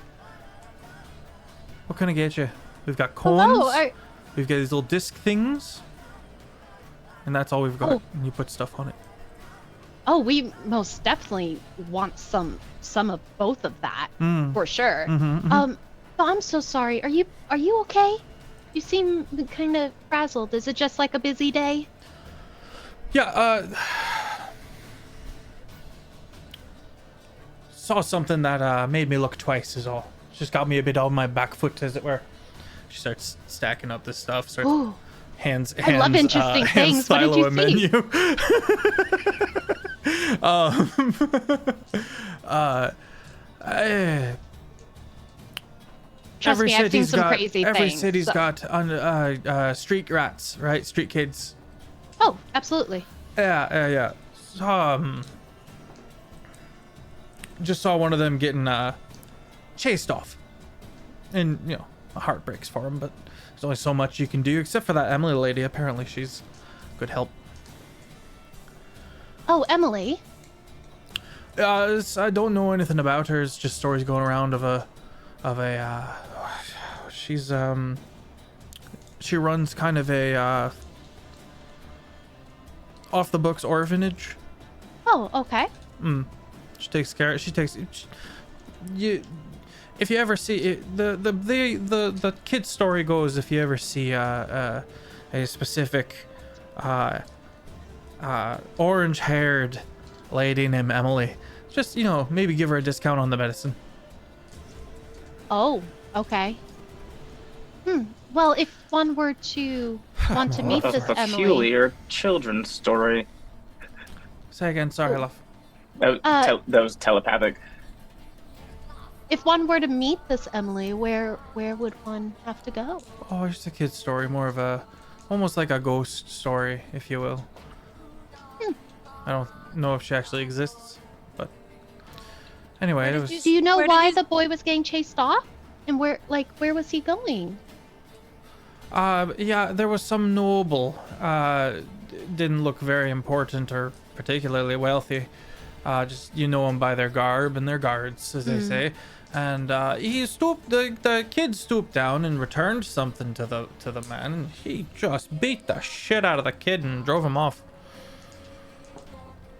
What can I get you? We've got corns. Hello. We've got these little disc things, and that's all we've got." Oh. And you put stuff on it. Oh, we most definitely want some of both of that for sure. But I'm so sorry. Are you okay? You seem kind of frazzled. Is it just like a busy day? Yeah. Saw something that made me look twice. Is all. Just got me a bit on my back foot, as it were. She starts stacking up this stuff. Starts Ooh. I love interesting things. What did Silo you a see? menu. Trust me, I've seen some crazy every things. city's so- got street rats, right? Street kids. Oh, absolutely. Yeah. Just saw one of them getting chased off, and my heart breaks for him. But there's only so much you can do, except for that Emily lady. Apparently, she's good help. Oh, Emily. I don't know anything about her. It's just stories going around of a she's she runs kind of a off the books orphanage. Oh, okay. She takes care. You. If you ever see it, the kid's story goes, if you ever see a specific orange-haired lady named Emily, just maybe give her a discount on the medicine. Oh, okay. Well, if one were to want to meet A this Emily, peculiar children's story. Say again. Sorry, love. That was telepathic. if one were to meet this Emily, where would one have to go? Oh, it's a kid's story, more of a, almost like a ghost story, if you will. I don't know if she actually exists, but anyway, it was. Do you know Where did why you- the boy was getting chased off? And where was he going? Yeah, there was some noble. Didn't look very important or particularly wealthy. Just you know them by their garb and their guards, as they say. And he stooped. The kid stooped down and returned something to the man, and he just beat the shit out of the kid and drove him off.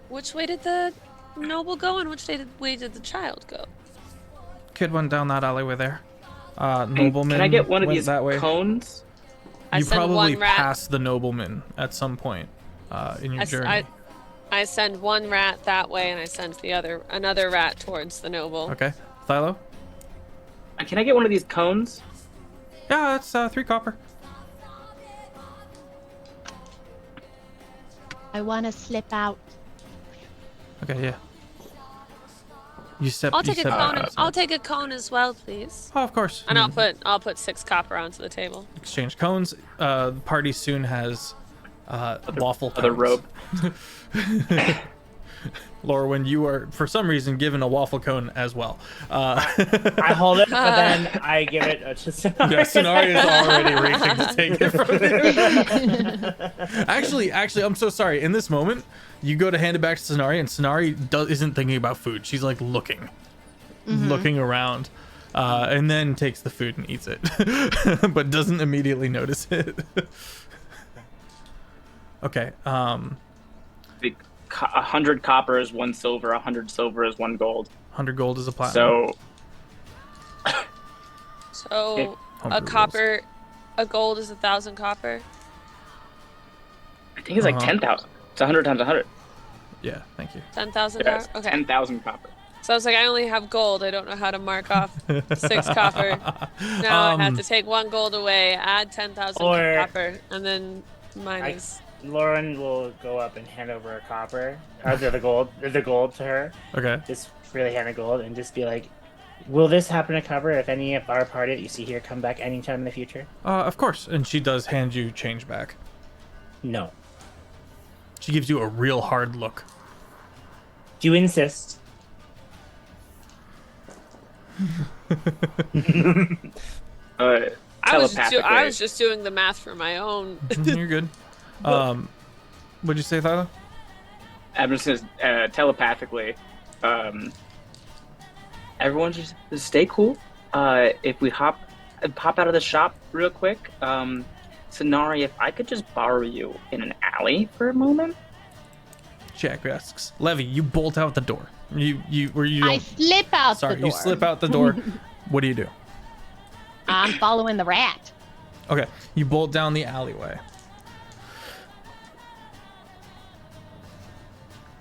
Which way did the noble go, and which way did the child go? Kid went down that alleyway there. Nobleman. Can I get one of went these that way. cones? I You send probably one rat. passed the nobleman at some point in your journey. I send one rat that way, and I send another rat towards the noble. Okay, Thilo. Can I get one of these cones? Yeah, that's 3 copper. I want to slip out. Okay, yeah. You step. I'll you take a step cone. back. I'll take a cone as well, please. Oh, of course. And I'll put 6 copper onto the table. Exchange cones. The party soon has waffle cones. Other robe. Lorwyn, you are for some reason given a waffle cone as well. I hold it, but then I give it to Sonari. Yeah, Sonari is already reaching to take it from you. Actually, I'm so sorry. In this moment, you go to hand it back to Sonari, and Sonari isn't thinking about food. She's like looking around, and then takes the food and eats it, but doesn't immediately notice it. Okay. 100 copper is 1 silver. 100 silver is 1 gold. 100 gold is a platinum. So a 100 copper, a gold is 1,000 copper. I think it's like 10,000. It's 100 times 100. Yeah, thank you. 10,000 Yes, copper. Okay. 10,000 copper. So I was like, I only have gold. I don't know how to mark off 6 copper. Now I have to take 1 gold away, add 10,000 Or- copper, and then minus. Lauren will go up and hand over a copper, or the gold to her. Okay. Just really hand the gold and just be like, "Will this happen to cover if any of our party that you see here come back anytime in the future?" Of course. And she does hand you change back. No. She gives you a real hard look. Do you insist? I was telepathically. just doing the math for my own. You're good. What'd you say, Thilo? I'm just gonna telepathically. Everyone just stay cool. If we pop out of the shop real quick, Sonari, if I could just borrow you in an alley for a moment. Jack asks. Levy, you bolt out the door. You don't. I slip out Sorry, the door. you slip out the door. What do you do? I'm following the rat. Okay, you bolt down the alleyway.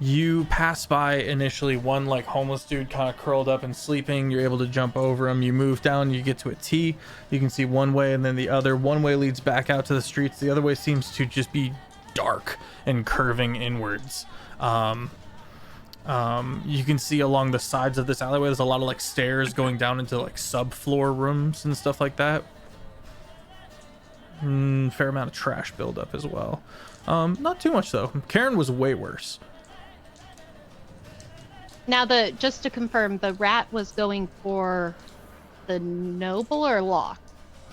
You pass by initially one like homeless dude kind of curled up and sleeping. You're able to jump over him. You move down, you get to a T. You can see one way and then the other. One way leads back out to the streets. The other way seems to just be dark and curving inwards. You can see along the sides of this alleyway, there's a lot of like stairs going down into like subfloor rooms and stuff like that. Fair amount of trash buildup as well. Not too much though. Karen was way worse. Now, just to confirm, the rat was going for the noble or lock?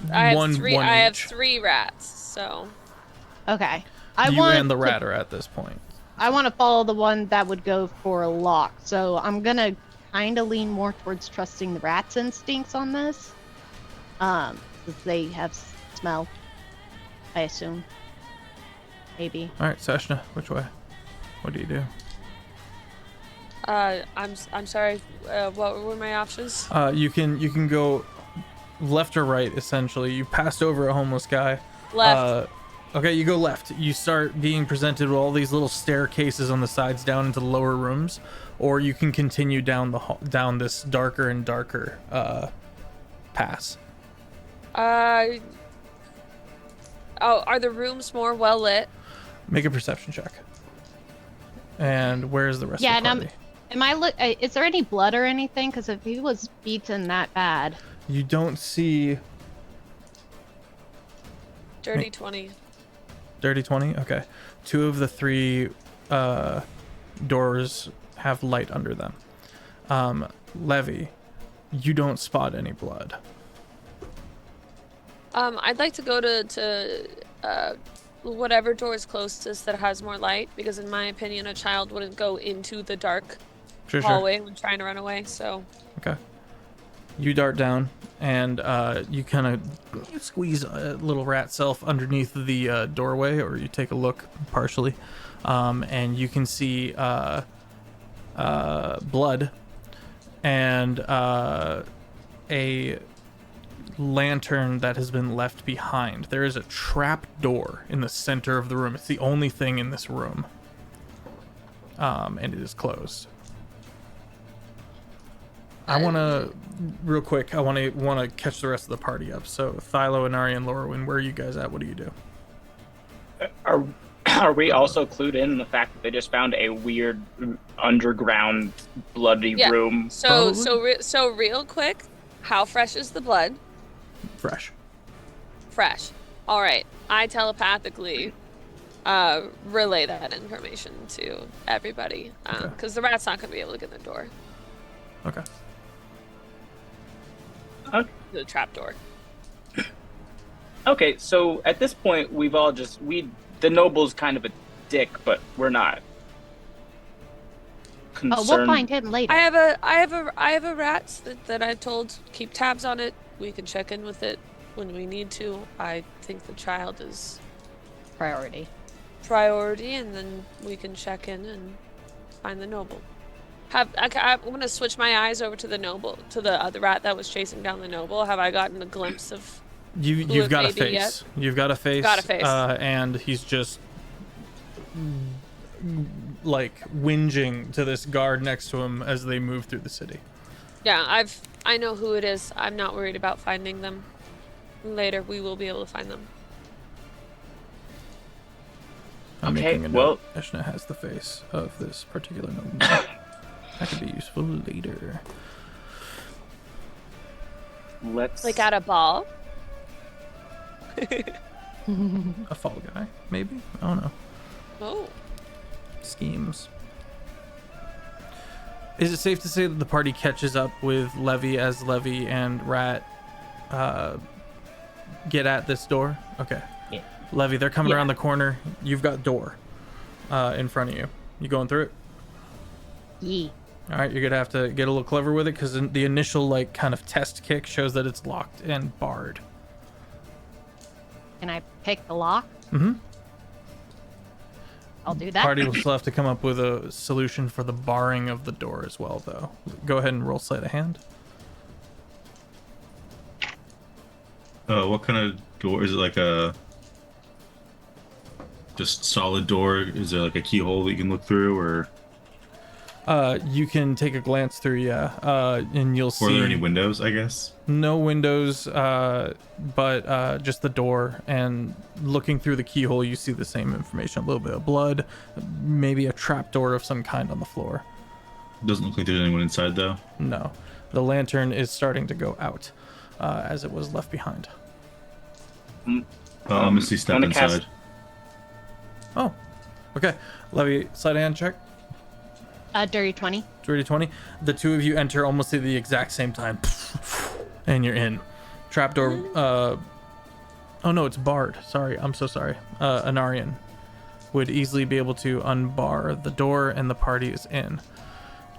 I have One three. I have each. 3 rats. So Okay. You and the rat are at this point. I want to follow the one that would go for a lock, so I'm gonna kind of lean more towards trusting the rat's instincts on this. Because they have smell, I assume. Maybe. All right, Seshna, which way? What do you do? I'm sorry. What were my options? You can go left or right. Essentially, you passed over a homeless guy. Left. Okay, you go left. You start being presented with all these little staircases on the sides down into the lower rooms, or you can continue down down this darker and darker pass. Oh, are the rooms more well lit? Make a perception check. And where's the rest Yeah, of the and party? is there any blood or anything? Because if he was beaten that bad. You don't see Dirty 20. Dirty 20? Okay. 2 of the 3 doors have light under them. Levy, you don't spot any blood. I'd like to go to whatever door is closest that has more light, because in my opinion, a child wouldn't go into the dark hallway when trying to run away. So. Okay. You dart down, and you kind of squeeze a little rat self underneath the doorway, or you take a look partially, and you can see blood and a lantern that has been left behind. There is a trap door in the center of the room. It's the only thing in this room, and it is closed. I want to, real quick, I want to catch the rest of the party up. So, Thylo, Inari, and Lorwyn, where are you guys at? What do you do? Are we also clued in the fact that they just found a weird underground bloody room? So real quick, how fresh is the blood? Fresh. Fresh. All right. I telepathically relay that information to everybody, because the rat's not going to be able to get in the door. Okay. The trap door. Okay, so at this point, the noble's kind of a dick, but we're not concerned. Oh, we'll find him later. I have a rat that I've told keep tabs on it. We can check in with it when we need to. I think the child is priority, and then we can check in and find the noble. I'm gonna switch my eyes over to the noble, to the rat that was chasing down the noble. Have I gotten a glimpse of? You've got a face. Yet? You've got a face. Got a face. And he's just like whinging to this guard next to him as they move through the city. Yeah, I know who it is. I'm not worried about finding them. Later, we will be able to find them. I'm Okay, making a well- note. Eshna has the face of this particular noble. That could be useful later. Let's Like at a ball. A fall guy, maybe? I don't know. Oh. Schemes. Is it safe to say that the party catches up with Levy as Levy and Rat get at this door? Okay. Yeah. Levy, they're coming around the corner. You've got door in front of you. You going through it? Yee. All right, you're gonna have to get a little clever with it, because the initial like kind of test kick shows that it's locked and barred. Can I pick the lock? Mm-hmm. I'll do that. Party will still have to come up with a solution for the barring of the door as well, though. Go ahead and roll sleight of hand. What kind of door is it? Like a just solid door? Is there like a keyhole that you can look through, or You can take a glance through, yeah, and you'll see. Were there any windows, I guess? No windows, but just the door. And looking through the keyhole, you see the same information: a little bit of blood, maybe a trapdoor of some kind on the floor. Doesn't look like there's anyone inside, though. No, the lantern is starting to go out, as it was left behind. Misty step inside. Oh, okay. Levy, sleight of hand check. Dirty 20. Dirty 20. The two of you enter almost at the exact same time, and you're in. Trapdoor. Oh no, it's barred. Sorry, I'm so sorry. Anarian would easily be able to unbar the door, and the party is in.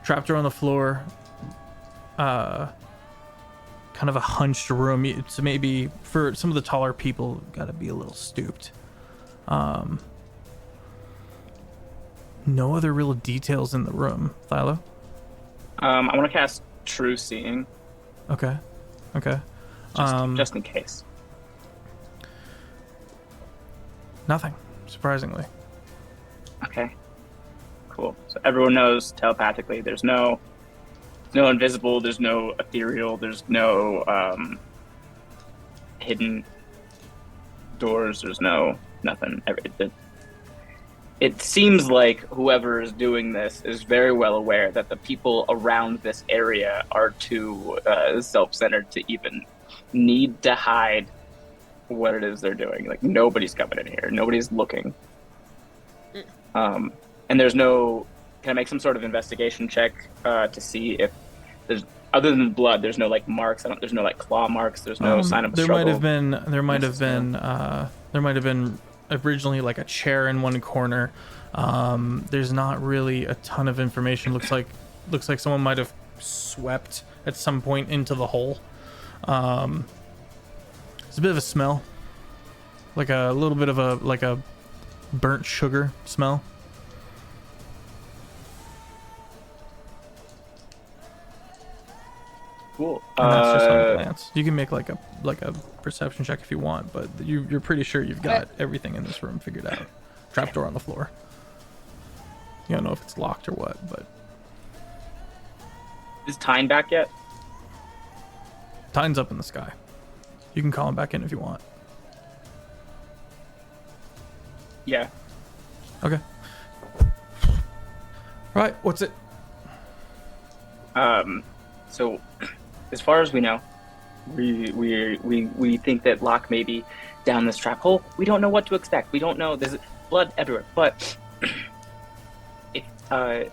Trapdoor on the floor. Kind of a hunched room. It's maybe for some of the taller people, gotta be a little stooped. No other real details in the room. Thylo? I want to cast True Seeing. Okay. Just in case. Nothing, surprisingly. Okay. Cool. So everyone knows telepathically there's no invisible, there's no ethereal, there's no hidden doors, there's no nothing. It seems like whoever is doing this is very well aware that the people around this area are too self-centered to even need to hide what it is they're doing. Like, nobody's coming in here. Nobody's looking. And there's no... Can I make some sort of investigation check to see if there's... Other than blood, there's no, like, marks. There's no, like, claw marks. There's no sign of a struggle. There might have been originally like a chair in one corner. There's not really a ton of information. Looks like someone might have swept at some point into the hole. There's a bit of a smell, like a little bit of a burnt sugar smell. Cool. And that's just on a glance. You can make like a perception check if you want, but you're pretty sure you've got everything in this room figured out. Trapdoor on the floor. You don't know if it's locked or what, but... Is Tyne back yet? Tyne's up in the sky. You can call him back in if you want. Yeah. Okay. Right, what's it? So, as far as we know, we think that Locke may be down this trap hole. We don't know what to expect. We don't know. There's blood everywhere. But if, can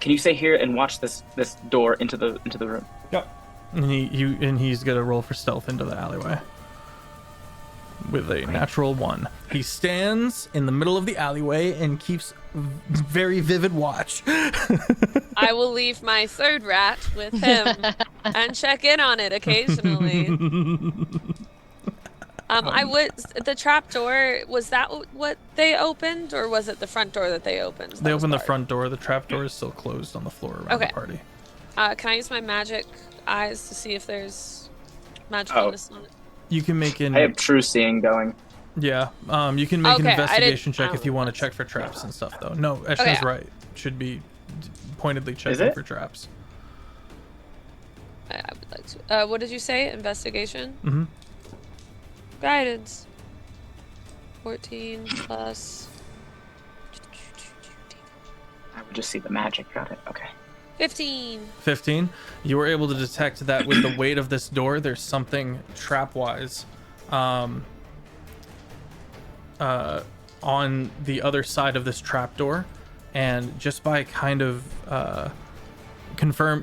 you stay here and watch this door into the room? Yep. And he's gonna roll for stealth into the alleyway with a natural 1. He stands in the middle of the alleyway and keeps very vivid watch. I will leave my third rat with him and check in on it occasionally. The trap door, was that what they opened, or was it the front door that they opened? They opened the front door. The trap door is still closed on the floor around the party. Can I use my magic eyes to see if there's magicalness on it? You can make I have True Seeing going. Yeah, you can make an investigation check if you want to check for traps and stuff, though. No, Eshna's right. Should be pointedly checking for traps. I would like to. What did you say? Investigation? Mm-hmm. Guidance. 14 plus... I would just see the magic. Got it. Okay. 15. 15. You were able to detect that with the weight of this door, there's something trap-wise on the other side of this trapdoor, and just by kind of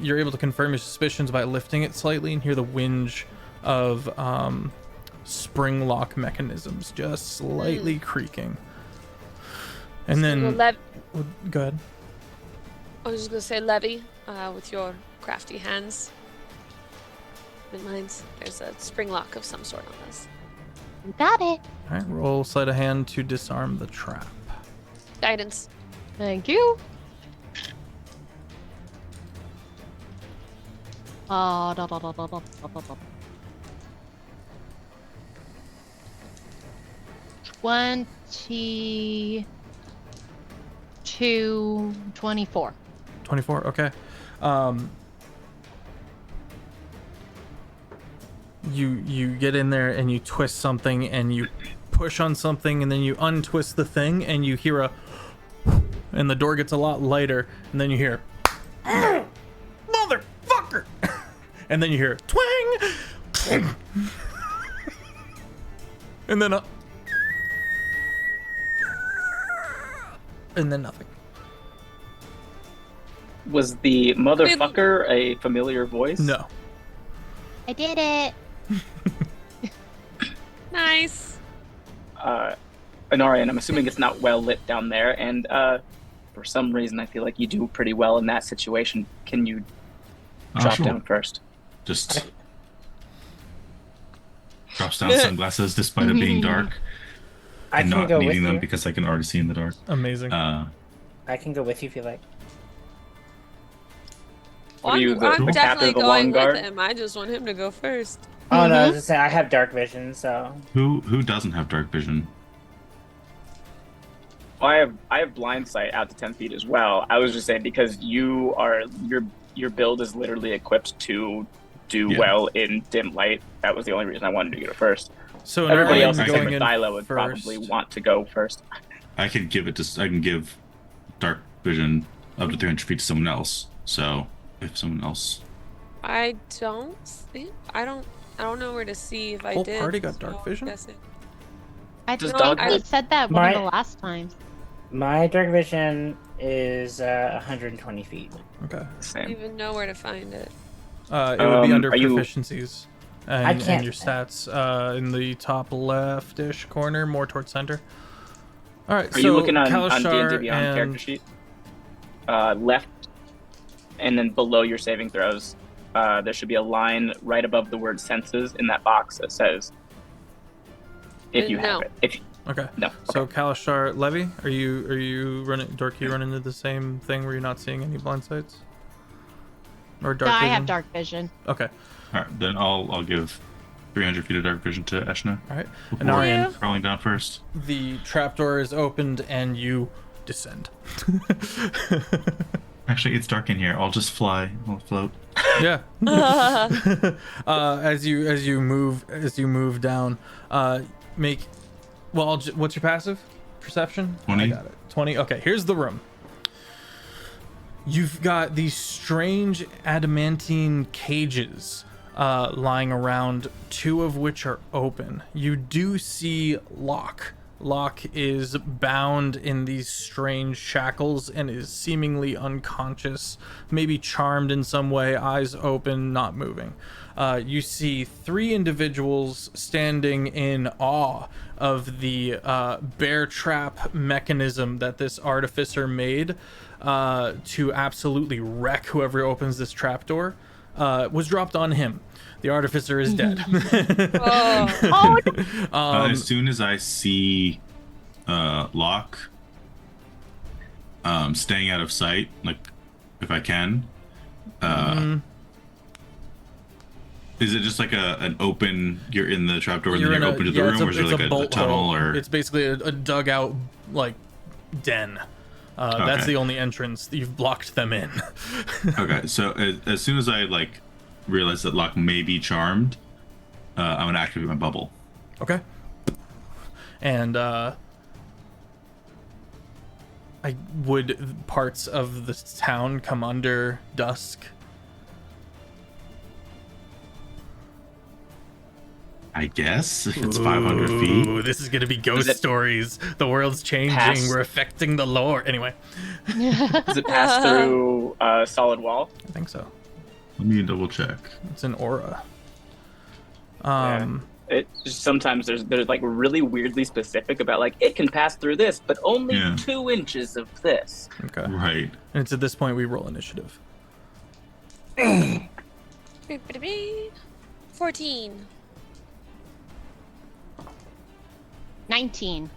you're able to confirm your suspicions by lifting it slightly and hear the whinge of spring lock mechanisms just slightly creaking. And then go ahead. I was just gonna say, Levy, with your crafty hands in mind, there's a spring lock of some sort on this. You got it. All right, roll sleight of hand to disarm the trap. Guidance. Thank you. Da, da, da, da, da, da, da. 22, 24. 24. Okay. You get in there and you twist something and you push on something and then you untwist the thing and you hear a, and the door gets a lot lighter and then you hear, motherfucker, and then you hear twang, and then and then nothing. Was the motherfucker a familiar voice? No. I did it. Nice. Anarian, I'm assuming it's not well lit down there, and for some reason I feel like you do pretty well in that situation. Can you drop sure. down first? Just drops down sunglasses despite it being dark. I And can not go with needing them you. because I can already see in the dark. Amazing. I can go with you if you like. What are you, the I'm captain definitely of the going Long Guard? with him. I just want him to go first. Oh no, I was just saying I have dark vision, so Who doesn't have dark vision? Well, I have blind sight out to 10 feet as well. I was just saying because your build is literally equipped to do well in dim light. That was the only reason I wanted to go first. So Everybody else Narian's except going for in Thyla would first. probably want to go first. I can give dark vision up to 300 feet to someone else. So if someone else, I don't think. I don't know where to see if I Whole did. party got dark so vision? guess it- I Does think dog- we said that one of My- the last times. my dark vision is 120 feet. Okay. I don't Same. even know where to find it. It would be under are you- proficiencies I and can't- your stats in the top left-ish corner, more towards center. All right. Are so you looking on Kalashar D&D Beyond and character sheet? Left, and then below your saving throws, there should be a line right above the word senses in that box that says, if you have No. it. If Okay. No. So Kalashar, Levy, are you running? Dork, you running into the same thing where you're not seeing any blind sights? Or dark No, I vision? have dark vision. Okay. all right, then I'll give 300 feet of dark vision to Eshna. All right. Before Anarian, crawling down first. the trapdoor is opened and you descend. Actually, it's dark in here. I'll just fly. I'll float. Yeah. As you move down, make. Well, what's your passive? Perception? 20. I got it. 20. Okay, here's the room. You've got these strange adamantine cages lying around, 2 of which are open. You do see Locke. Locke is bound in these strange shackles and is seemingly unconscious, maybe charmed in some way, eyes open, not moving. You see 3 individuals standing in awe of the bear trap mechanism that this artificer made to absolutely wreck whoever opens this trapdoor. Was dropped on him. The artificer is dead. Oh, As soon as I see Locke staying out of sight, like if I can, is it just like an open? You're in the trapdoor and then you're open to the room, or is there like a bolt tunnel, hole. or It's basically a dugout like den. That's Okay. the only entrance. You've blocked them in. okay? So as soon as I like realize that Locke may be charmed, I'm gonna activate my bubble. Okay. And would parts of the town come under dusk? I guess if it's 500 feet. Ooh, this is gonna be ghost it stories. The world's changing. pass- We're affecting the lore. Anyway, does it pass through a solid wall? I think so. Let me double check. It's an aura. It sometimes they're like really weirdly specific about like it can pass through this, but only Yeah. 2 inches of this. Okay. Right. And it's at this point we roll initiative. 14. 19.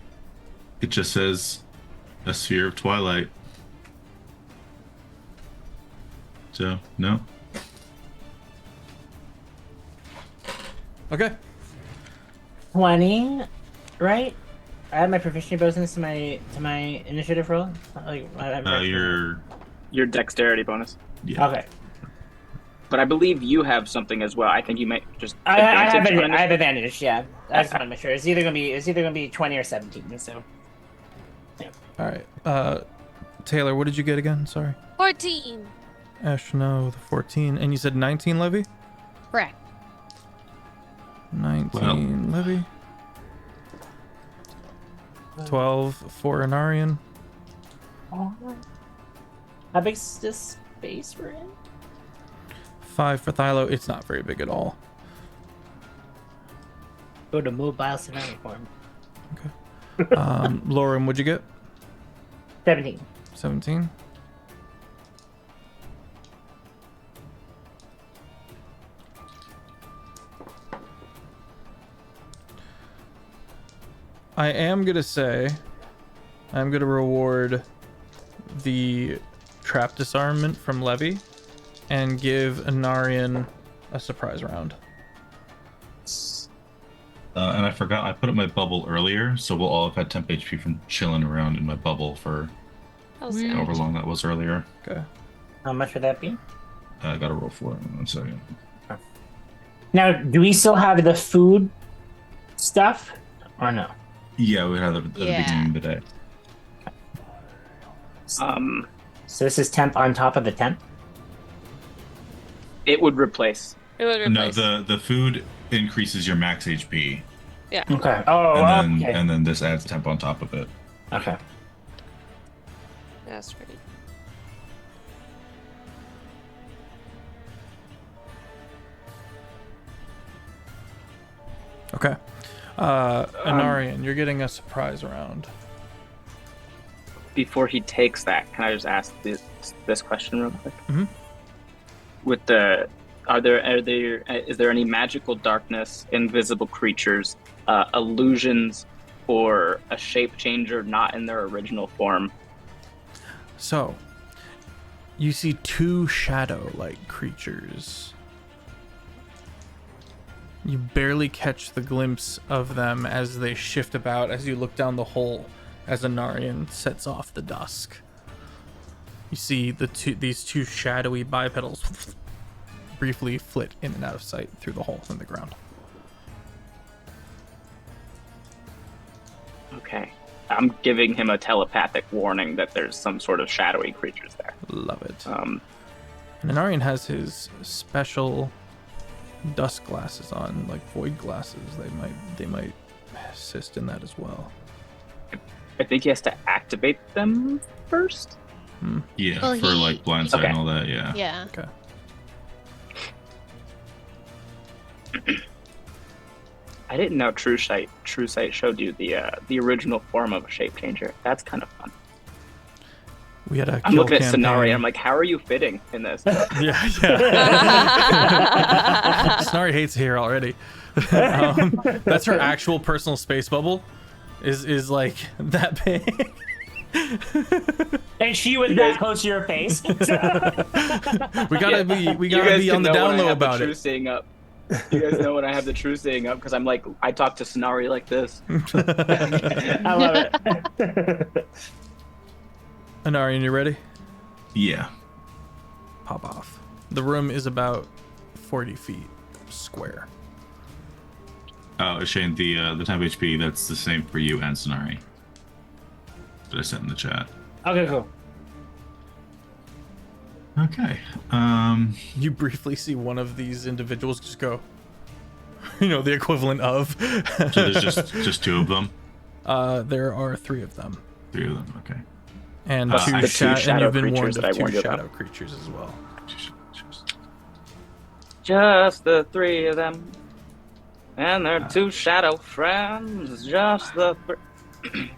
It just says a sphere of twilight. So no. Okay. 20, right? I have my proficiency bonus to my initiative roll. Like, You're Your dexterity bonus. Yeah. Okay. But I believe you have something as well. I think you might just. I have advantage on I have initiative. advantage. Yeah. I just want to make sure it's either gonna be 20 or 17. So. All right. Taylor, what did you get again? Sorry. 14. Ashno, the 14. And you said 19, Levy? Correct. 19, Levy. 12 for Anarian. How big's this space we're in? 5 for Thylo. It's not very big at all. Go to mobile scenario form. Lauren, what'd you get? 17. 17. I am gonna say, I'm gonna reward the trap disarmament from Levy and give Anarian a surprise round. And I forgot, I put up my bubble earlier, so we'll all have had temp HP from chilling around in my bubble for however long that was earlier. Okay. How much would that be? I gotta roll for it in 1 second. Now, do we still have the food stuff or no? Yeah, we had it at the beginning of the day. So this is temp on top of the temp? It would replace. It would replace. No, the food increases your max HP, Yeah. Okay. Oh, and then okay. and then this adds temp on top of it. Okay. That's right. Okay. Anarian, you're getting a surprise round. Before he takes that, can I just ask this question real quick? Mhm. With the, is there any magical darkness, invisible creatures, illusions, or a shape changer not in their original form? So, you see 2 shadow-like creatures. You barely catch the glimpse of them as they shift about as you look down the hole as Anarian sets off the dusk. You see these two shadowy bipedals briefly flit in and out of sight through the hole in the ground. Okay. I'm giving him a telepathic warning that there's some sort of shadowy creatures there. Love it. Um, And Anarian has his special dust glasses on, like void glasses. They might assist in that as well. I think he has to activate them first. Yeah, Well, for like blindside Okay. and all that. Yeah. Yeah. Okay. I didn't know True Sight showed you the original form of a shape changer. That's kind of fun. We had a I'm kill looking at campaign. Scenario. I'm like, how are you fitting in this? Yeah. Snarry hates it here already. That's her actual personal space bubble. Is like that big. And she was that close to your face. We gotta be You guys be can on the know down when I low have the about true it. seeing up. You guys know when I have the true seeing up because I'm like, I talk to Scenario like this. I love it. Anarian, you ready? Yeah. Pop off. The room is about 40 feet square. Oh, Shane, the temp HP, that's the same for you and Sonari. That I sent in the chat. Okay, cool. Okay. You briefly see one of these individuals just go, the equivalent of. So there's just 2 of them. There are 3 of them. 3 of them. Okay. And The two and shadow you've been warned creatures that I of 2 warned you about. shadow creatures as well. Just the 3 of them. And they're 2 shadow friends. Just the 3.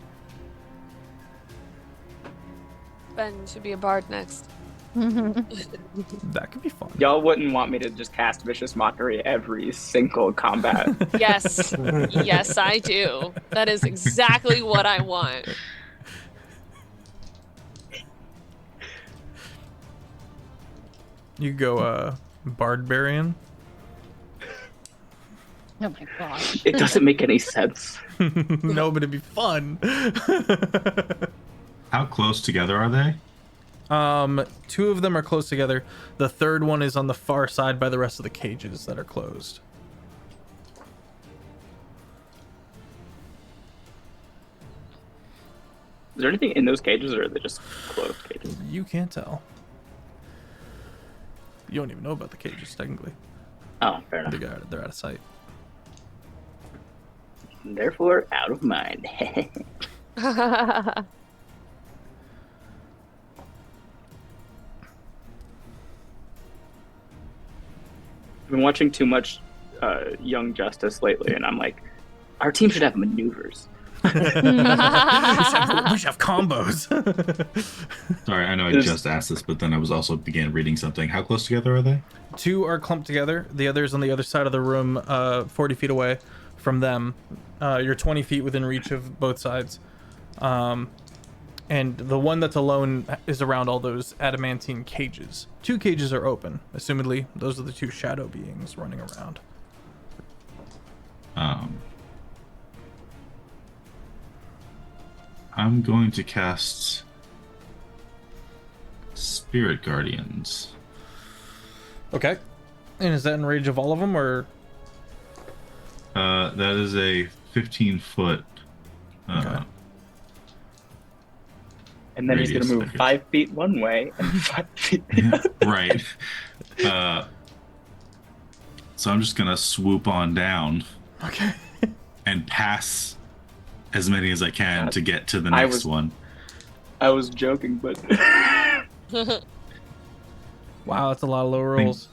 Ben should be a bard next. That could be fun. Y'all wouldn't want me to just cast Vicious Mockery every single combat. Yes. Yes, I do. That is exactly what I want. You go Barbarian. Oh my gosh. It doesn't make any sense. No, but it'd be fun. How close together are they? Two of them are close together. The third one is on the far side by the rest of the cages that are closed. Is there anything in those cages, or are they just closed cages? You can't tell. You don't even know about the cages, technically. Oh, fair enough. They're out of sight. Therefore, out of mind. I've been watching too much Young Justice lately, and I'm like, our team should have maneuvers. we should have combos. Sorry, I know I just asked this, but then I was also began reading something. How close together are they? Two are clumped together. The other's on the other side of the room, 40 feet away from them. You're 20 feet within reach of both sides. And the one that's alone is around all those adamantine cages. Two cages are open. Assumedly, those are the two shadow beings running around. I'm going to cast Spirit Guardians. Okay. And is that in range of all of them, or? That is a 15-foot. Okay. And then he's going to move 5 feet one way and 5 feet the other. Right. So I'm just going to swoop on down. Okay. And pass as many as I can to get to the next one. I was joking, but... Wow, that's a lot of low rolls.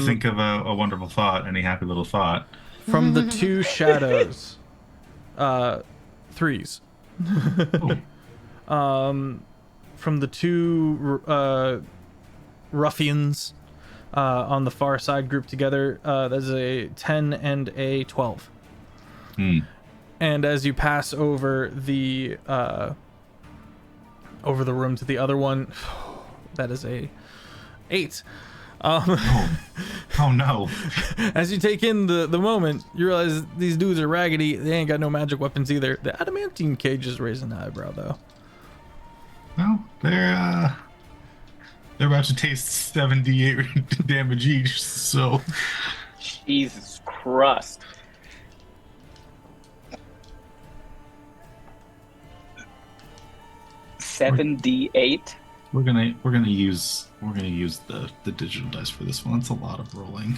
Think of a wonderful thought, any happy little thought. From the two shadows, threes. From the two ruffians on the far side grouped together, that's a 10 and a 12. And as you pass over the room to the other one, that is a 8. Oh no. As you take in the moment, you realize these dudes are raggedy. They ain't got no magic weapons either. The adamantine cage is raising an eyebrow, though. Well, they're about to taste 78 damage each, so... Jesus Christ. $7d8. We're gonna use the digital dice for this one. It's a lot of rolling.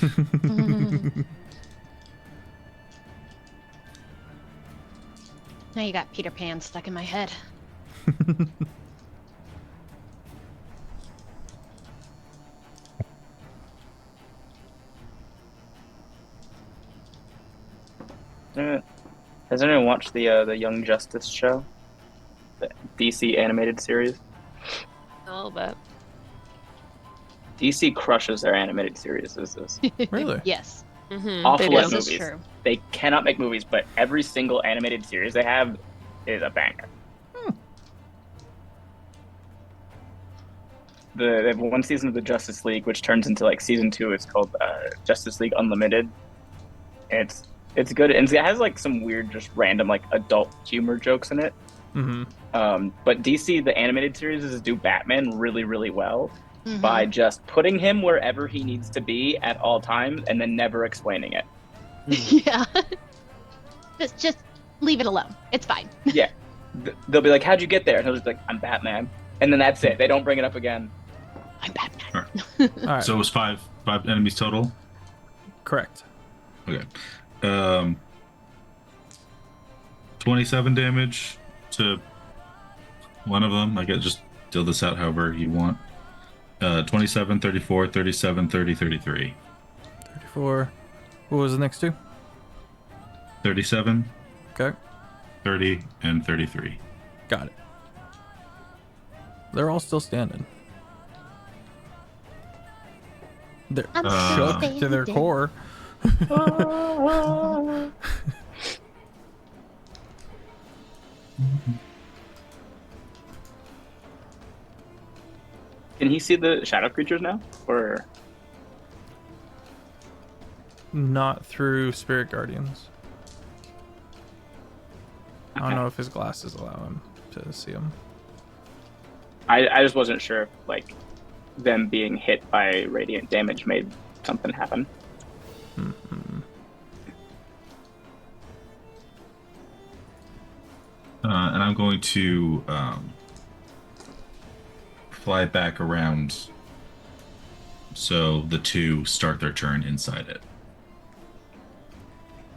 Now you got Peter Pan stuck in my head. Has anyone watched the Young Justice show? The DC animated series? A little bit. DC crushes their animated series. Really? Yes. Mm-hmm, Awful at This is movies. true. They cannot make movies, but every single animated series they have is a banger. They have one season of the Justice League, which turns into like season 2. It's called Justice League Unlimited. It's good, and it has like some weird, just random like adult humor jokes in it. Mm-hmm. But DC, the animated series, do Batman really, really well Mhm. by just putting him wherever he needs to be at all times, and then never explaining it. Yeah. Just leave it alone. It's fine. Yeah, they'll be like, "How'd you get there?" And he'll just be like, "I'm Batman," and then that's it. They don't bring it up again. I'm Batman. All right. So it was five enemies total? Correct. Okay. 27 damage to one of them. I guess just deal this out however you want. 27, 34, 37, 30, 33. 34. What was the next two? 37, Okay. 30, and 33. Got it. They're all still standing. They're I'm shook standing. to their core. Can he see the shadow creatures now, or Not through Spirit Guardians. I don't know if his glasses allow him to see them. I just wasn't sure if like them being hit by radiant damage made something happen. Mm-hmm. And I'm going to fly back around so the two start their turn inside it.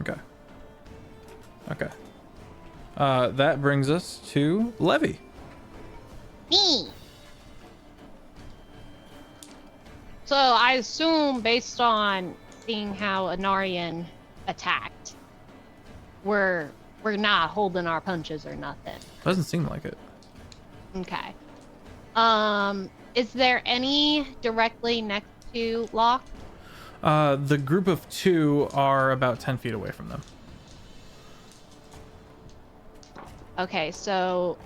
Okay. Okay. That brings us to Levy. Me. So I assume, based on seeing how Anarian attacked, we're not holding our punches or nothing. Doesn't seem like it. Okay. Is there any directly next to Locke? The group of two are about 10 feet away from them. Okay, so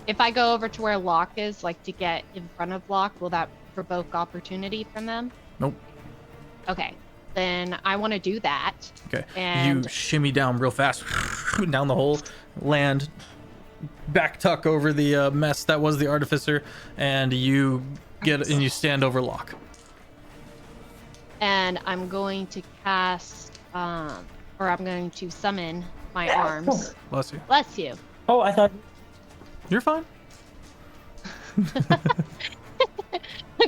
if I go over to where Locke is, like to get in front of Locke, will that provoke opportunity from them? Nope. Okay, then I want to do that. Okay. And You shimmy down real fast, down the hole, land, back tuck over the mess that was the artificer, and you stand over Locke. And I'm going to cast, or I'm going to summon my arms. Bless you. Bless you. Oh, I thought. You're fine. I'm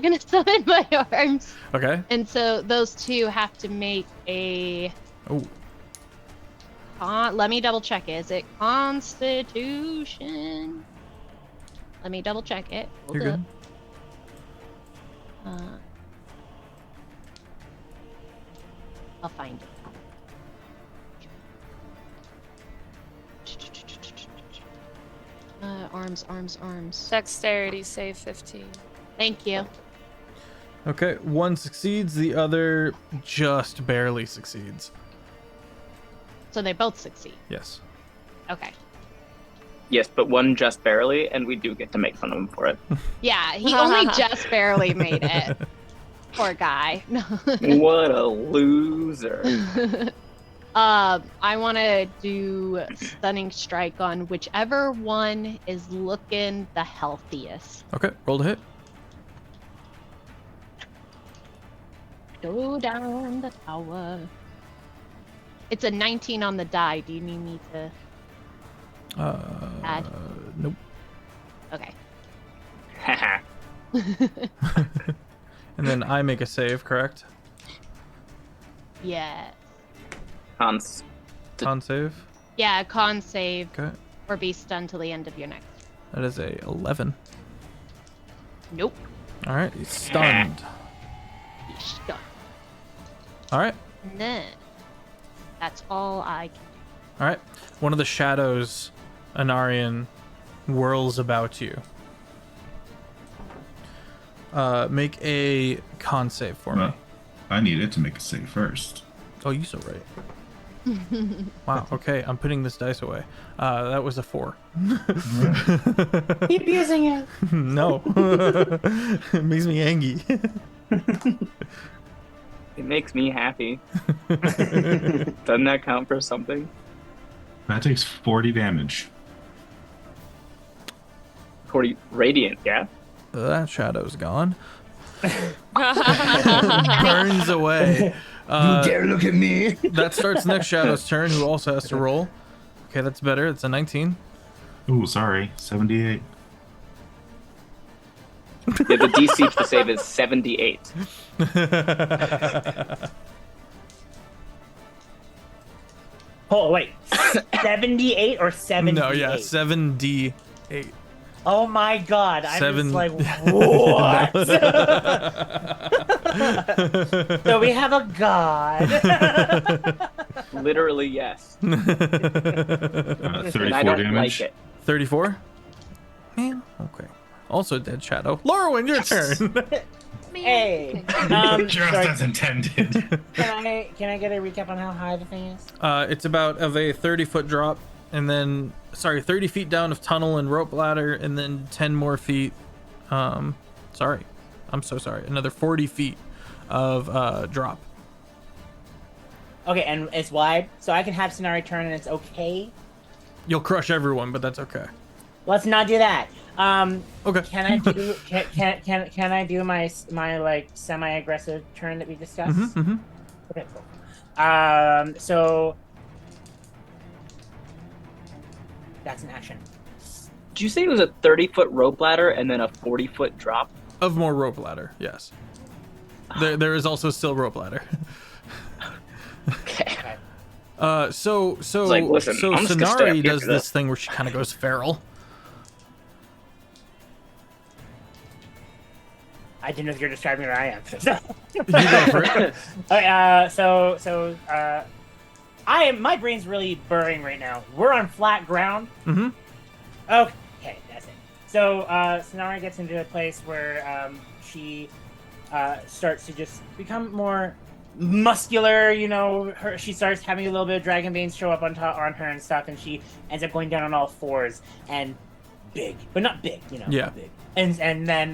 gonna summon my arms. Okay. And so those two have to make a. Oh. Let me double check. Is it Constitution? Let me double check it. Hold You're up. good. I'll find it. Arms. Dexterity save 15. Thank you. Okay. One succeeds. The other just barely succeeds. So they both succeed. Yes. Okay. Yes, but one just barely, and we do get to make fun of him for it. Yeah, he only just barely made it. Poor guy. What a loser. I want to do Stunning Strike on whichever one is looking the healthiest. Okay. Roll to hit. Go down the tower. It's a 19 on the die. Do you need me to add? Nope. Okay. Haha. And then I make a save, correct? Yes. Hans. Con save. Yeah, con save Okay. or be stunned till the end of your next. That is a 11. Nope. All right. He's stunned. He's stunned. All right. And then that's all I can. All right. One of the shadows, Anarian, whirls about you. Make a con save for me. Well, I needed to make a save first. Oh, you so right. Wow. Okay, I'm putting this dice away. That was a 4. Keep using it. No. It makes me angry. It makes me happy. Doesn't that count for something? That takes 40 damage. 40 radiant, yeah? That shadow's gone. Burns away. You dare look at me? That starts next shadow's turn, who also has to roll. Okay, that's better. It's a 19. Ooh, sorry. 78. Yeah, the DC for save is 78. Oh, wait. 78 or 78? No, yeah, 7d8. Oh my god. I'm Seven- just like, what? So we have a god. Literally, yes. 34 And I don't damage. like it. 34? Man, okay. Also dead shadow. Lorwyn, your turn. Hey. Just Sorry, as intended. can I get a recap on how high the thing is? It's about of a 30-foot drop, and then 30 feet down of tunnel and rope ladder, and then 10 more feet. I'm so sorry. Another 40 feet of drop. Okay, and it's wide, so I can have Sonari turn and it's okay. You'll crush everyone, but that's okay. Let's not do that. Okay. Can I do can I do my like semi-aggressive turn that we discussed? Okay, cool. So that's an action. Did you say it was a 30-foot rope ladder and then a 40-foot drop? Of more rope ladder, yes. There is also still rope ladder. Okay. So like, listen, I'm just gonna stay up Sonari here does for this this. thing where she kind of goes feral. I didn't know if you're describing where I am. You go for it. Okay, my brain's really burring right now. We're on flat ground. Mm-hmm. Okay, that's it. So Sonara gets into a place where she starts to just become more muscular. You know, she starts having a little bit of dragon veins show up on her and stuff, and she ends up going down on all fours and big, but not big. You know, Yeah. big. And then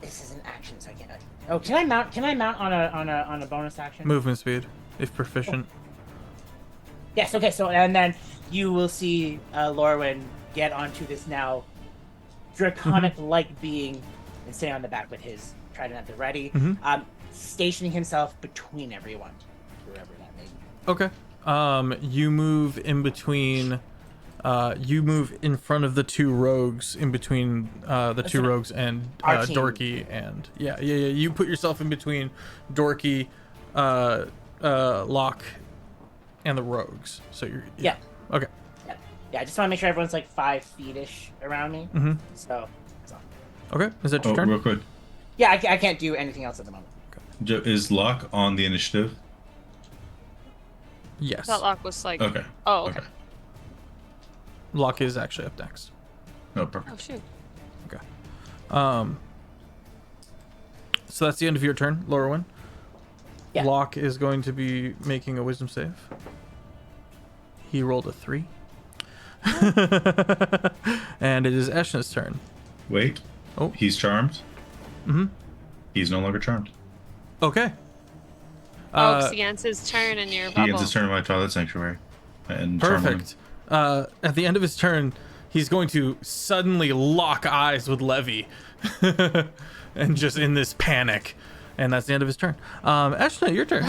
this is an action, so I can't. Oh, can I mount? Can I mount on a bonus action? Movement speed, if proficient. Yes. Okay. So and then you will see Lorwyn get onto this now draconic-like being and stay on the back with his trident at the ready, stationing himself between everyone, whoever that may be. Okay. You move in between. You move in front of the two rogues, in between the two rogues and Our team. Dorky, and yeah. You put yourself in between Dorky, Locke, and the rogues. So you're Yeah. Okay. Yeah. I just want to make sure everyone's like 5 feet-ish around me. So. Okay. Is that your turn? Real quick. Yeah, I can't do anything else at the moment. Is Locke on the initiative? Yes. That lock was like. Okay. Oh, okay. Locke is actually up next. No, perfect. Oh shoot. Okay. So that's the end of your turn, Lorwyn. Yeah. Locke is going to be making a wisdom save. He rolled a 3. And it is Eshna's turn. Wait. Oh. He's charmed. He's no longer charmed. Okay. Oh, 'cause he ends his turn in your He bubble. ends his turn in my Twilight Sanctuary. And charm him. Perfect. At the end of his turn, he's going to suddenly lock eyes with Levy. And just in this panic. And that's the end of his turn. Eshna, your turn.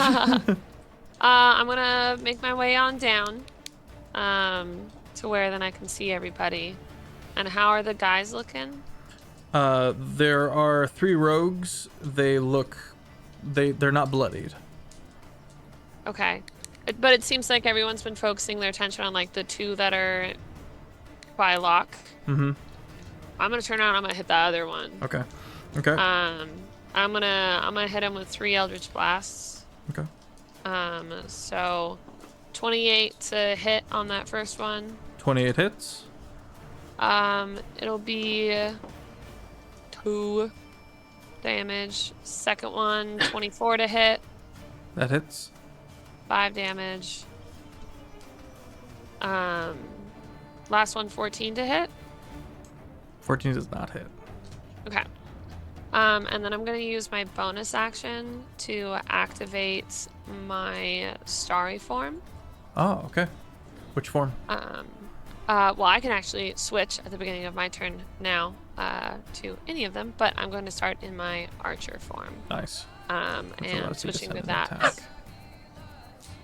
I'm gonna make my way on down, to where then I can see everybody. And how are the guys looking? There are 3 rogues. They're not bloodied. Okay. But it seems like everyone's been focusing their attention on like the 2 that are by Locke. I'm gonna turn around. I'm gonna hit the other one. Okay. I'm gonna hit him with 3 Eldritch Blasts. Okay. So 28 to hit on that first one. 28 hits. It'll be 2 damage. Second one, 24 to hit. That hits. 5 damage. Last one, 14 to hit. 14 does not hit. Okay. And then I'm gonna use my bonus action to activate my starry form. Oh, okay. Which form? Well, I can actually switch at the beginning of my turn now to any of them, but I'm going to start in my archer form. Nice. And switching to that Attack.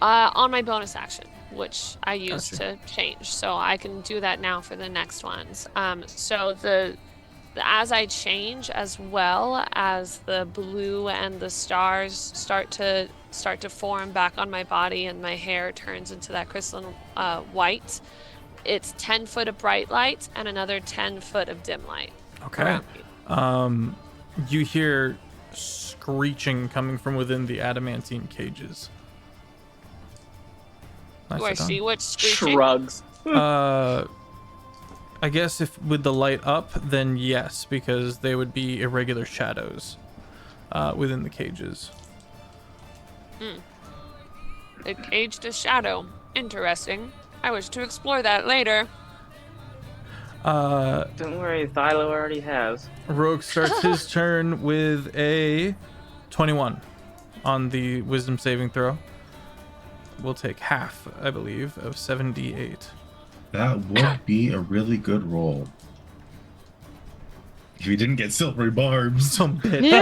on my bonus action, which I use Gotcha. to change. So I can do that now for the next ones. So as I change, as well as the blue and the stars start to form back on my body, and my hair turns into that crystalline white. It's 10 foot of bright light and another 10 foot of dim light. Okay. You hear screeching coming from within the adamantine cages. Do I Nicely see done. what's screeching? Shrugs. I guess if with the light up, then yes, because they would be irregular shadows within the cages. A caged a shadow. Interesting. I wish to explore that later. Don't worry, Thylo already has. Rogue starts his turn with a 21 on the wisdom saving throw. We'll take half, I believe, of 7d8. That would be a really good roll. If you didn't get silvery barbs. Some bitch.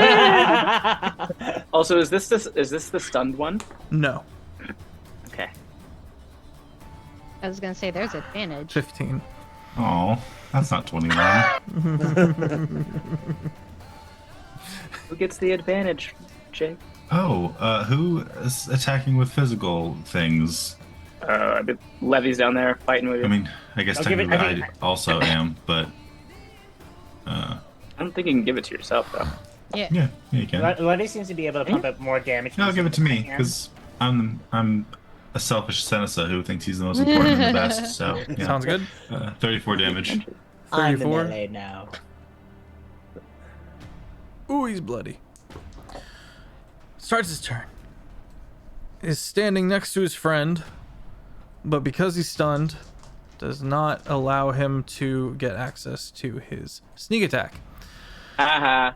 Also, is this the stunned one? No. Okay. I was gonna say there's advantage. 15. Oh, that's not 21. Who gets the advantage, Jake? Oh, who is attacking with physical things? Levy's down there fighting with you. I mean, I guess I'll give it- technically I I think- also am, but I don't think you can give it to yourself though. yeah, you can. Letty seems to be able to pump up more damage. No, give it to me because I'm a selfish senator who thinks he's the most important and the best. So yeah. Sounds good. 34 damage. I'm in 34. LA now. Ooh, he's bloody. Starts his turn. Is standing next to his friend, but because he's stunned, does not allow him to get access to his sneak attack. Haha.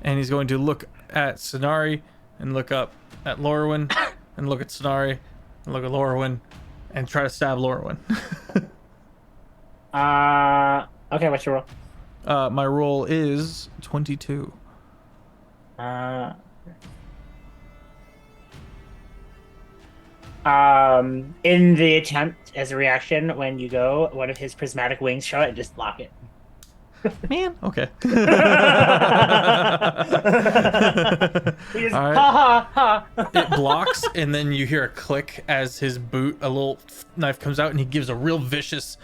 And he's going to look at Sonari and look up at Lorwyn and look at Sonari and look at Lorwyn and try to stab Lorwyn. Okay, what's your roll? My roll is 22. In the attempt as a reaction, when you go, one of his prismatic wings show it and just block it. Man. Okay. He just, All right. ha ha ha. It blocks, and then you hear a click as his boot, a little knife comes out, and he gives a real vicious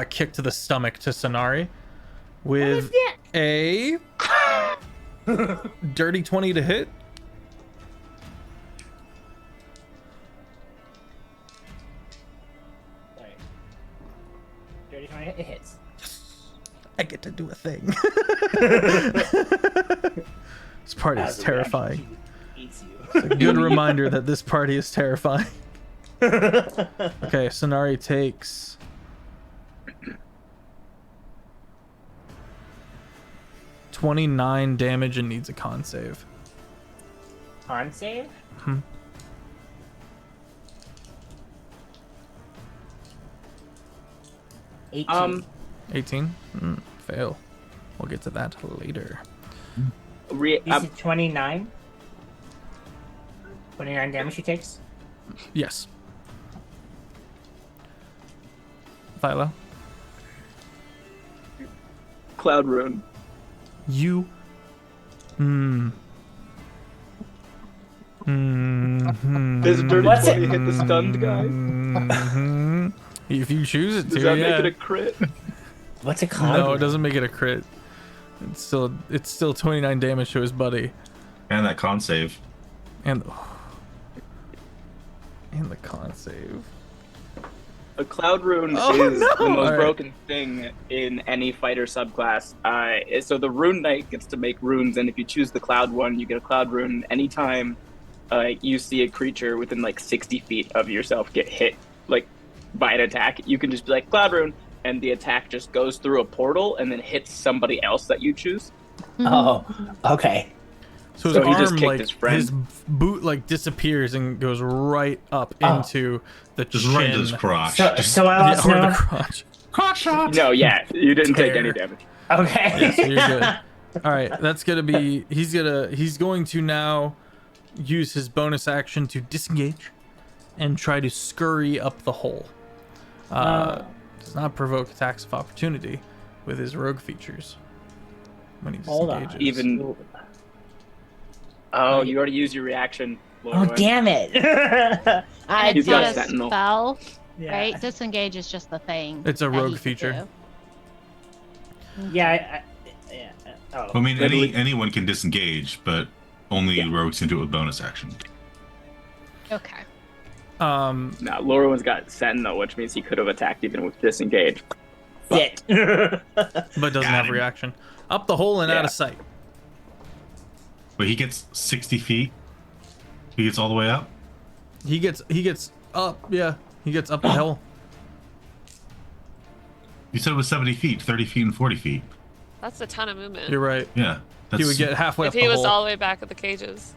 kick to the stomach to Sonari with a dirty 20 to hit. Sorry. Dirty 20, it hits. I get to do a thing. This party is As a terrifying. reaction, he eats you. It's a good reminder that this party is terrifying. Okay, Sonari takes 29 damage and needs a con save. Con save? Hmm. $18. 18? Fail. We'll get to that later. Is it 29? 29 damage he takes? Yes. Philo, Cloud Rune. you. Does a dirty What's 20 it? hit the stunned guy? If you choose it to, Does that yeah. make it a crit? What's it called? No, it doesn't make it a crit. It's still 29 damage to his buddy, And that con save. and the con save. A Cloud Rune Oh, is no! the most Alright. broken thing in any fighter subclass. So the Rune Knight gets to make runes, and if you choose the Cloud one, you get a Cloud Rune anytime you see a creature within like 60 feet of yourself get hit like by an attack. You can just be like Cloud Rune, and the attack just goes through a portal and then hits somebody else that you choose. Oh, okay. So his So he arm, just kicked like his friend. his boot, like disappears and goes right up into the Just chin. right into his crotch. So, Just so I Yeah, also or the know. crotch. crotch shot. No, yeah, you didn't take Tear. any damage. Okay. Yeah, so you're good. All right, that's gonna be. He's going to now use his bonus action to disengage and try to scurry up the hole. Does not provoke attacks of opportunity with his rogue features when he Hold on. disengages. Even. Oh, you already used your reaction. Oh, Lorwyn. damn it. I He's It's got not a a did. sentinel. spell, Yeah. right? Disengage is just the thing. It's a that rogue he could feature. do. Yeah. Yeah. Oh. I mean, Literally- anyone can disengage, but only rogues can do it with bonus action. Okay. Nah, Lorwyn's got Sentinel, which means he could have attacked even with disengage. Shit. but doesn't Got have him. reaction. Up the hole and out Yeah. of sight. But he gets 60 feet. He gets all the way up. He gets up. Yeah, he gets up the hill. You said it was 70 feet, 30 feet, and 40 feet. That's a ton of movement. You're right. Yeah. He would get halfway If up he the was hole. all the way back at the cages.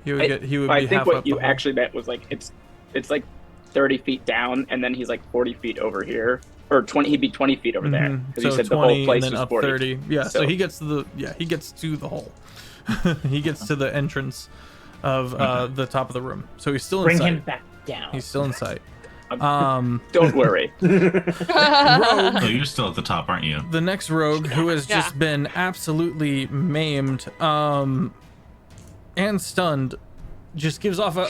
He would I be think halfway what up you the hole. actually meant was like it's like 30 feet down, and then he's like 40 feet over here, or 20. He'd be 20 feet over there because So you said 20 the whole place and then was up 40. 30. Yeah, so he gets to the hole. He gets to the entrance of the top of the room. So he's still in Bring sight. him back down. He's still in sight. Don't worry. Rogue. Oh, you're still at the top, aren't you? The next rogue, who has just been absolutely maimed and stunned, just gives off a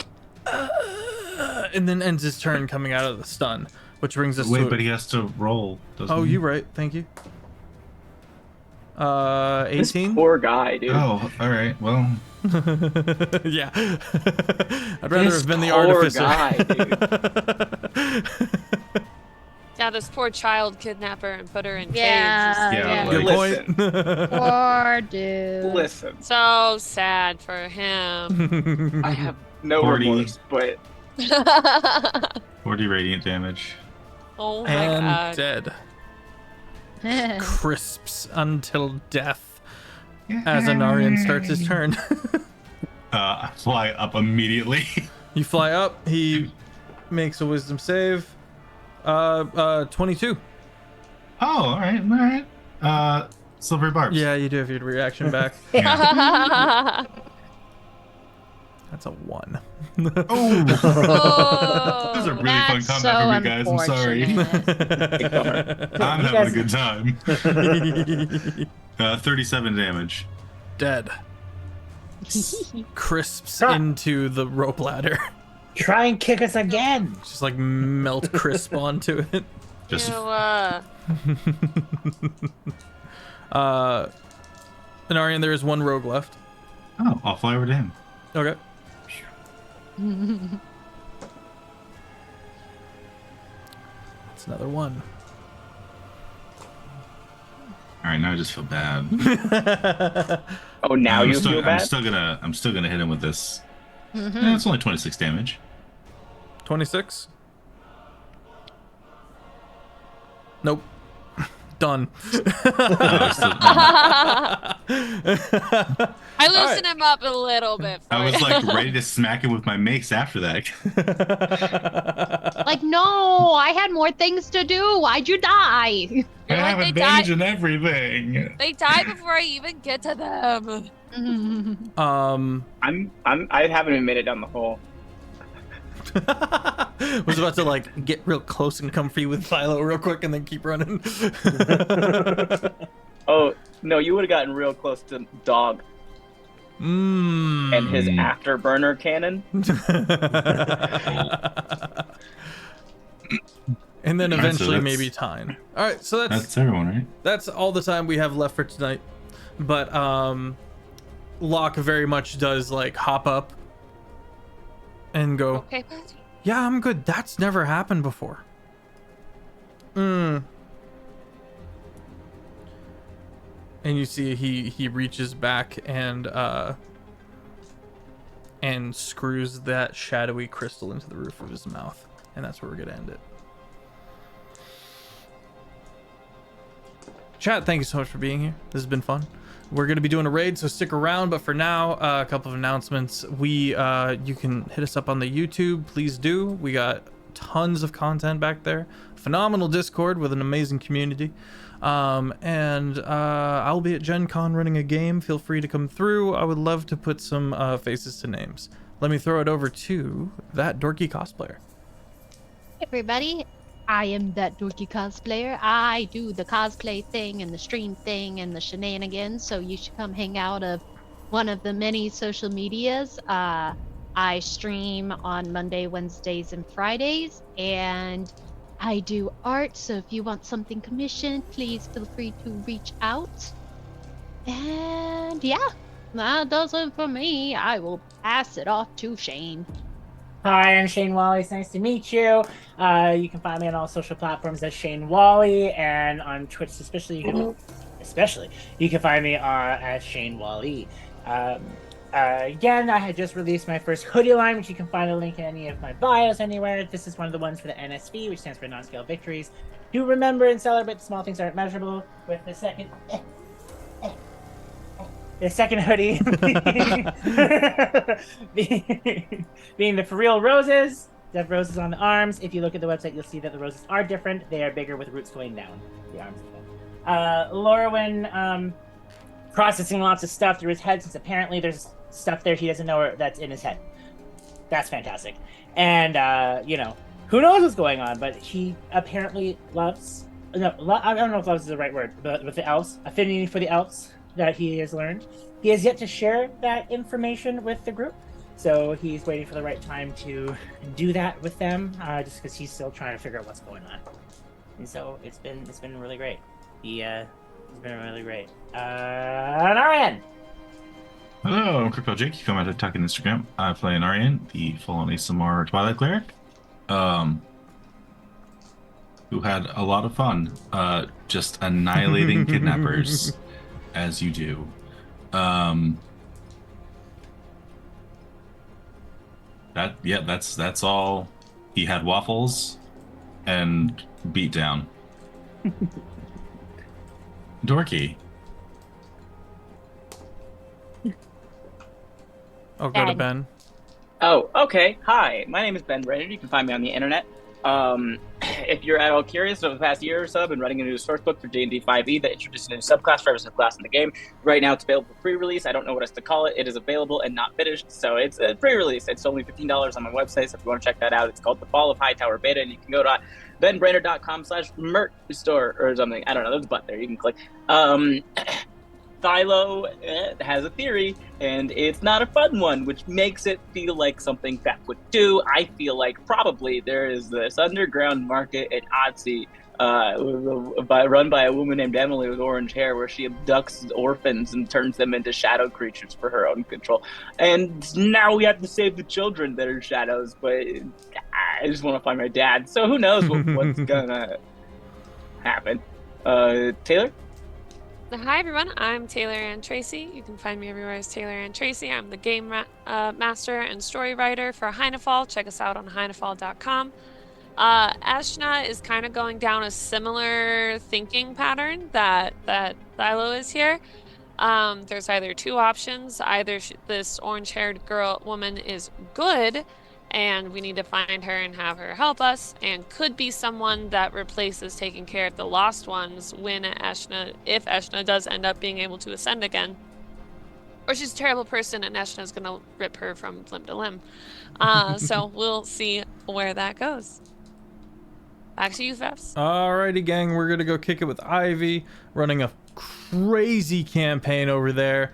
and then ends his turn coming out of the stun, which brings us Wait, to but he has to roll, doesn't oh, he? you're right. Thank you. This 18. poor guy, dude. Oh, all right. Well, Yeah. I'd rather This have been the poor artificer. guy, Yeah, this poor child kidnapper and put her in Yeah, Yeah, yeah. like- Good point. Poor dude. Listen, cages. So sad for him. I have no 40. remorse, but 40 radiant damage. Oh my and god. dead. Crisps until death as Anarian starts his turn. I fly up immediately. You fly up. He makes a wisdom save. 22. Oh, all right. Silvery barbs. Yeah, you do have your reaction back. Yeah. That's a 1. Oh, this Oh. is a really fun That's combat for me, guys. I'm sorry. unfortunate. I'm You having guys- a good time. 37 damage. Dead. Crisps Ah. into the rope ladder. Try and kick us again. Just like melt crisp onto it. Just Ew, Anarian, there is one rogue left. oh, I'll fly over to him. Okay. That's another one. All right, now I just feel bad. oh, now I'm you still, feel bad. I'm still gonna hit him with this. Mhm. Eh, it's only 26 damage. 26. Nope. Done. Oh, still- I loosened him up a little bit. For I was you. like ready to smack him with my mace after that. Like, no, I had more things to do. Why'd you die? You're I like, have they advantage died. in everything. They die before I even get to them. I haven't even made it down the hole. Was about to like get real close and come for you with Philo real quick and then keep running. Oh no, you would have gotten real close to Dog and his afterburner cannon. And then Alright, so eventually that's- maybe Tyne. All right, so That's everyone, right? that's all the time we have left for tonight. But Locke very much does like hop up and go, Okay, buddy. yeah, I'm good. That's never happened before. And you see he reaches back and screws that shadowy crystal into the roof of his mouth. And that's where we're gonna end it. Chat, thank you so much for being here. This has been fun. We're going to be doing a raid, so stick around. But for now, a couple of announcements. You can hit us up on the YouTube. Please do. We got tons of content back there. Phenomenal Discord with an amazing community. I'll be at Gen Con running a game. Feel free to come through. I would love to put some faces to names. Let me throw it over to that dorky cosplayer. Hey everybody, I am that dorky cosplayer. I do the cosplay thing and the stream thing and the shenanigans, so you should come hang out of one of the many social medias. I stream on Monday, Wednesdays, and Fridays, and I do art, so if you want something commissioned, please feel free to reach out. And yeah, that does it for me. I will pass it off to Shane. Hi, I'm Shane Whalley. It's nice to meet you. You can find me on all social platforms as Shane Whalley, and on Twitch especially you can find me as Shane Whalley. Again, I had just released my first hoodie line, which you can find a link in any of my bios anywhere. This is one of the ones for the NSV, which stands for non-scale victories. Do remember and celebrate the small things aren't measurable. With the second hoodie being the For Real Roses. have roses on the arms. If you look at the website, you'll see that the roses are different. They are bigger with roots going down the arms. Lorwyn processing lots of stuff through his head, since apparently there's stuff there he doesn't know that's in his head. That's fantastic. And who knows what's going on, but he apparently loves. No, I don't know if loves is the right word, but with the elves, affinity for the elves that he has learned. He has yet to share that information with the group, so he's waiting for the right time to do that with them, just because he's still trying to figure out what's going on. And so it's been really great. It's been really great. Narian! Hello, I'm Critfail Jake. You come out to TikTok and Instagram. I play Narian, the full-on ASMR Twilight Cleric, who had a lot of fun, just annihilating kidnappers, as you do. That's all. He had waffles and beat down. Dorky. Oh, go to Ben. Oh, okay. Hi, my name is Ben Brainard. You can find me on the internet. If you're at all curious, over the past year or so, I've been writing a new source book for D&D 5e that introduced a new subclass for every subclass in the game. Right now, it's available for pre-release. I don't know what else to call it. It is available and not finished, so it's a pre-release. It's only $15 on my website, so if you want to check that out, it's called The Fall of Hightower Beta, and you can go to benbrainerd.com/merch store or something. I don't know. There's a button there. You can click. Philo has a theory, and it's not a fun one, which makes it feel like something Feff would do. I feel like probably there is this underground market at Odyssey run by a woman named Emily with orange hair, where she abducts orphans and turns them into shadow creatures for her own control. And now we have to save the children that are shadows, but I just want to find my dad. So who knows what's gonna happen. Taylor? Hi everyone, I'm Taylor Ann Tracy. You can find me everywhere as Taylor Ann Tracy. I'm the game master and story writer for Heinefall. Check us out on heinefall.com. Ashna is kind of going down a similar thinking pattern that Thilo is here. There's either two options. Either this orange-haired woman is good, and we need to find her and have her help us, and could be someone that replaces taking care of the lost ones if Ashna does end up being able to ascend again. Or she's a terrible person and Ashna's gonna rip her from limb to limb. So we'll see where that goes. Back to you, Feffs. Alrighty, gang, we're gonna go kick it with Ivy, running a crazy campaign over there.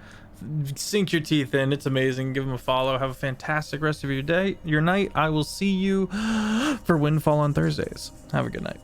Sink your teeth in. It's amazing. Give them a follow. Have a fantastic rest of your day, your night. I will see you for Windfall on Thursdays. Have a good night.